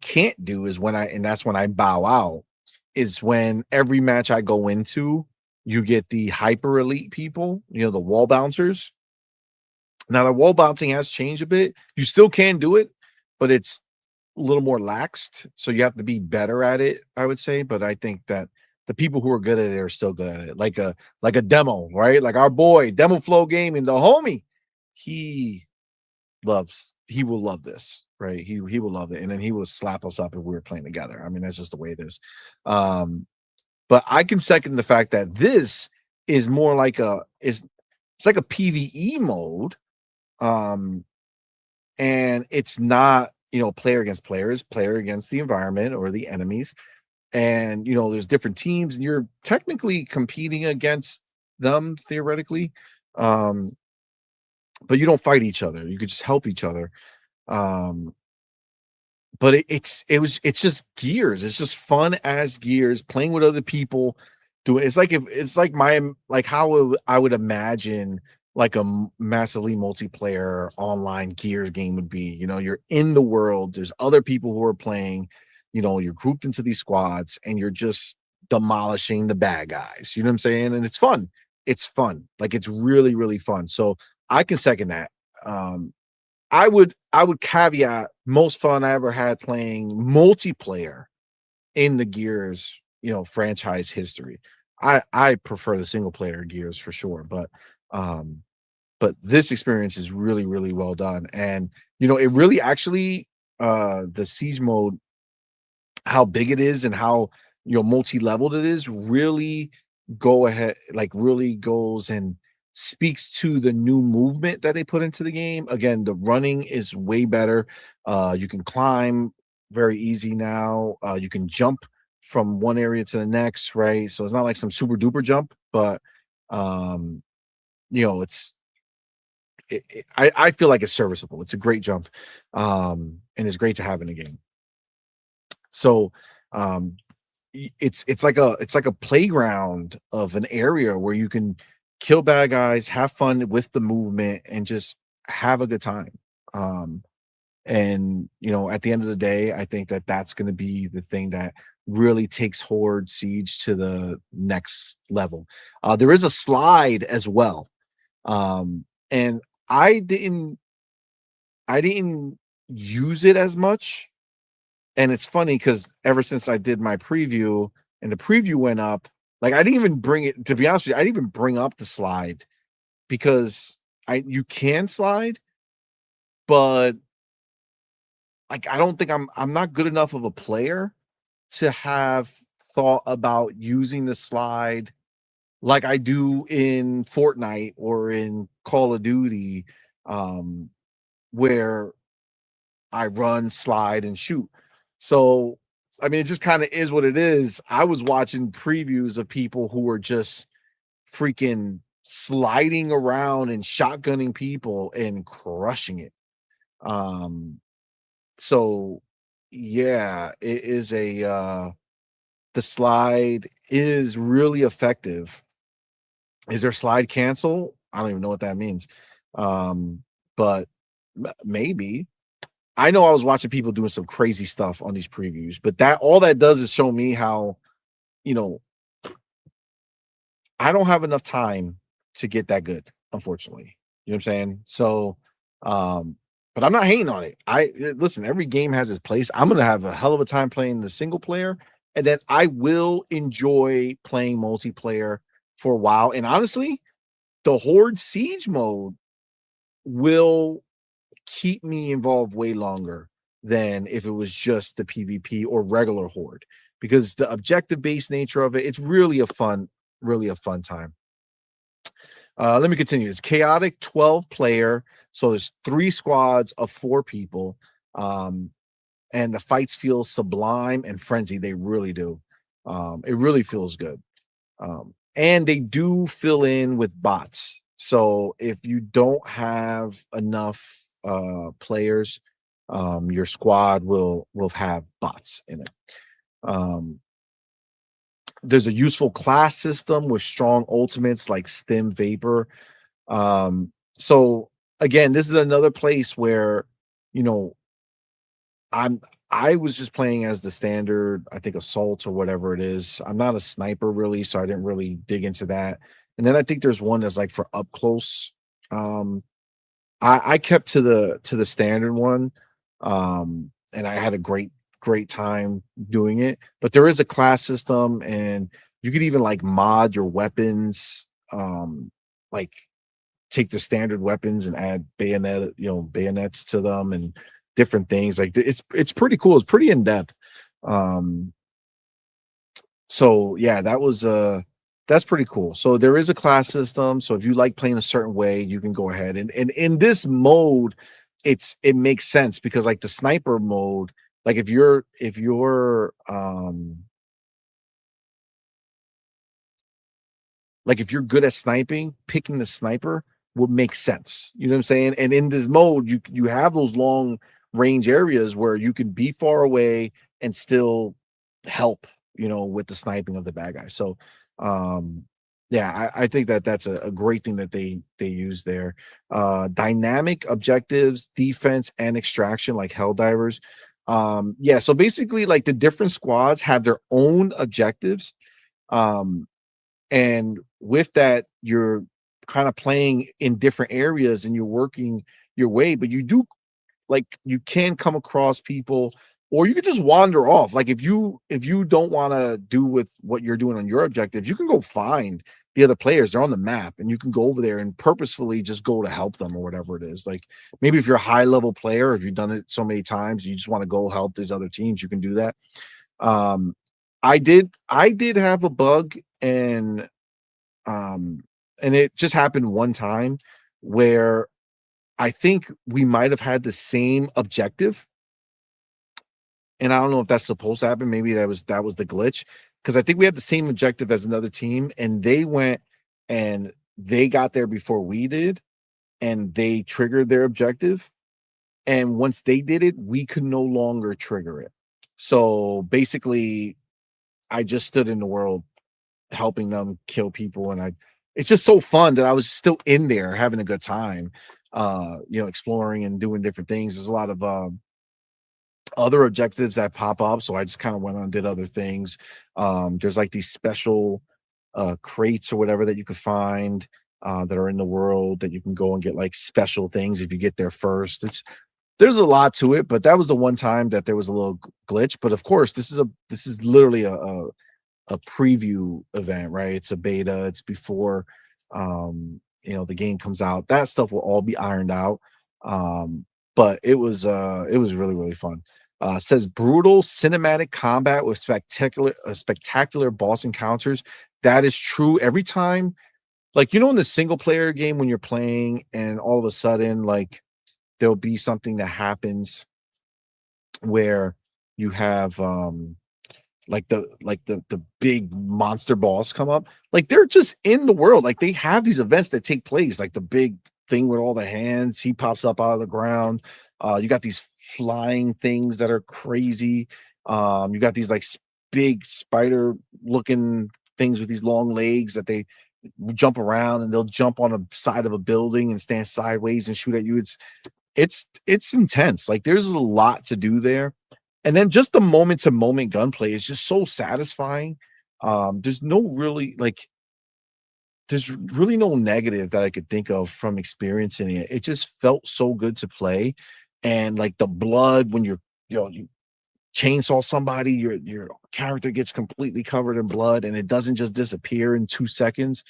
can't do is that's when I bow out, is when every match I go into, you get the hyper elite people, the wall bouncers. Now the wall bouncing has changed a bit. You still can do it, but it's a little more laxed. So you have to be better at it, I would say. But I think that the people who are good at it are still good at it. Like a demo, right? Like our boy, Demo Flow Gaming, the homie, he will love this, right? He will love it, and then he will slap us up if we were playing together. I mean, that's just the way it is. But I can second the fact that this is more like it's like a PvE mode, and it's not player against players, player against the environment or the enemies, and there's different teams, and you're technically competing against them theoretically. But you don't fight each other. You could just help each other. But it's just Gears. It's just fun as Gears, playing with other people. It's like how I would imagine like a massively multiplayer online Gears game would be. You're in the world. There's other people who are playing. You're grouped into these squads, and you're just demolishing the bad guys. You know what I'm saying? And it's fun. It's fun. Like it's really, really fun. So I can second that. I would caveat most fun I ever had playing multiplayer in the Gears, franchise history. I prefer the single player Gears for sure, but this experience is really, really well done. And it really actually the siege mode, how big it is and how multi-leveled it is, really really goes and speaks to the new movement that they put into the game. Again, the running is way better. You can climb very easy now. You can jump from one area to the next, right? So it's not like some super duper jump, but I feel like it's serviceable. It's a great jump, and it's great to have in the game. So it's like a playground of an area where you can kill bad guys, have fun with the movement, and just have a good time. And at the end of the day, I think that that's going to be the thing that really takes Horde Siege to the next level. There is a slide as well, and I didn't use it as much. And it's funny because ever since I did my preview and the preview went up, like I didn't even bring it, to be honest with you, I didn't even bring up the slide because you can slide, but like I don't think I'm not good enough of a player to have thought about using the slide like I do in Fortnite or in Call of Duty, where I run, slide, and shoot. So, I mean, it just kind of is what it is. I was watching previews of people who were just freaking sliding around and shotgunning people and crushing it. So yeah, it is a the slide is really effective. Is there slide cancel? I don't even know what that means. But maybe. I know I was watching people doing some crazy stuff on these previews, but that all that does is show me how, you know, I don't have enough time to get that good, unfortunately. You know what I'm saying? So, but I'm not hating on it. Listen, every game has its place. I'm gonna have a hell of a time playing the single player, and then I will enjoy playing multiplayer for a while. And honestly, the Horde Siege mode will keep me involved way longer than if it was just the PvP or regular Horde, because the objective based nature of it, it's really a fun time. Let me continue. It's chaotic 12 player. So there's 3 squads of 4 people. And the fights feel sublime and frenzied. They really do. It really feels good. And they do fill in with bots. So if you don't have enough players, your squad will have bots in it. There's a useful class system with strong ultimates like Stim Vapor. So again, this is another place where, you know, I was just playing as the standard, I think assault or whatever it is. I'm not a sniper really, so I didn't really dig into that. And then I think there's one that's like for up close. I kept to the standard one. And I had a great time doing it. But there is a class system, and you could even like mod your weapons, like take the standard weapons and add bayonets to them and different things. Like it's pretty cool. It's pretty in depth. So yeah, that's pretty cool. So there is a class system. So if you like playing a certain way, you can go ahead and in this mode, it makes sense because like the sniper mode, like if you're good at sniping, picking the sniper would make sense. You know what I'm saying? And in this mode, you have those long range areas where you can be far away and still help, you know, with the sniping of the bad guy. So yeah, I think that's a great thing that they use there. Dynamic objectives, defense, and extraction, like Helldivers. Yeah, so basically, like the different squads have their own objectives. And with that, you're kind of playing in different areas and you're working your way, but you can come across people, or you could just wander off. Like if you don't want to do with what you're doing on your objectives, you can go find the other players. They're on the map and you can go over there and purposefully just go to help them or whatever it is. Like maybe if you're a high level player, if you've done it so many times, you just want to go help these other teams, you can do that. I did have a bug, and it just happened one time where I think we might have had the same objective. And I don't know if that's supposed to happen. Maybe that was the glitch, because I think we had the same objective as another team, and they went and they got there before we did, and they triggered their objective. And once they did it, we could no longer trigger it. So basically, I just stood in the world helping them kill people, and it's just so fun that I was still in there having a good time, exploring and doing different things. There's a lot of other objectives that pop up, so I just kind of went on and did other things. There's like these special crates or whatever that you could find that are in the world that you can go and get like special things if you get there first. There's a lot to it, but that was the one time that there was a little glitch. But of course, this is literally a preview event, right? It's a beta. It's before the game comes out. That stuff will all be ironed out. But it was really, really fun. Says brutal cinematic combat with spectacular boss encounters. That is true. Every time, like, in the single player game when you're playing and all of a sudden, like, there'll be something that happens where you have the big monster boss come up. Like, they're just in the world. Like, they have these events that take place, like the big thing with all the hands, he pops up out of the ground. You got these flying things that are crazy. You got these like big spider looking things with these long legs that they jump around, and they'll jump on a side of a building and stand sideways and shoot at you. It's intense. Like there's a lot to do there. And then just the moment to moment gunplay is just so satisfying. There's really no negative that I could think of from experiencing it. It just felt so good to play. And like the blood, when you chainsaw somebody, your character gets completely covered in blood and it doesn't just disappear in 2 seconds.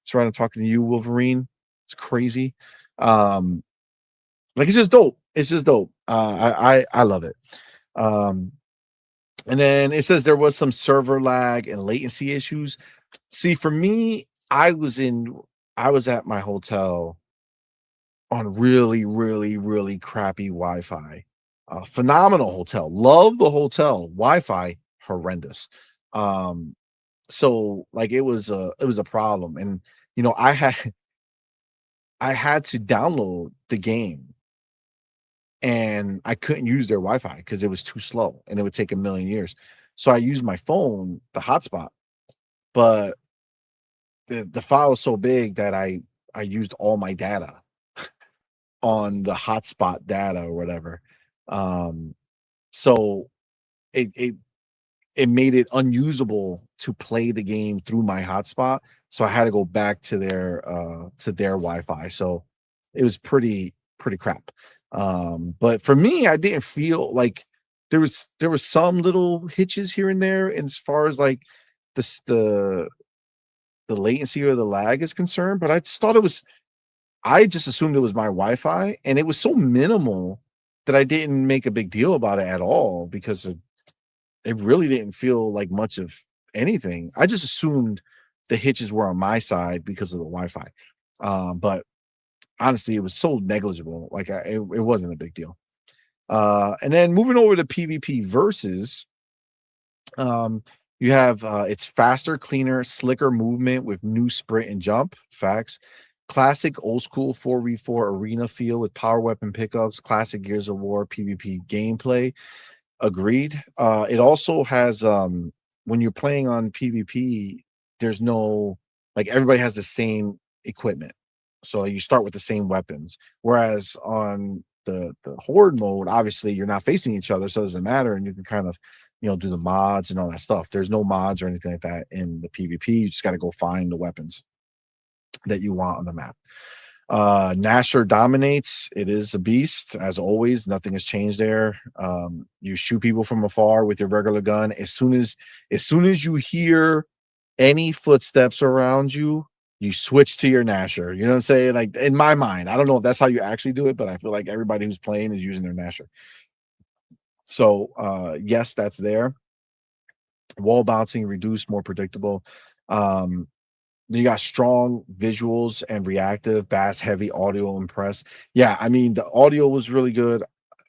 That's right, I'm talking to you, Wolverine. It's crazy. Like it's just dope. It's just dope. I love it. And then it says there was some server lag and latency issues. See, for me, I was at my hotel on really, really, really crappy Wi-Fi. Phenomenal hotel. Love the hotel. Wi-Fi horrendous. So like it was a problem. And I had to download the game, and I couldn't use their Wi-Fi because it was too slow and it would take a million years. So I used my phone, the hotspot, but the file was so big that I used all my data on the hotspot data or whatever. So it made it unusable to play the game through my hotspot. So I had to go back to their Wi-Fi. So it was pretty crap. But for me, I didn't feel like there was some little hitches here and there as far as like the latency or the lag is concerned, but I just assumed it was my Wi-Fi, and it was so minimal that I didn't make a big deal about it at all because it really didn't feel like much of anything. I just assumed the hitches were on my side because of the Wi-Fi. But honestly, it was so negligible. Like it wasn't a big deal. And then moving over to PvP versus, you have it's faster, cleaner, slicker movement with new sprint and jump. Facts. Classic old school 4v4 arena feel with power weapon pickups. Classic Gears of War PvP gameplay. Agreed. It also has when you're playing on PvP, there's no, like, everybody has the same equipment. So you start with the same weapons. Whereas on the Horde mode, obviously you're not facing each other, so it doesn't matter, and you can kind of do the mods and all that stuff. There's no mods or anything like that in the PvP. You just got to go find the weapons that you want on the map. Nasher dominates. It is a beast as always. Nothing has changed there. You shoot people from afar with your regular gun. As soon as you hear any footsteps around you, you switch to your Nasher. You know what I'm saying? Like, in my mind, I don't know if that's how you actually do it, but I feel like everybody who's playing is using their Nasher. So yes, that's there. Wall bouncing reduced, more predictable. You got strong visuals and reactive, bass heavy audio impress. Yeah, I mean, the audio was really good.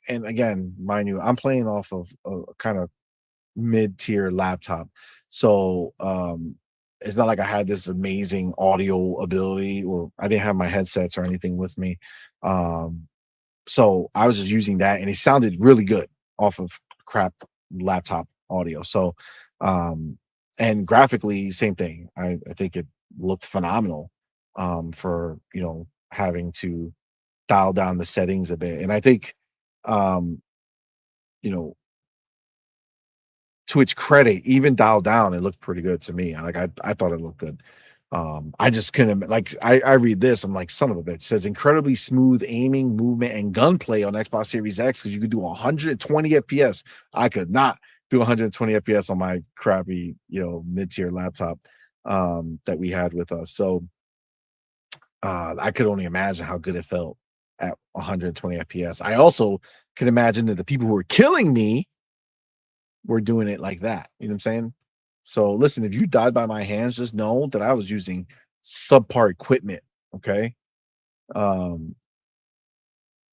And again, mind you, I'm playing off of a kind of mid-tier laptop. So it's not like I had this amazing audio ability, or I didn't have my headsets or anything with me. So I was just using that, and it sounded really good off of crap laptop audio. So and graphically, same thing. I think it looked phenomenal for having to dial down the settings a bit. And I think to its credit, even dialed down, it looked pretty good to me. Like I thought it looked good. I just couldn't, like, I read this, I'm like, son of a bitch. It says incredibly smooth aiming, movement, and gunplay on Xbox Series X, because you could do 120 FPS. I could not do 120 FPS on my crappy, mid-tier laptop that we had with us. So I could only imagine how good it felt at 120 FPS. I also could imagine that the people who were killing me were doing it like that. You know what I'm saying? So listen, if you died by my hands, just know that I was using subpar equipment. Okay. And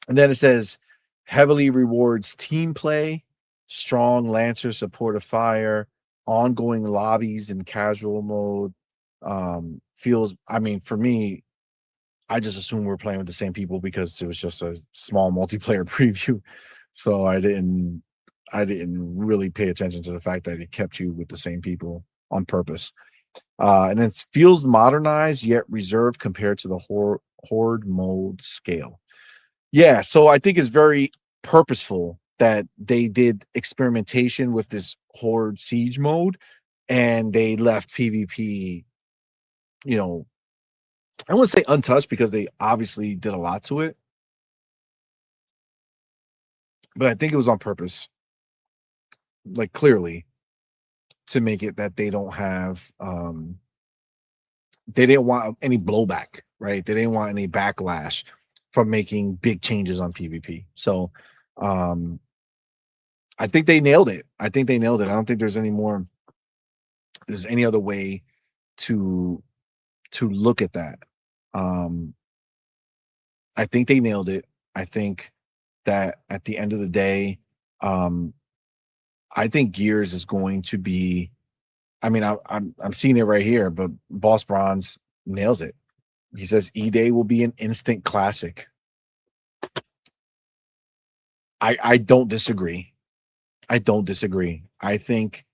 then it says heavily rewards team play, strong Lancer support of fire, ongoing lobbies in casual mode. Feels, I mean, for me, I just assume we're playing with the same people because it was just a small multiplayer preview. So I didn't really pay attention to the fact that it kept you with the same people on purpose. And it feels modernized yet reserved compared to the horde mode scale. Yeah, so I think it's very purposeful that they did experimentation with this horde siege mode, and they left PvP, you know, I wouldn't say untouched because they obviously did a lot to it, but I think it was on purpose, like clearly, to make it that they don't have they didn't want any blowback, right? They didn't want any backlash from making big changes on PvP. So I think they nailed it. I think they nailed it. I don't think there's any other way to look at that. I think they nailed it. I think that at the end of the day, I think Gears is going to be, I mean, I'm seeing it right here, but Boss Bronze nails it. He says E-Day will be an instant classic. I don't disagree. I don't disagree. I think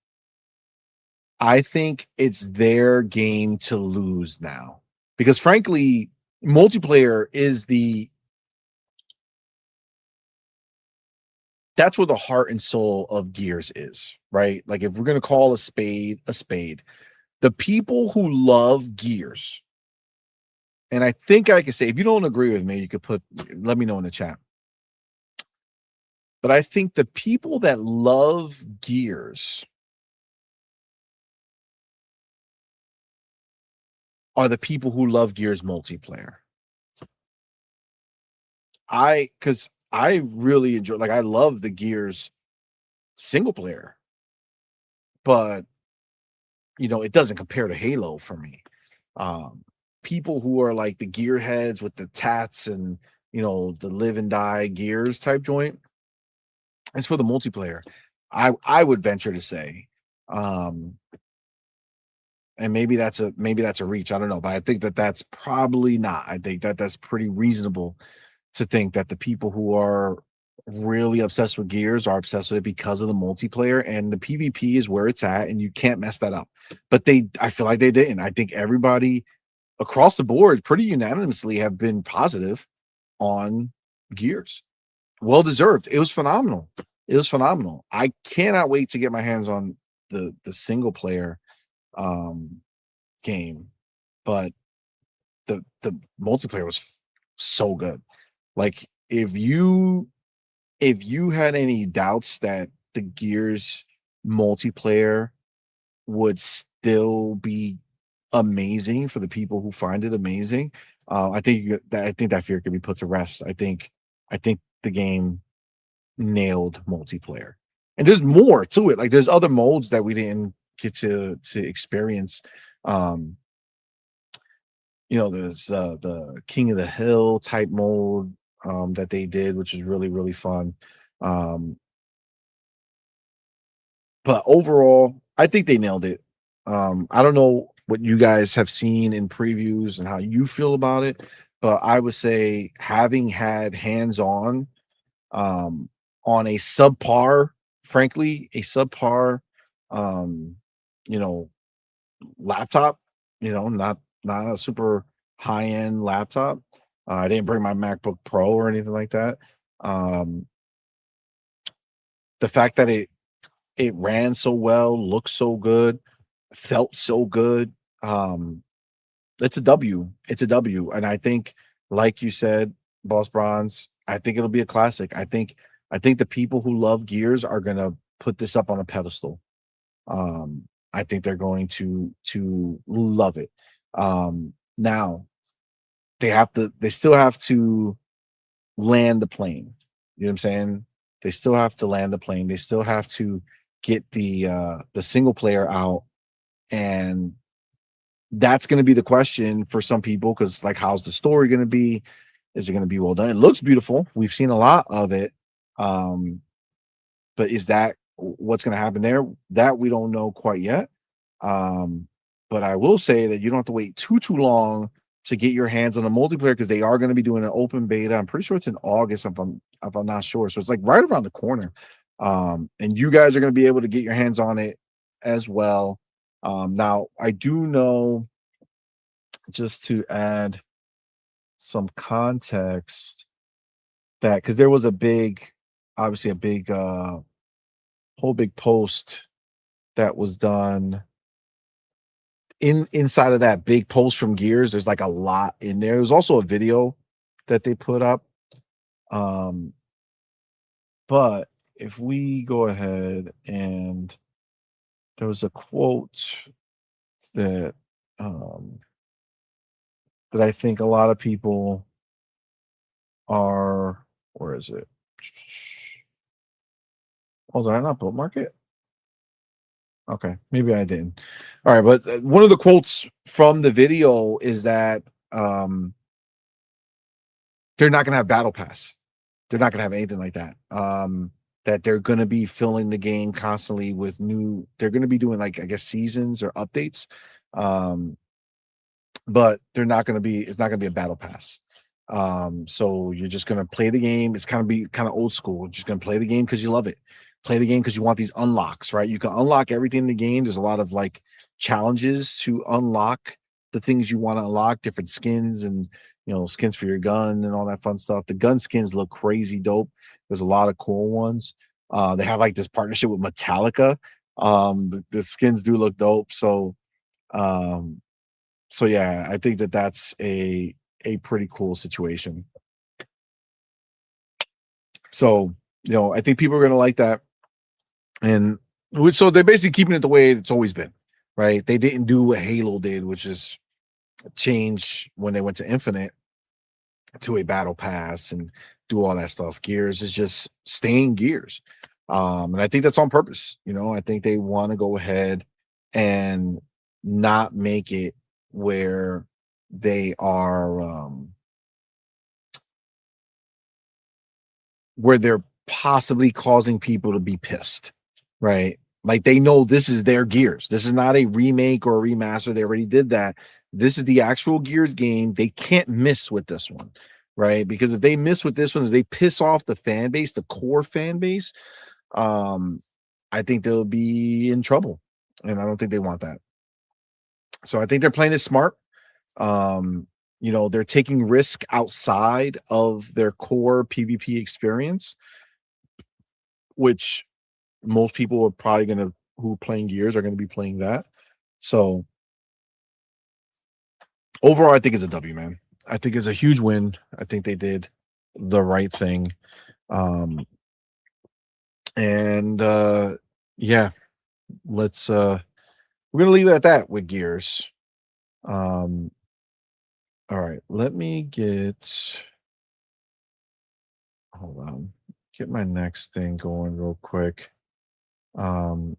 it's their game to lose now, because frankly, multiplayer is that's where the heart and soul of Gears is, right? Like, if we're going to call a spade, the people who love Gears, and I think I can say, if you don't agree with me, you could let me know in the chat. But I think the people that love Gears are the people who love Gears multiplayer. Because I really enjoy, like, I love the Gears single player, but it doesn't compare to Halo for me. People who are like the gearheads with the tats and the live and die Gears type joint, it's for the multiplayer. I would venture to say, and maybe that's a reach, I don't know, but I think that's probably not. I think that's pretty reasonable to think that the people who are really obsessed with Gears are obsessed with it because of the multiplayer, and the PvP is where it's at, and you can't mess that up. But I feel like they didn't. I think everybody across the board pretty unanimously have been positive on Gears. Well deserved. It was phenomenal. I cannot wait to get my hands on the single player game, but the multiplayer was so good. Like, if you had any doubts that the Gears multiplayer would still be amazing for the people who find it amazing, I think that fear could be put to rest. I think the game nailed multiplayer, and there's more to it. Like, there's other modes that we didn't get to experience. There's the King of the Hill type mode that they did, which is really, really fun. But overall, I think they nailed it. I don't know what you guys have seen in previews and how you feel about it, but I would say, having had hands-on on a subpar, frankly, laptop, not a super high-end laptop. I didn't bring my MacBook Pro or anything like that. The fact that it ran so well, looked so good, felt so good, it's a W. It's a W. And I think, like you said, Boss Bronze, I think it'll be a classic. I think the people who love Gears are gonna put this up on a pedestal. I think they're going to love it. Now they still have to land the plane. You know what I'm saying? They still have to land the plane. They still have to get the single player out, and that's going to be the question for some people, because, like, how's the story going to be? Is it going to be well done? It looks beautiful. We've seen a lot of it. But is that what's going to happen there? That we don't know quite yet. But I will say that you don't have to wait too long to get your hands on a multiplayer, because they are going to be doing an open beta. I'm pretty sure it's in August, if I'm not sure. So it's like right around the corner. And you guys are going to be able to get your hands on it as well. Now I do know, just to add some context, that because there was obviously a big whole big post that was done inside of that big post from Gears. There's like a lot in there. There's also a video that they put up. But if we go ahead, and there was a quote that that I think a lot of people are, where is it? Oh, did I not bookmark it? Okay, maybe I didn't. All right, but one of the quotes from the video is that they're not going to have Battle Pass. They're not going to have anything like that. That they're going to be filling the game constantly with new. They're going to be doing, like, I guess, seasons or updates, but they're not going to be. It's not going to be a Battle Pass. So you're just going to play the game. It's kind of old school. You're just going to play the game because you love it. Play the game because you want these unlocks, right? You can unlock everything in the game. There's a lot of like challenges to unlock the things you want to unlock, different skins and, you know, skins for your gun and all that fun stuff. The gun skins look crazy dope. There's a lot of cool ones. They have like this partnership with Metallica. The skins do look dope. So yeah, I think that's a pretty cool situation. So, you know, I think people are going to like that. And so they're basically keeping it the way it's always been, right? They didn't do what Halo did, which is change when they went to Infinite to a Battle Pass and do all that stuff. Gears is just staying Gears. And I think that's on purpose. You know, I think they want to go ahead and not make it where they are where they're possibly causing people to be pissed, right? Like, they know this is their Gears. This is not a remake or a remaster. They already did that. This is the actual Gears game. They can't miss with this one, right? Because if they miss with this one, if they piss off the fan base, the core fan base, I think they'll be in trouble. And I don't think they want that. So I think they're playing it smart. You know, they're taking risk outside of their core PvP experience, which most people are probably who are playing Gears are going to be playing that. So overall, I think it's a W, man. I think it's a huge win. I think they did the right thing. Yeah, let's we're gonna leave it at that with Gears. All right, let me hold on, get my next thing going real quick. And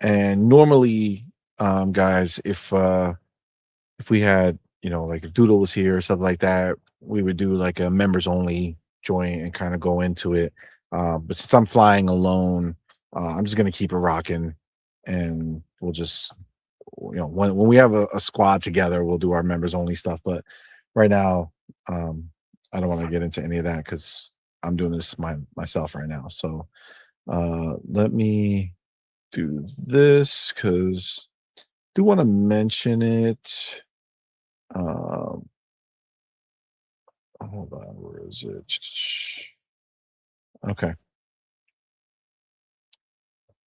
normally, guys, if we had, you know, like if Doodle was here or something like that, we would do like a members only join and kind of go into it. But since I'm flying alone, I'm just gonna keep it rocking, and we'll just, you know, when we have a squad together, we'll do our members only stuff. But right now, I don't want to get into any of that because I'm doing this myself right now. So let me do this because I do want to mention it. Hold on, where is it? Okay.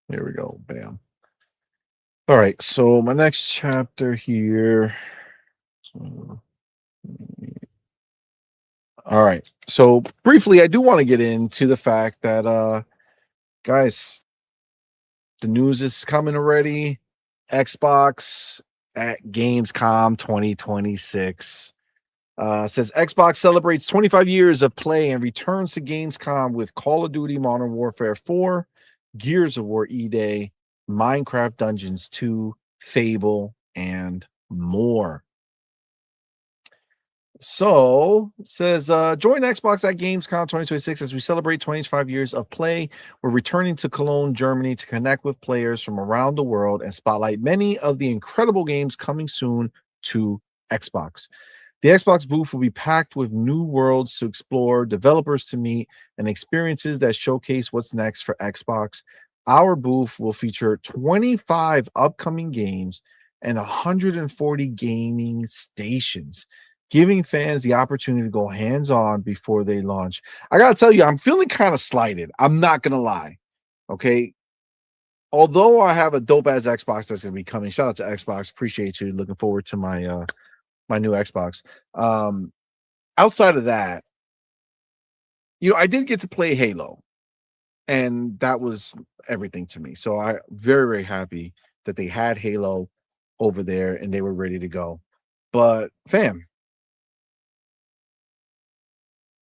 Here we go. Bam. All right, so my next chapter here. All right, so briefly, I do want to get into the fact that, guys, the news is coming already. Xbox at Gamescom 2026 says Xbox celebrates 25 years of play and returns to Gamescom with Call of Duty Modern Warfare 4, Gears of War E-Day, Minecraft Dungeons 2, Fable, and more. So it says, join Xbox at Gamescom 2026 as we celebrate 25 years of play. We're returning to Cologne, Germany to connect with players from around the world and spotlight many of the incredible games coming soon to Xbox. The Xbox booth will be packed with new worlds to explore, developers to meet, and experiences that showcase what's next for Xbox. Our booth will feature 25 upcoming games and 140 gaming stations, giving fans the opportunity to go hands-on before they launch. I gotta tell you, I'm feeling kind of slighted. I'm not gonna lie. Okay. Although I have a dope-ass Xbox that's gonna be coming. Shout out to Xbox. Appreciate you. Looking forward to my my new Xbox. Outside of that, I did get to play Halo, and that was everything to me. So I very, very happy that they had Halo over there and they were ready to go. But fam,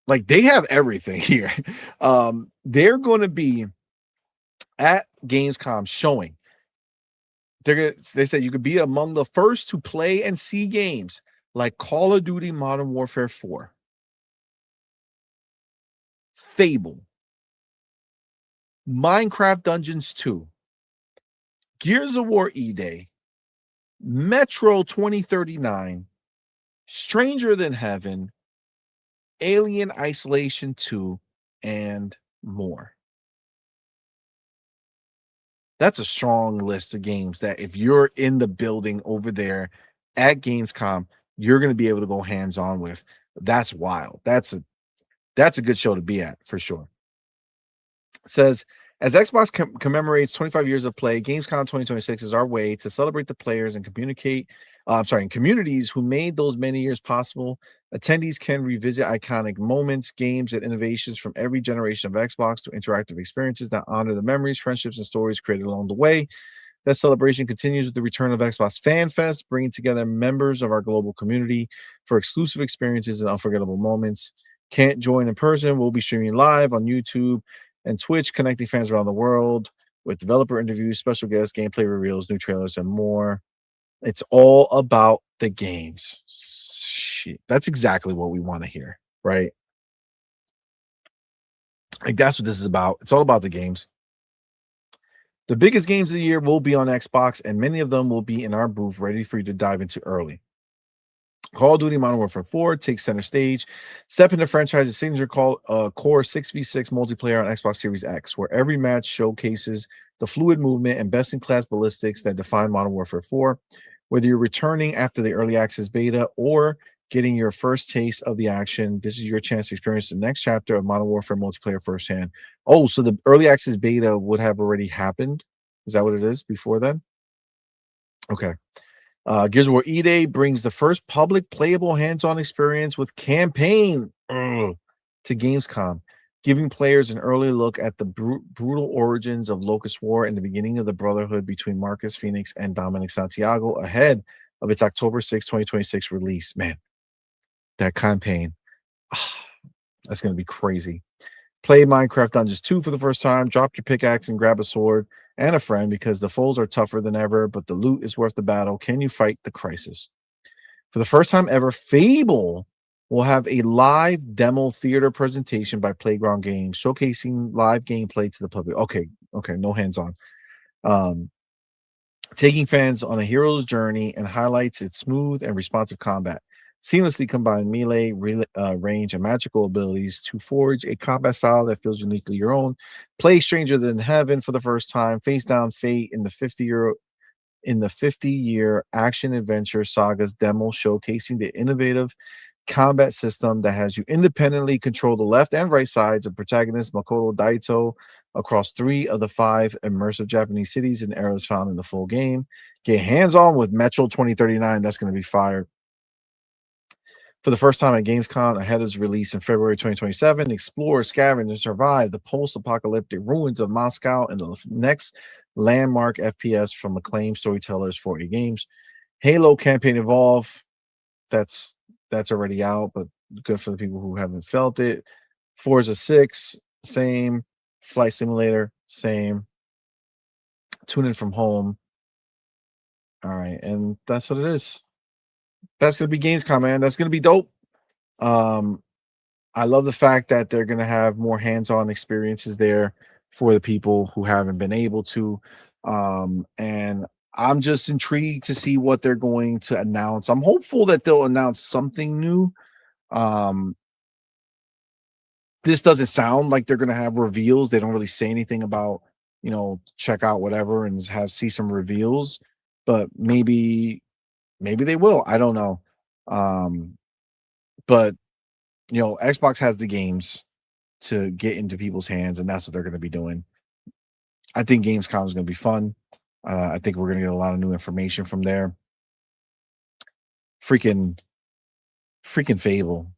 like they have everything here. They're going to be at Gamescom showing. They said you could be among the first to play and see games like Call of Duty Modern Warfare 4, Fable, Minecraft Dungeons 2, Gears of War E-Day, Metro 2039, Stranger Than Heaven, Alien Isolation 2, and more. That's a strong list of games that if you're in the building over there at Gamescom, you're going to be able to go hands-on with. That's wild. That's a good show to be at for sure. It says, as Xbox commemorates 25 years of play, Gamescom 2026 is our way to celebrate the players and communities who made those many years possible. Attendees can revisit iconic moments, games, and innovations from every generation of Xbox to interactive experiences that honor the memories, friendships, and stories created along the way. That celebration continues with the return of Xbox FanFest, bringing together members of our global community for exclusive experiences and unforgettable moments. Can't join in person? We'll be streaming live on YouTube and Twitch, connecting fans around the world with developer interviews, special guests, gameplay reveals, new trailers, and more. It's all about the games. Shit, that's exactly what we want to hear, right? Like that's what this is about. It's all about the games. The biggest games of the year will be on Xbox, and many of them will be in our booth ready for you to dive into early. Call of Duty Modern Warfare 4 takes center stage. Step into franchise's signature core 6v6 multiplayer on Xbox Series X, where every match showcases the fluid movement and best-in-class ballistics that define Modern Warfare 4. Whether you're returning after the early access beta or getting your first taste of the action, this is your chance to experience the next chapter of Modern Warfare multiplayer firsthand. Oh, so the early access beta would have already happened? Is that what it is before then? Okay. Gears of War E-Day brings the first public playable hands-on experience with campaign to Gamescom, giving players an early look at the brutal origins of Locust War and the beginning of the brotherhood between Marcus Phoenix and Dominic Santiago ahead of its October 6, 2026 release. Man, that campaign, that's going to be crazy. Play Minecraft Dungeons 2 for the first time. Drop your pickaxe and grab a sword and a friend because the foes are tougher than ever, but the loot is worth the battle. Can you fight the crisis? For the first time ever, Fable will have a live demo theater presentation by Playground Games, showcasing live gameplay to the public. Okay, no hands-on. Taking fans on a hero's journey and highlights its smooth and responsive combat. Seamlessly combine melee, range, and magical abilities to forge a combat style that feels uniquely your own. Play Stranger Than Heaven for the first time. Face down fate in the 50-year action adventure saga's demo, showcasing the innovative combat system that has you independently control the left and right sides of protagonist Makoto Daito across 3 of the 5 immersive Japanese cities and eras found in the full game. Get hands-on with Metro 2039. That's going to be fire. For the first time at Gamescom, ahead of its release in February 2027, explore, scavenge, and survive the post-apocalyptic ruins of Moscow and the next landmark FPS from acclaimed storytellers 40 Games. Halo Campaign Evolve, that's already out, but good for the people who haven't felt it. Forza 6, same. Flight Simulator, same. Tune in from home. All right, and that's what it is. That's going to be Gamescom, man. That's going to be dope. I love the fact that they're going to have more hands-on experiences there for the people who haven't been able to. And I'm just intrigued to see what they're going to announce. I'm hopeful that they'll announce something new. This doesn't sound like they're going to have reveals. They don't really say anything about, check out whatever and see some reveals, but maybe they will. I don't know. But Xbox has the games to get into people's hands, and that's what they're going to be doing. I think Gamescom is going to be fun. I think we're going to get a lot of new information from there. Freaking Fable.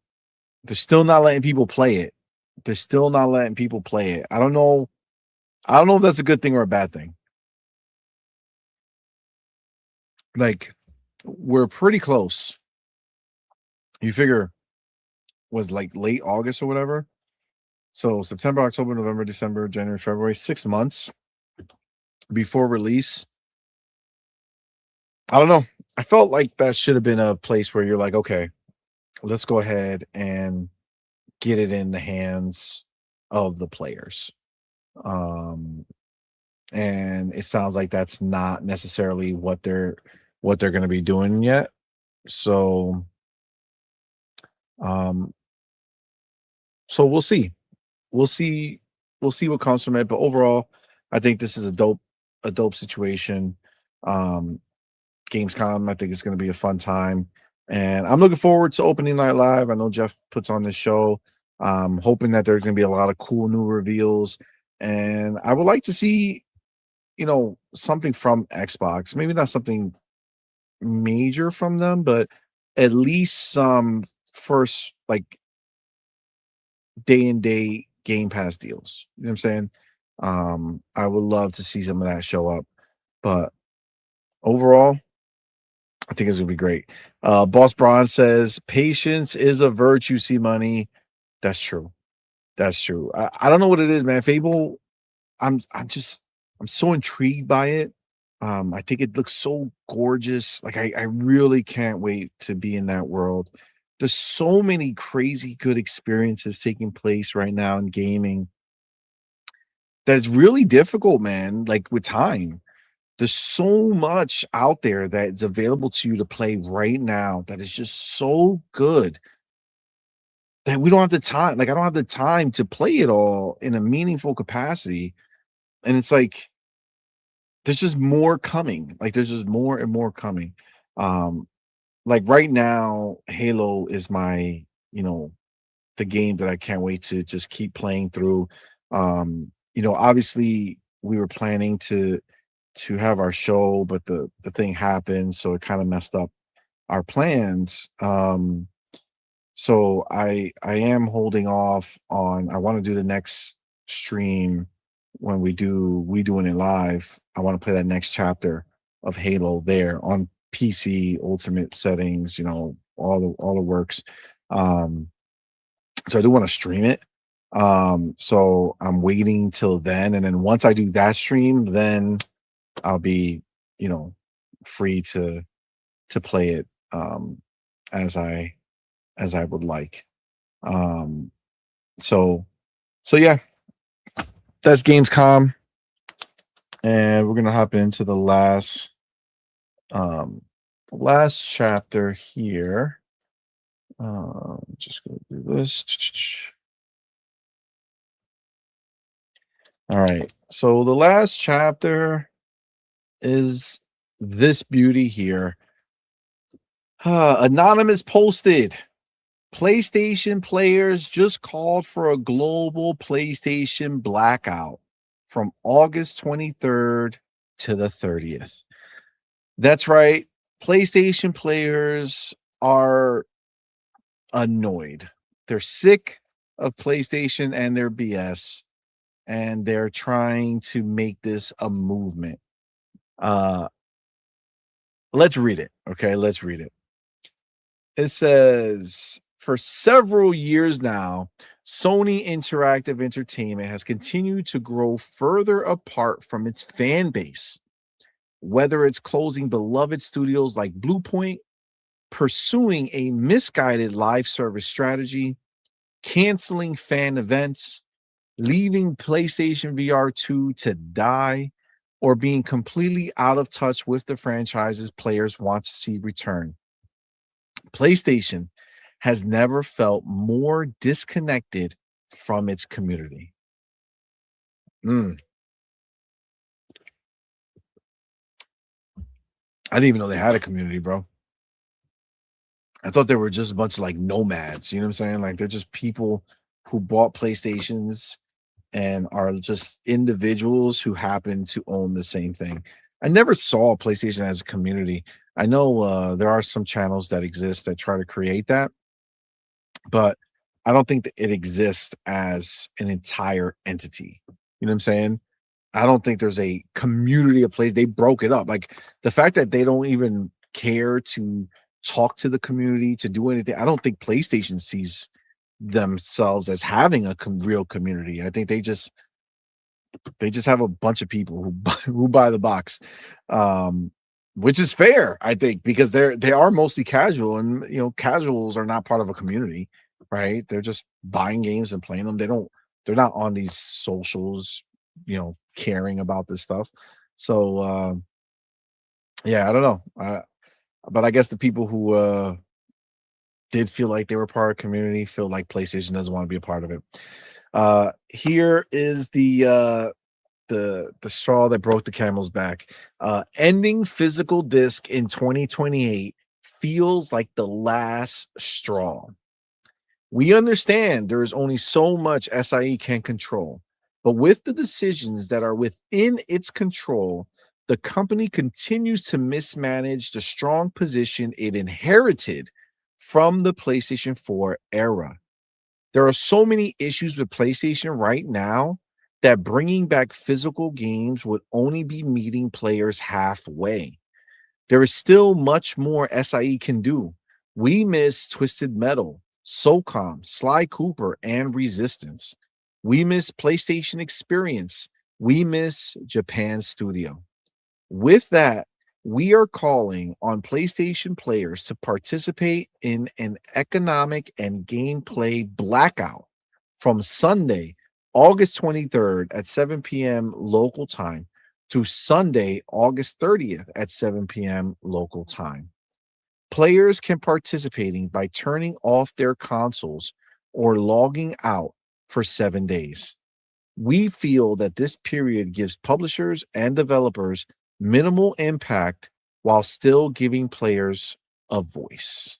They're still not letting people play it. I don't know if that's a good thing or a bad thing. Like, we're pretty close. You figure was like late August or whatever. So September, October, November, December, January, February, 6 months before release. I don't know. I felt like that should have been a place where you're like, okay, let's go ahead and get it in the hands of the players. And it sounds like that's not necessarily what they're going to be doing yet. So so we'll see. We'll see what comes from it. But overall, I think this is a dope situation. Gamescom, I think it's going to be a fun time. And I'm looking forward to opening night live. I know Jeff puts on this show. Hoping that there's going to be a lot of cool new reveals. And I would like to see, something from Xbox. Maybe not something major from them, but at least some first, like, day-and-day Game Pass deals. You know what I'm saying? I would love to see some of that show up. But overall, I think it's going to be great. Boss Braun says, patience is a virtue, CMoney. That's true. I don't know what it is, man. Fable, I'm so intrigued by it. I think it looks so gorgeous. Like, I really can't wait to be in that world. There's so many crazy good experiences taking place right now in gaming that's really difficult, man. Like, with time, there's so much out there that's available to you to play right now that is just so good that we don't have the time. Like, I don't have the time to play it all in a meaningful capacity. And it's like, there's just more coming. Like, there's just more and more coming. Like, right now, Halo is my, the game that I can't wait to just keep playing through. Obviously we were planning to have our show, but the thing happened, so it kind of messed up our plans. So I am holding off on. I want to do the next stream when we doing it live. I want to play that next chapter of Halo there on PC ultimate settings, all the works. So I do want to stream it. So I'm waiting till then, and then once I do that stream, then I'll be, free to play it as I would like. So yeah, that's Gamescom, and we're gonna hop into the last chapter here. Just gonna do this. All right, so the last chapter is this beauty here. Anonymous posted, PlayStation players just called for a global PlayStation blackout from August 23rd to the 30th. That's right. PlayStation players are annoyed. They're sick of PlayStation and their BS, and they're trying to make this a movement. Let's read it. Okay, let's read it. It says, for several years now, Sony Interactive Entertainment has continued to grow further apart from its fan base, whether it's closing beloved studios like Bluepoint, pursuing a misguided live service strategy, canceling fan events, leaving PlayStation VR 2 to die, or being completely out of touch with the franchises players want to see return. PlayStation has never felt more disconnected from its community. I didn't even know they had a community, bro. I thought they were just a bunch of like nomads. You know what I'm saying? Like they're just people who bought PlayStations and are just individuals who happen to own the same thing. I never saw PlayStation as a community. I know there are some channels that exist that try to create that, but I don't think that it exists as an entire entity. You know what I'm saying? I don't think there's a community of plays. They broke it up. Like the fact that they don't even care to talk to the community, to do anything. I don't think PlayStation sees themselves as having a real community. I think they just have a bunch of people who buy the box, which is fair, I think, because they are mostly casual, and you know, casuals are not part of a community, right? They're just buying games and playing them. They're not on these socials, you know, caring about this stuff. So yeah, I don't know. But I guess the people who did feel like they were part of the community feel like PlayStation doesn't want to be a part of it. Here is the straw that broke the camel's back. Ending physical disc in 2028 feels like the last straw. We understand there is only so much SIE can control, but with the decisions that are within its control, the company continues to mismanage the strong position it inherited from the PlayStation 4 era. There are so many issues with PlayStation right now that bringing back physical games would only be meeting players halfway. There is still much more SIE can do. We miss Twisted Metal, SOCOM, Sly Cooper, and Resistance. We miss PlayStation Experience. We miss Japan Studio. With that, we are calling on PlayStation players to participate in an economic and gameplay blackout from Sunday, August 23rd at 7 p.m. local time to Sunday, August 30th at 7 p.m. local time. Players can participate by turning off their consoles or logging out for 7 days. We feel that this period gives publishers and developers minimal impact while still giving players a voice.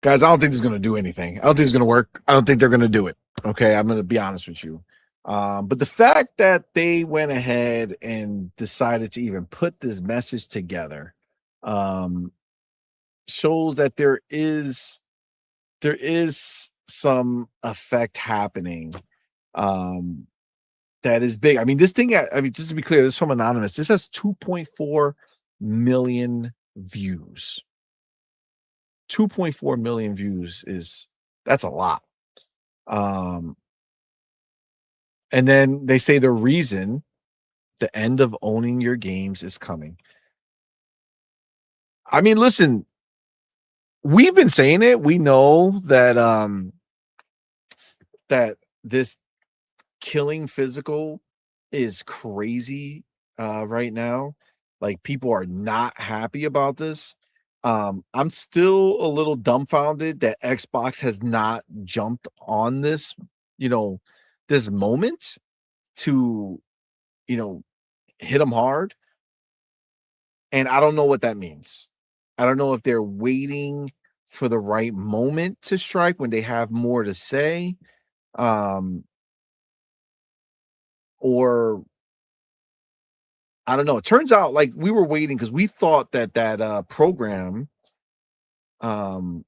Guys, I don't think this is going to do anything. I don't think it's going to work. I don't think they're going to do it. Okay, I'm going to be honest with you. But the fact that they went ahead and decided to even put this message together shows that there is some effect happening that is big. I mean, this thing, I mean, just to be clear, this is from Anonymous. This has 2.4 million views. 2.4 million views that's a lot. And then they say the reason the end of owning your games is coming. I mean, listen, we've been saying it. We know that that this killing physical is crazy right now. Like, people are not happy about this. I'm still a little dumbfounded that Xbox has not jumped on this, this moment to, hit them hard. And I don't know what that means. I don't know if they're waiting for the right moment to strike when they have more to say. Or I don't know. It turns out like we were waiting because we thought that program, the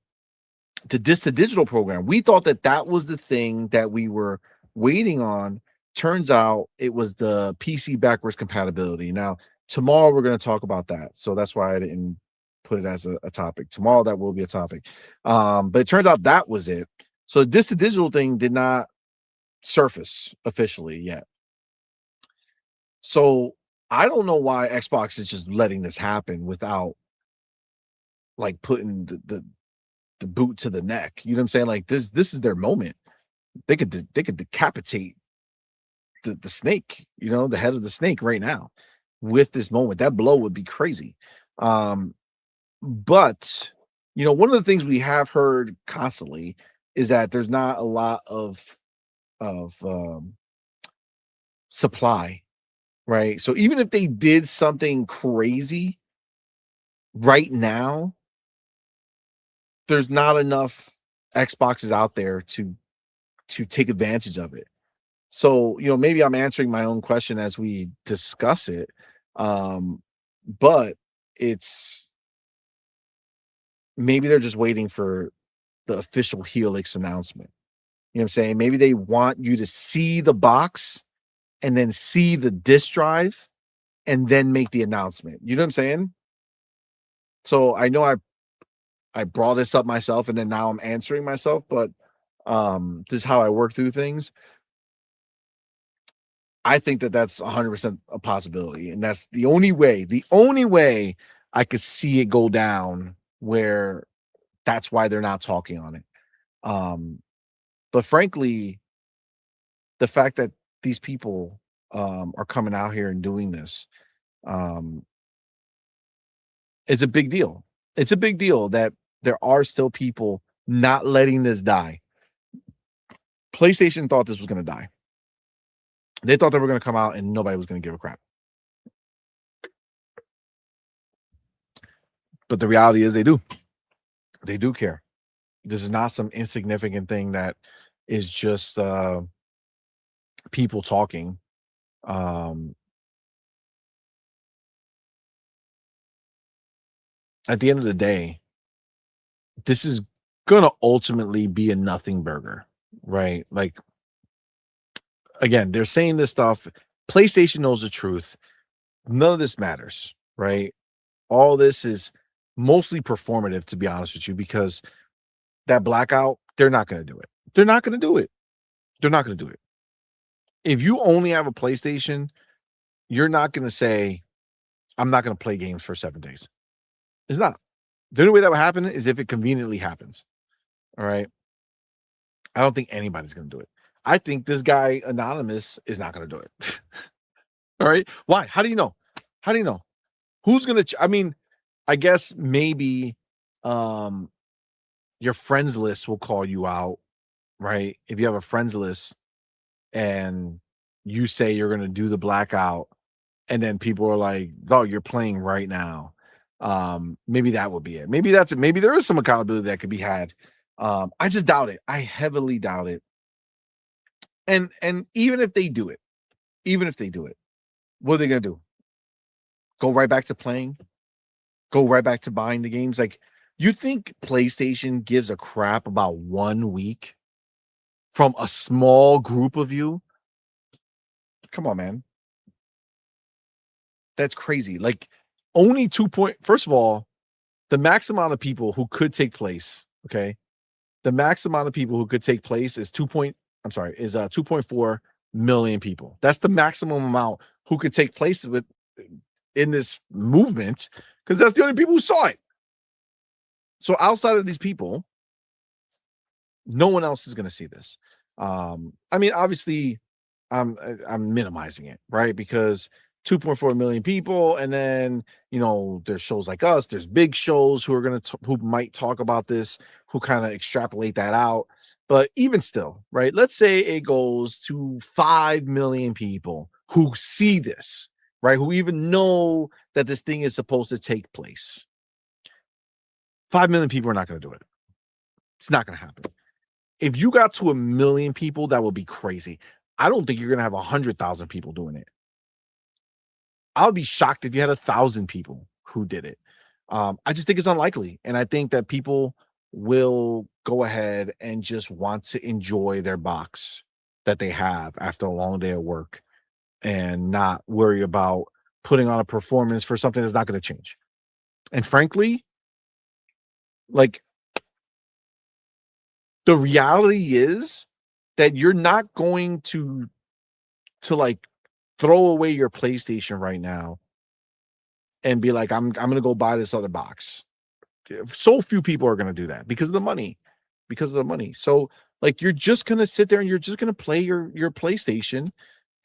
digital program, we thought that was the thing that we were waiting on. Turns out it was the PC backwards compatibility. Now, tomorrow we're going to talk about that. So that's why I didn't put it as a topic. Tomorrow that will be a topic. But it turns out that was it. So this digital thing did not surface officially yet. So I don't know why Xbox is just letting this happen without like putting the boot to the neck. You know what I'm saying? Like this is their moment. they could decapitate the snake, you know, the head of the snake right now with this moment. That blow would be crazy. But you know, one of the things we have heard constantly is that there's not a lot of supply, right? So even if they did something crazy right now, there's not enough Xboxes out there to take advantage of it. So, you know, maybe I'm answering my own question as we discuss it. But it's maybe they're just waiting for the official Helix announcement. You know what I'm saying? Maybe they want you to see the box and then see the disk drive and then make the announcement. You know what I'm saying? So I know I brought this up myself and then now I'm answering myself, but this is how I work through things. I think that that's 100% a possibility, and that's the only way I could see it go down, where that's why they're not talking on it. But frankly, the fact that these people are coming out here and doing this is a big deal. It's a big deal that there are still people not letting this die. PlayStation thought this was going to die. They thought they were going to come out and nobody was going to give a crap. But the reality is they do. They do care. This is not some insignificant thing that is just people talking. At the end of the day, this is going to ultimately be a nothing burger, right? Like, again, they're saying this stuff. PlayStation knows the truth. None of this matters, right? All this is mostly performative, to be honest with you, because that Blackout, they're not going to do it. They're not going to do it. They're not going to do it. If you only have a PlayStation, you're not going to say, I'm not going to play games for 7 days. It's not. The only way that would happen is if it conveniently happens. All right. I don't think anybody's going to do it. I think this guy, Anonymous, is not going to do it. All right. Why? How do you know? How do you know? Who's going to, I mean, I guess maybe your friends list will call you out, right? If you have a friends list and you say you're going to do the Blackout and then people are like, oh, you're playing right now. Maybe that would be it. Maybe that's it. Maybe there is some accountability that could be had. I just doubt it. I heavily doubt it. And even if they do it, what are they going to do? Go right back to playing? Go right back to buying the games? Like, you think PlayStation gives a crap about 1 week from a small group of you? Come on, man. That's crazy. Like, only first of all, the max amount of people who could take place, okay? The max amount of people who could take place is 2.4 million people. That's the maximum amount who could take place in this movement, because that's the only people who saw it. So outside of these people, no one else is going to see this. I mean, obviously, I'm minimizing it, right? Because 2.4 million people, and then, you know, there's shows like us, there's big shows who are who might talk about this, who kind of extrapolate that out. But even still, right? Let's say it goes to 5 million people who see this, right? Who even know that this thing is supposed to take place. 5 million people are not going to do it. It's not going to happen. If you got to 1 million people, that would be crazy. I don't think you're going to have 100,000 people doing it. I would be shocked if you had 1,000 people who did it. I just think it's unlikely. And I think that people will go ahead and just want to enjoy their box that they have after a long day of work and not worry about putting on a performance for something that's not going to change. And frankly, like, the reality is that you're not going to like throw away your PlayStation right now and be like, I'm going to go buy this other box. So few people are going to do that because of the money. So Like, you're just gonna sit there and you're just gonna play your PlayStation,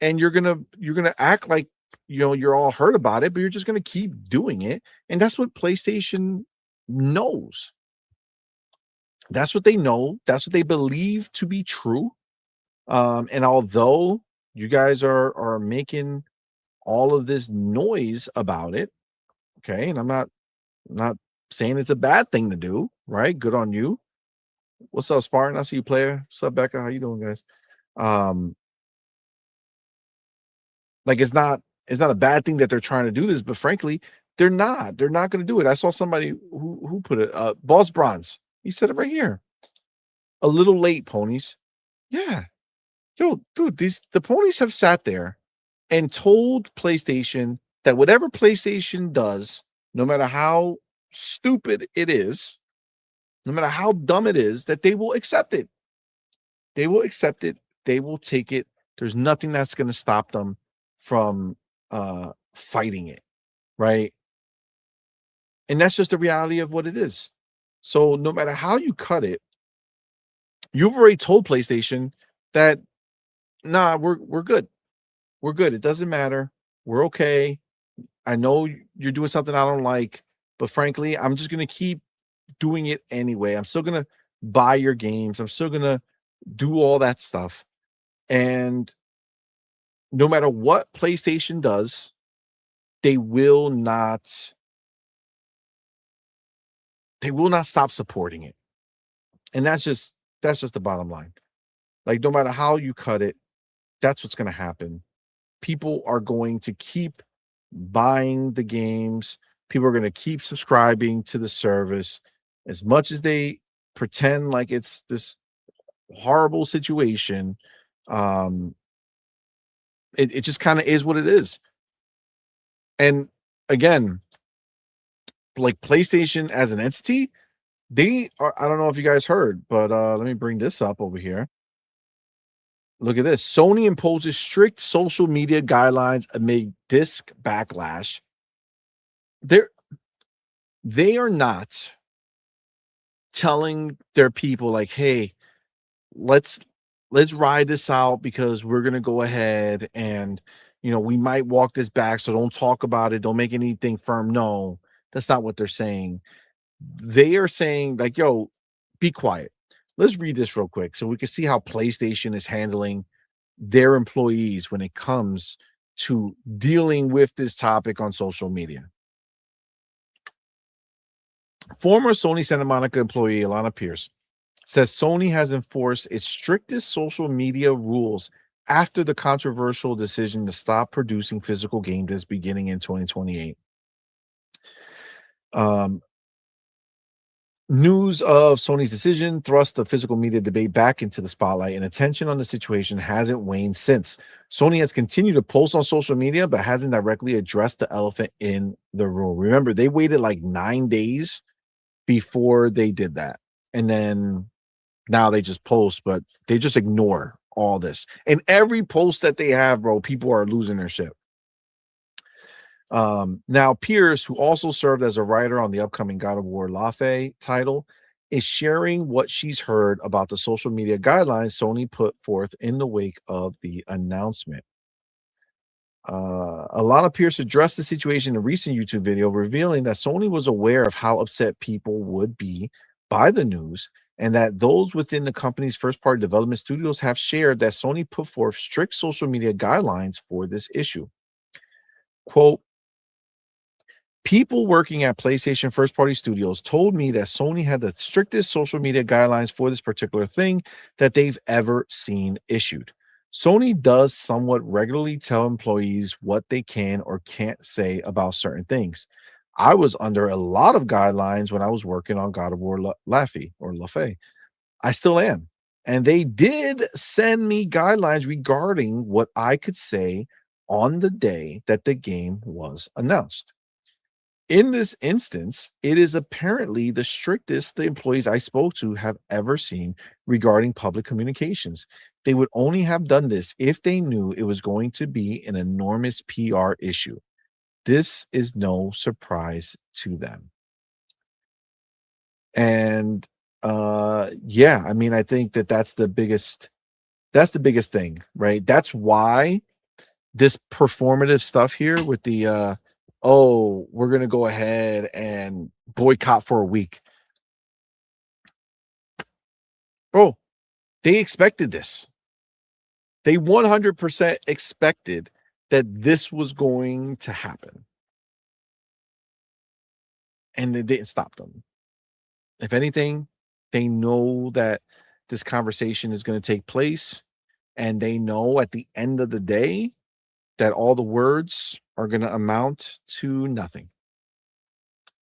and you're gonna act like, you know, you're all hurt about it, but you're just gonna keep doing it. And that's what PlayStation knows. That's what they know. That's what they believe to be true. And although you guys are making all of this noise about it, okay, and I'm not saying it's a bad thing to do, right? Good on you. What's up, Spartan? I see you, player. What's up, Becca? How you doing, guys? Like, it's not a bad thing that they're trying to do this, but frankly, they're not going to do it. I saw somebody who put it, Boss Bronze. He said it right here. A little late, ponies. Yeah. Yo, dude, the ponies have sat there and told PlayStation that whatever PlayStation does, no matter how stupid it is, no matter how dumb it is, that they will accept it. They will accept it. They will take it. There's nothing that's going to stop them from fighting it, right? And that's just the reality of what it is. So no matter how you cut it, you've already told PlayStation that, nah, we're good. We're good. It doesn't matter. We're okay. I know you're doing something I don't like, but frankly, I'm just going to keep doing it anyway. I'm still going to buy your games. I'm still going to do all that stuff. And no matter what PlayStation does, they will not stop supporting it. And that's just the bottom line. Like, no matter how you cut it, that's what's going to happen. People are going to keep buying the games. People are going to keep subscribing to the service. As much as they pretend like it's this horrible situation, it just kind of is what it is. And again, like, PlayStation as an entity, they are, I don't know if you guys heard, but let me bring this up over here. Look at this. Sony imposes strict social media guidelines amid disc backlash. They are not telling their people, like, hey, let's ride this out because we're going to go ahead and, you know, we might walk this back, so don't talk about it. Don't make anything firm. No, that's not what they're saying. They are saying, like, yo, be quiet. Let's read this real quick so we can see how PlayStation is handling their employees when it comes to dealing with this topic on social media. Former Sony Santa Monica employee Alana Pierce says Sony has enforced its strictest social media rules after the controversial decision to stop producing physical game discs beginning in 2028. News of Sony's decision thrust the physical media debate back into the spotlight, and attention on the situation hasn't waned since. Sony has continued to post on social media, but hasn't directly addressed the elephant in the room. Remember, they waited like 9 days before they did that. And then now they just post, but they just ignore all this. And every post that they have, bro, people are losing their shit. Now, Pierce, who also served as a writer on the upcoming God of War Lafe title, is sharing what she's heard about the social media guidelines Sony put forth in the wake of the announcement. Alana Pierce addressed the situation in a recent YouTube video, revealing that Sony was aware of how upset people would be by the news, and that those within the company's first-party development studios have shared that Sony put forth strict social media guidelines for this issue. Quote, people working at PlayStation first-party studios told me that Sony had the strictest social media guidelines for this particular thing that they've ever seen issued. Sony does somewhat regularly tell employees what they can or can't say about certain things. I was under a lot of guidelines when I was working on God of War Lafe. I still am. And they did send me guidelines regarding what I could say on the day that the game was announced. In this instance, it is apparently the strictest the employees I spoke to have ever seen regarding public communications. They would only have done this if they knew it was going to be an enormous PR issue. This is no surprise to them. And Yeah, I mean, I think that that's the biggest thing, right? That's why this performative stuff here with the oh, we're gonna go ahead and boycott for a week. Bro, they expected this. They 100% expected that this was going to happen. And they didn't stop them. If anything, they know that this conversation is going to take place, and they know at the end of the day that all the words are going to amount to nothing.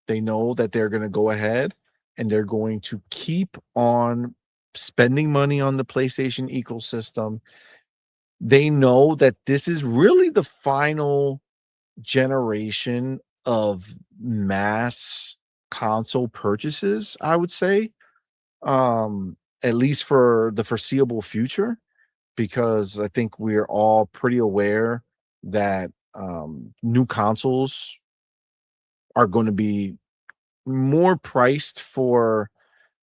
They know that they're going to go ahead and they're going to keep on spending money on the PlayStation ecosystem. They know that this is really the final generation of mass console purchases, I would say, at least for the foreseeable future, because I think we're all pretty aware that new consoles are going to be more priced for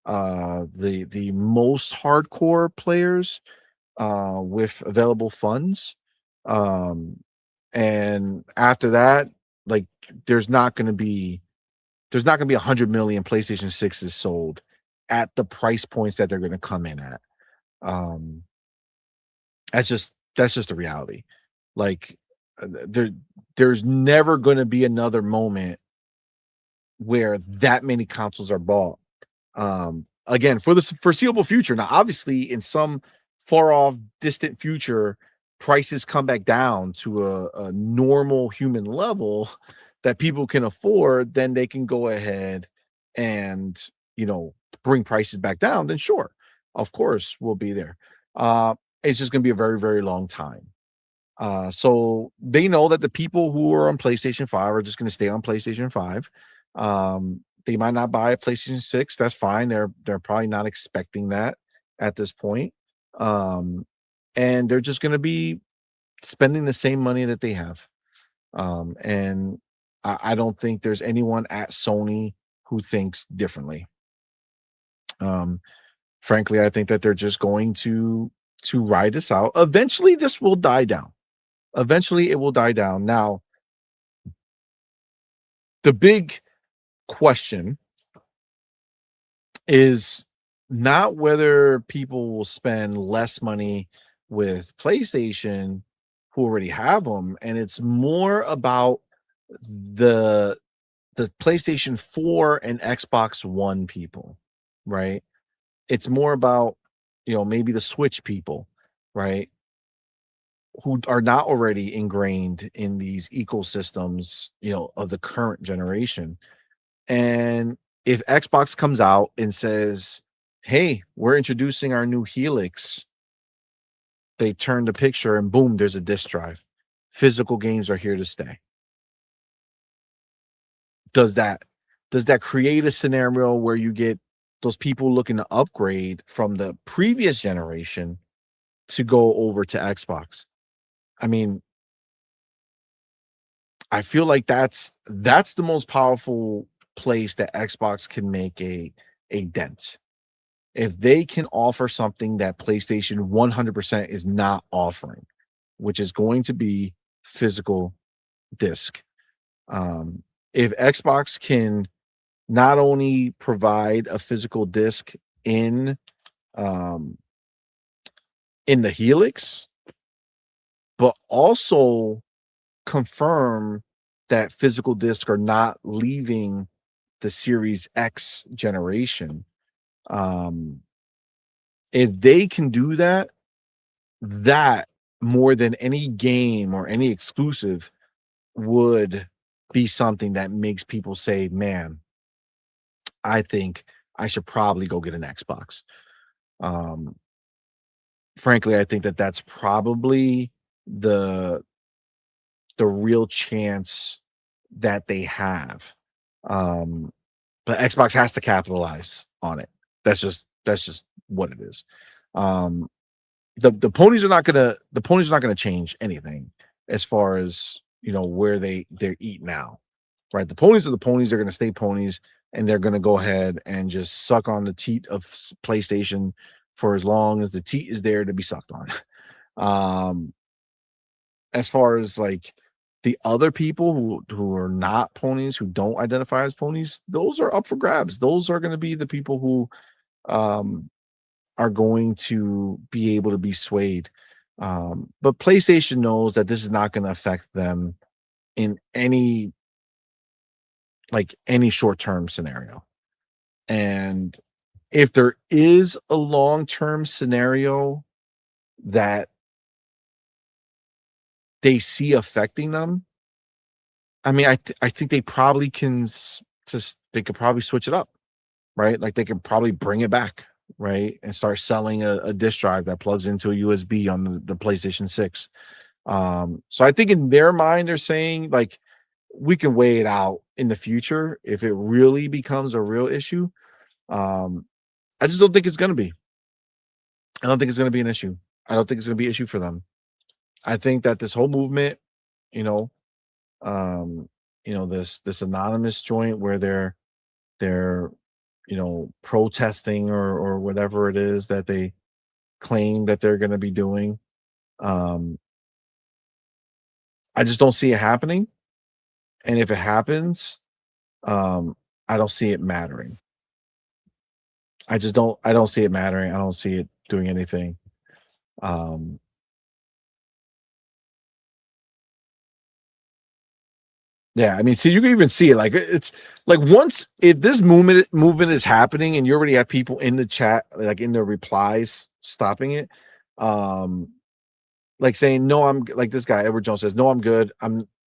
the most hardcore players with available funds. And after that, like there's not going to be 100 million PlayStation 6s sold at the price points that they're going to come in at. That's just the reality. Like there's never going to be another moment where that many consoles are bought. Again, for the foreseeable future. Now, obviously, in some far off, distant future, prices come back down to a normal human level that people can afford, then they can go ahead and, bring prices back down. Then sure, of course, we'll be there. It's just going to be a very, very long time. So they know that the people who are on PlayStation 5 are just going to stay on PlayStation 5. They might not buy a PlayStation 6. That's fine. They're probably not expecting that at this point. And they're just going to be spending the same money that they have. And I don't think there's anyone at Sony who thinks differently. Frankly, I think that they're just going to ride this out. Eventually, this will die down. Eventually, it will die down. Now, the big question is not whether people will spend less money with PlayStation who already have them, and it's more about the PlayStation 4 and Xbox One people, right? It's more about, maybe the Switch people, right? Who are not already ingrained in these ecosystems, of the current generation. And if Xbox comes out and says, hey, we're introducing our new Helix, they turn the picture and boom, there's a disc drive. Physical games are here to stay. Does that create a scenario where you get those people looking to upgrade from the previous generation to go over to Xbox? I mean, I feel like that's the most powerful place that Xbox can make a dent. If they can offer something that PlayStation 100% is not offering, which is going to be physical disc. If Xbox can not only provide a physical disc in the Helix, but also confirm that physical discs are not leaving the Series X generation. If they can do that, that more than any game or any exclusive would be something that makes people say, man, I think I should probably go get an Xbox. Frankly, I think that that's probably the real chance that they have. But Xbox has to capitalize on it. That's just what it is. The ponies are not gonna change anything as far as where they eat now, right? The ponies are the ponies. They're gonna stay ponies. and they're going to go ahead and just suck on the teat of PlayStation for as long as the teat is there to be sucked on. As far as like the other people who are not ponies, who don't identify as ponies, those are up for grabs. Those are going to be the people who are going to be able to be swayed. But PlayStation knows that this is not going to affect them in any short-term scenario. And if there is a long-term scenario that they see affecting them, I mean, I think they probably can they could probably switch it up, right? Like they could probably bring it back, right? And start selling a disk drive that plugs into a USB on the PlayStation 6. So I think in their mind, they're saying like, we can weigh it out in the future if it really becomes a real issue. I just don't think it's going to be. I don't think it's going to be an issue. I don't think it's going to be an issue for them. I think that this whole movement, this anonymous joint where they're protesting or whatever it is that they claim that they're going to be doing. I just don't see it happening. And if it happens, I don't see it mattering. I don't see it mattering. I don't see it doing anything. Yeah, I mean, see, you can even see it. Like it's like if this movement is happening and you already have people in the chat, like in the replies, stopping it, like saying, no, I'm like this guy, Edward Jones says, no, I'm good.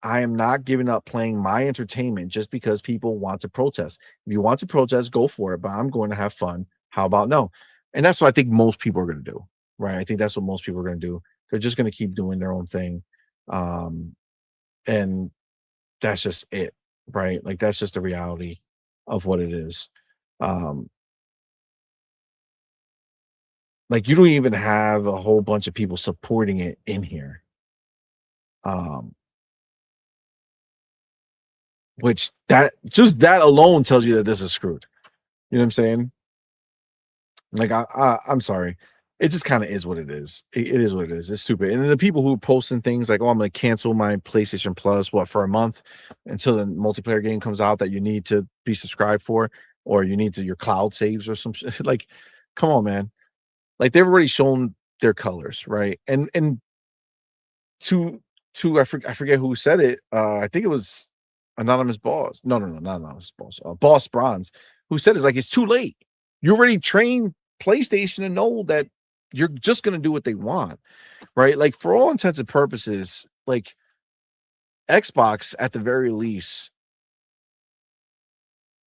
I am not giving up playing my entertainment just because people want to protest. If you want to protest, go for it, but I'm going to have fun. How about no? And that's what I think most people are going to do, right? I think that's what most people are going to do. They're just going to keep doing their own thing. And that's just it, right? Like that's just the reality of what it is. Like you don't even have a whole bunch of people supporting it in here. Which that alone tells you that this is screwed. You know what I'm saying? Like I'm sorry. It just kind of is what it is. It is what it is. It's stupid. And the people who are posting things like, oh, I'm going to cancel my PlayStation Plus, for a month until the multiplayer game comes out that you need to be subscribed for, or you need your cloud saves or some shit. Like, come on, man. Like they've already shown their colors, right? And to I forget who said it. I think it was Anonymous Boss. No, not Anonymous Boss. Boss Bronze, who said it's like it's too late. You already trained PlayStation to know that you're just going to do what they want, right? Like for all intents and purposes, like Xbox at the very least,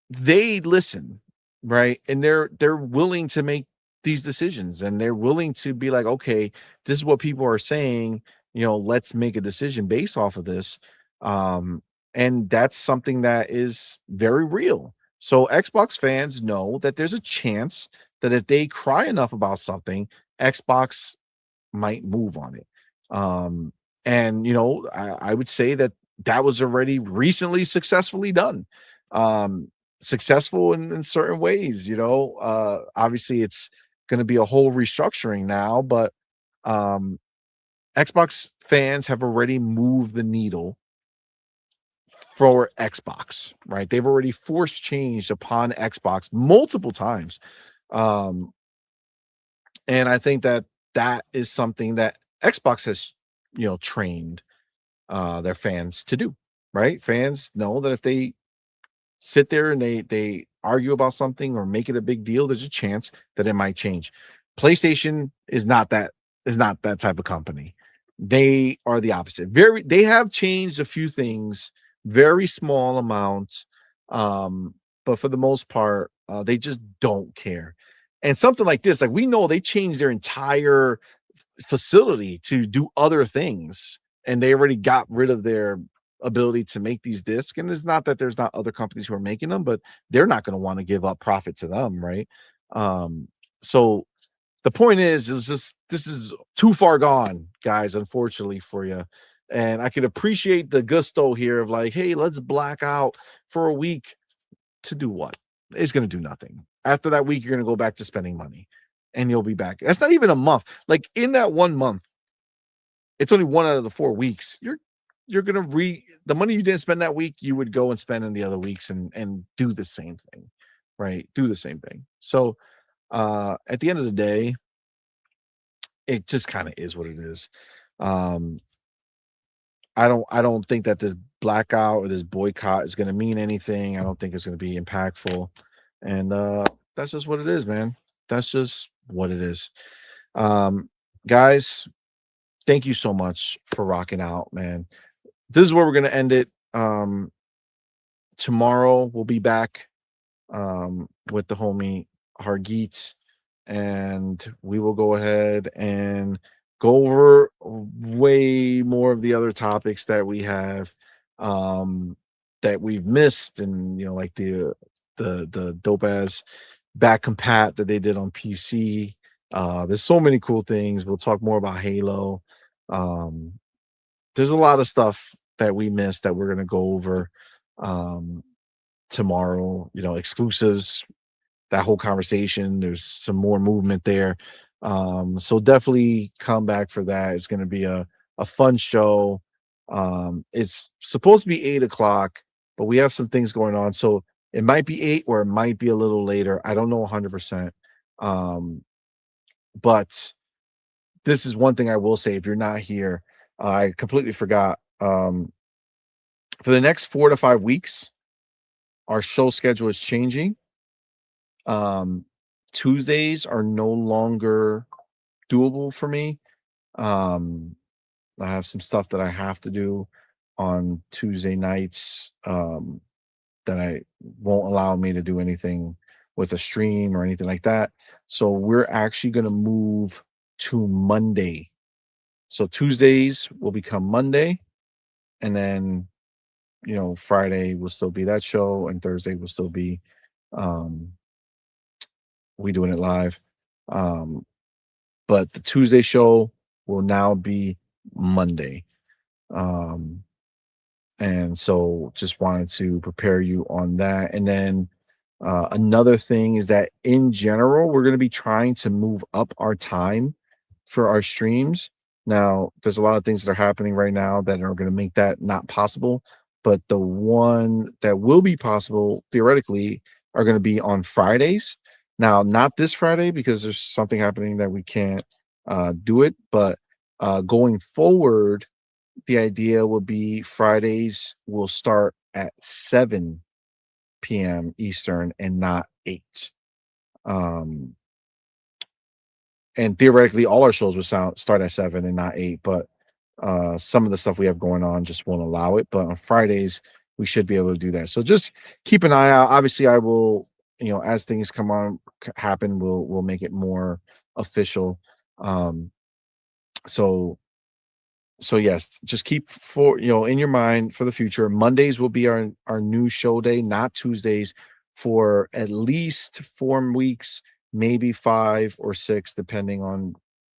they listen, right? And they're willing to make these decisions, and they're willing to be like, okay, this is what people are saying, let's make a decision based off of this. And that's something that is very real. So Xbox fans know that there's a chance that if they cry enough about something, Xbox might move on it. And I would say that was already recently successfully done. Successful in certain ways, obviously it's going to be a whole restructuring now, but Xbox fans have already moved the needle for Xbox, right? They've already forced change upon Xbox multiple times. And I think that is something that Xbox has, trained their fans to do, right? Fans know that if they sit there and they argue about something or make it a big deal, there's a chance that it might change. PlayStation is not that type of company. They are the opposite. They have changed a few things, very small amounts, but for the most part, they just don't care. And something like this, like we know they changed their entire facility to do other things, and they already got rid of their ability to make these discs. And it's not that there's not other companies who are making them, but they're not going to want to give up profit to them, right? So the point is this is too far gone, guys, unfortunately for you. And I could appreciate the gusto here of like, hey, let's black out for a week. To do what? it's going to do nothing. After that week, you're going to go back to spending money, and you'll be back. That's not even a month. Like in that 1 month, it's only 1 out of the 4 weeks. You're going to the money you didn't spend that week, you would go and spend in the other weeks and do the same thing, right? Do the same thing. So at the end of the day, it just kind of is what it is. I don't think that this blackout or this boycott is going to mean anything. I don't think it's going to be impactful. And that's just what it is, man. That's just what it is. Guys, thank you so much for rocking out, man. This is where we're going to end it. Tomorrow we'll be back with the homie Hargeet, and we will go ahead and go over way more of the other topics that we have that we've missed, and like the dope ass back compat that they did on PC. There's so many cool things. We'll talk more about Halo. There's a lot of stuff that we missed that we're gonna go over tomorrow. Exclusives, that whole conversation. There's some more movement there. So definitely come back for that. It's going to be a fun show. It's supposed to be 8:00, but we have some things going on. So it might be 8 or it might be a little later. I don't know 100%. But this is one thing I will say. If you're not here, I completely forgot. For the next 4 to 5 weeks, our show schedule is changing. Tuesdays are no longer doable for me. I have some stuff that I have to do on Tuesday nights that I won't allow me to do anything with a stream or anything like that. So we're actually going to move to Monday. So Tuesdays will become Monday, and then Friday will still be that show, and Thursday will still be we doing it live. But the Tuesday show will now be Monday. And so just wanted to prepare you on that. And then another thing is that in general, we're going to be trying to move up our time for our streams. Now, there's a lot of things that are happening right now that are going to make that not possible. But the one that will be possible, theoretically, are going to be on Fridays. Now, not this Friday because there's something happening that we can't do it. But going forward, the idea will be Fridays will start at 7 p.m. Eastern and not 8. And theoretically, all our shows will start at 7 and not 8. But some of the stuff we have going on just won't allow it. But on Fridays, we should be able to do that. So just keep an eye out. Obviously, I will, as things happen, we'll make it more official. So yes, just keep in your mind for the future. Mondays will be our new show day, not Tuesdays, for at least 4 weeks, maybe 5 or 6, depending on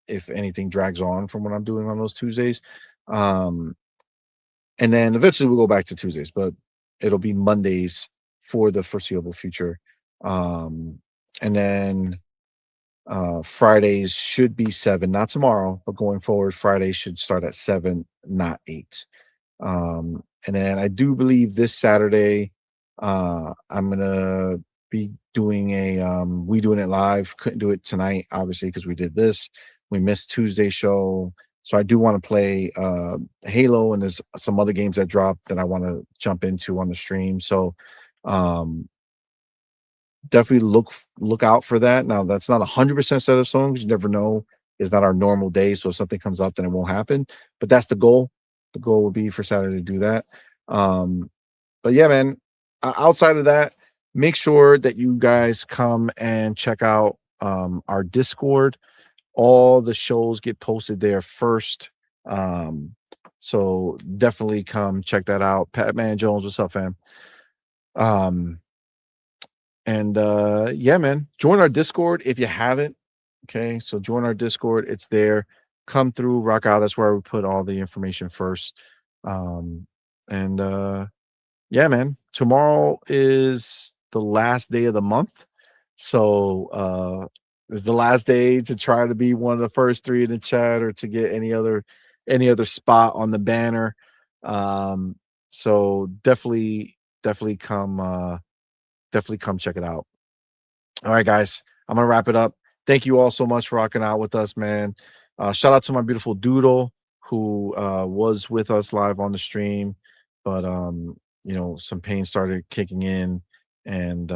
if anything drags on from what I'm doing on those Tuesdays. And then eventually we'll go back to Tuesdays, but it'll be Mondays for the foreseeable future. And then Fridays should be 7, not tomorrow, but going forward, Fridays should start at 7, not 8. And then I do believe this Saturday, I'm gonna be doing we doing it live. Couldn't do it tonight, obviously, because we did this. We missed Tuesday show. So I do want to play Halo, and there's some other games that dropped that I want to jump into on the stream. So definitely look out for that. Now, that's not 100% set of songs. You never know. It's not our normal day. So if something comes up, then it won't happen. But that's the goal. The goal will be for Saturday to do that. But yeah, man, outside of that, make sure that you guys come and check out our Discord. All the shows get posted there first. So definitely come check that out. Patman Jones, what's up, fam? Yeah, man, join our Discord if you haven't. Okay, so join our Discord. It's there. Come through, rock out. That's where we put all the information first. Yeah, man, tomorrow is the last day of the month. So it's the last day to try to be one of the first 3 in the chat or to get any other spot on the banner. So definitely come check it out. All right, guys, I'm gonna wrap it up. Thank you all so much for rocking out with us, man. Shout out to my beautiful Doodle, who was with us live on the stream, but you know, some pain started kicking in, and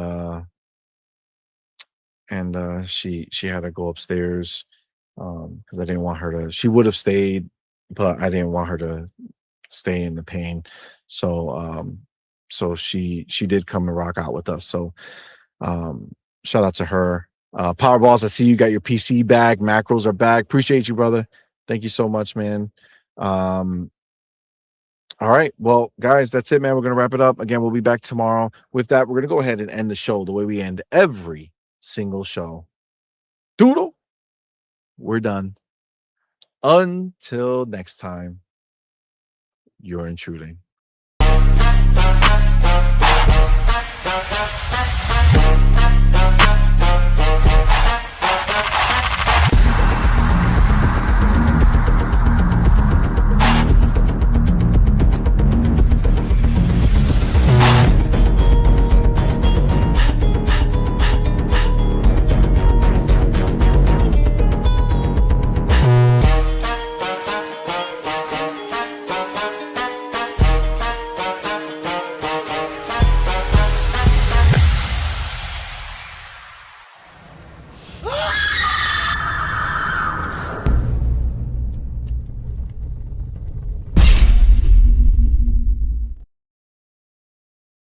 she had to go upstairs because I didn't want her to. She would have stayed, but I didn't want her to stay in the pain. So so she did come and rock out with us. So shout out to her. Powerballs, I see you got your PC back. Macros are back. Appreciate you, brother. Thank you so much, man. All right. Well, guys, that's it, man. We're going to wrap it up. Again, we'll be back tomorrow. With that, we're going to go ahead and end the show the way we end every single show. Doodle, we're done. Until next time, you're intruding.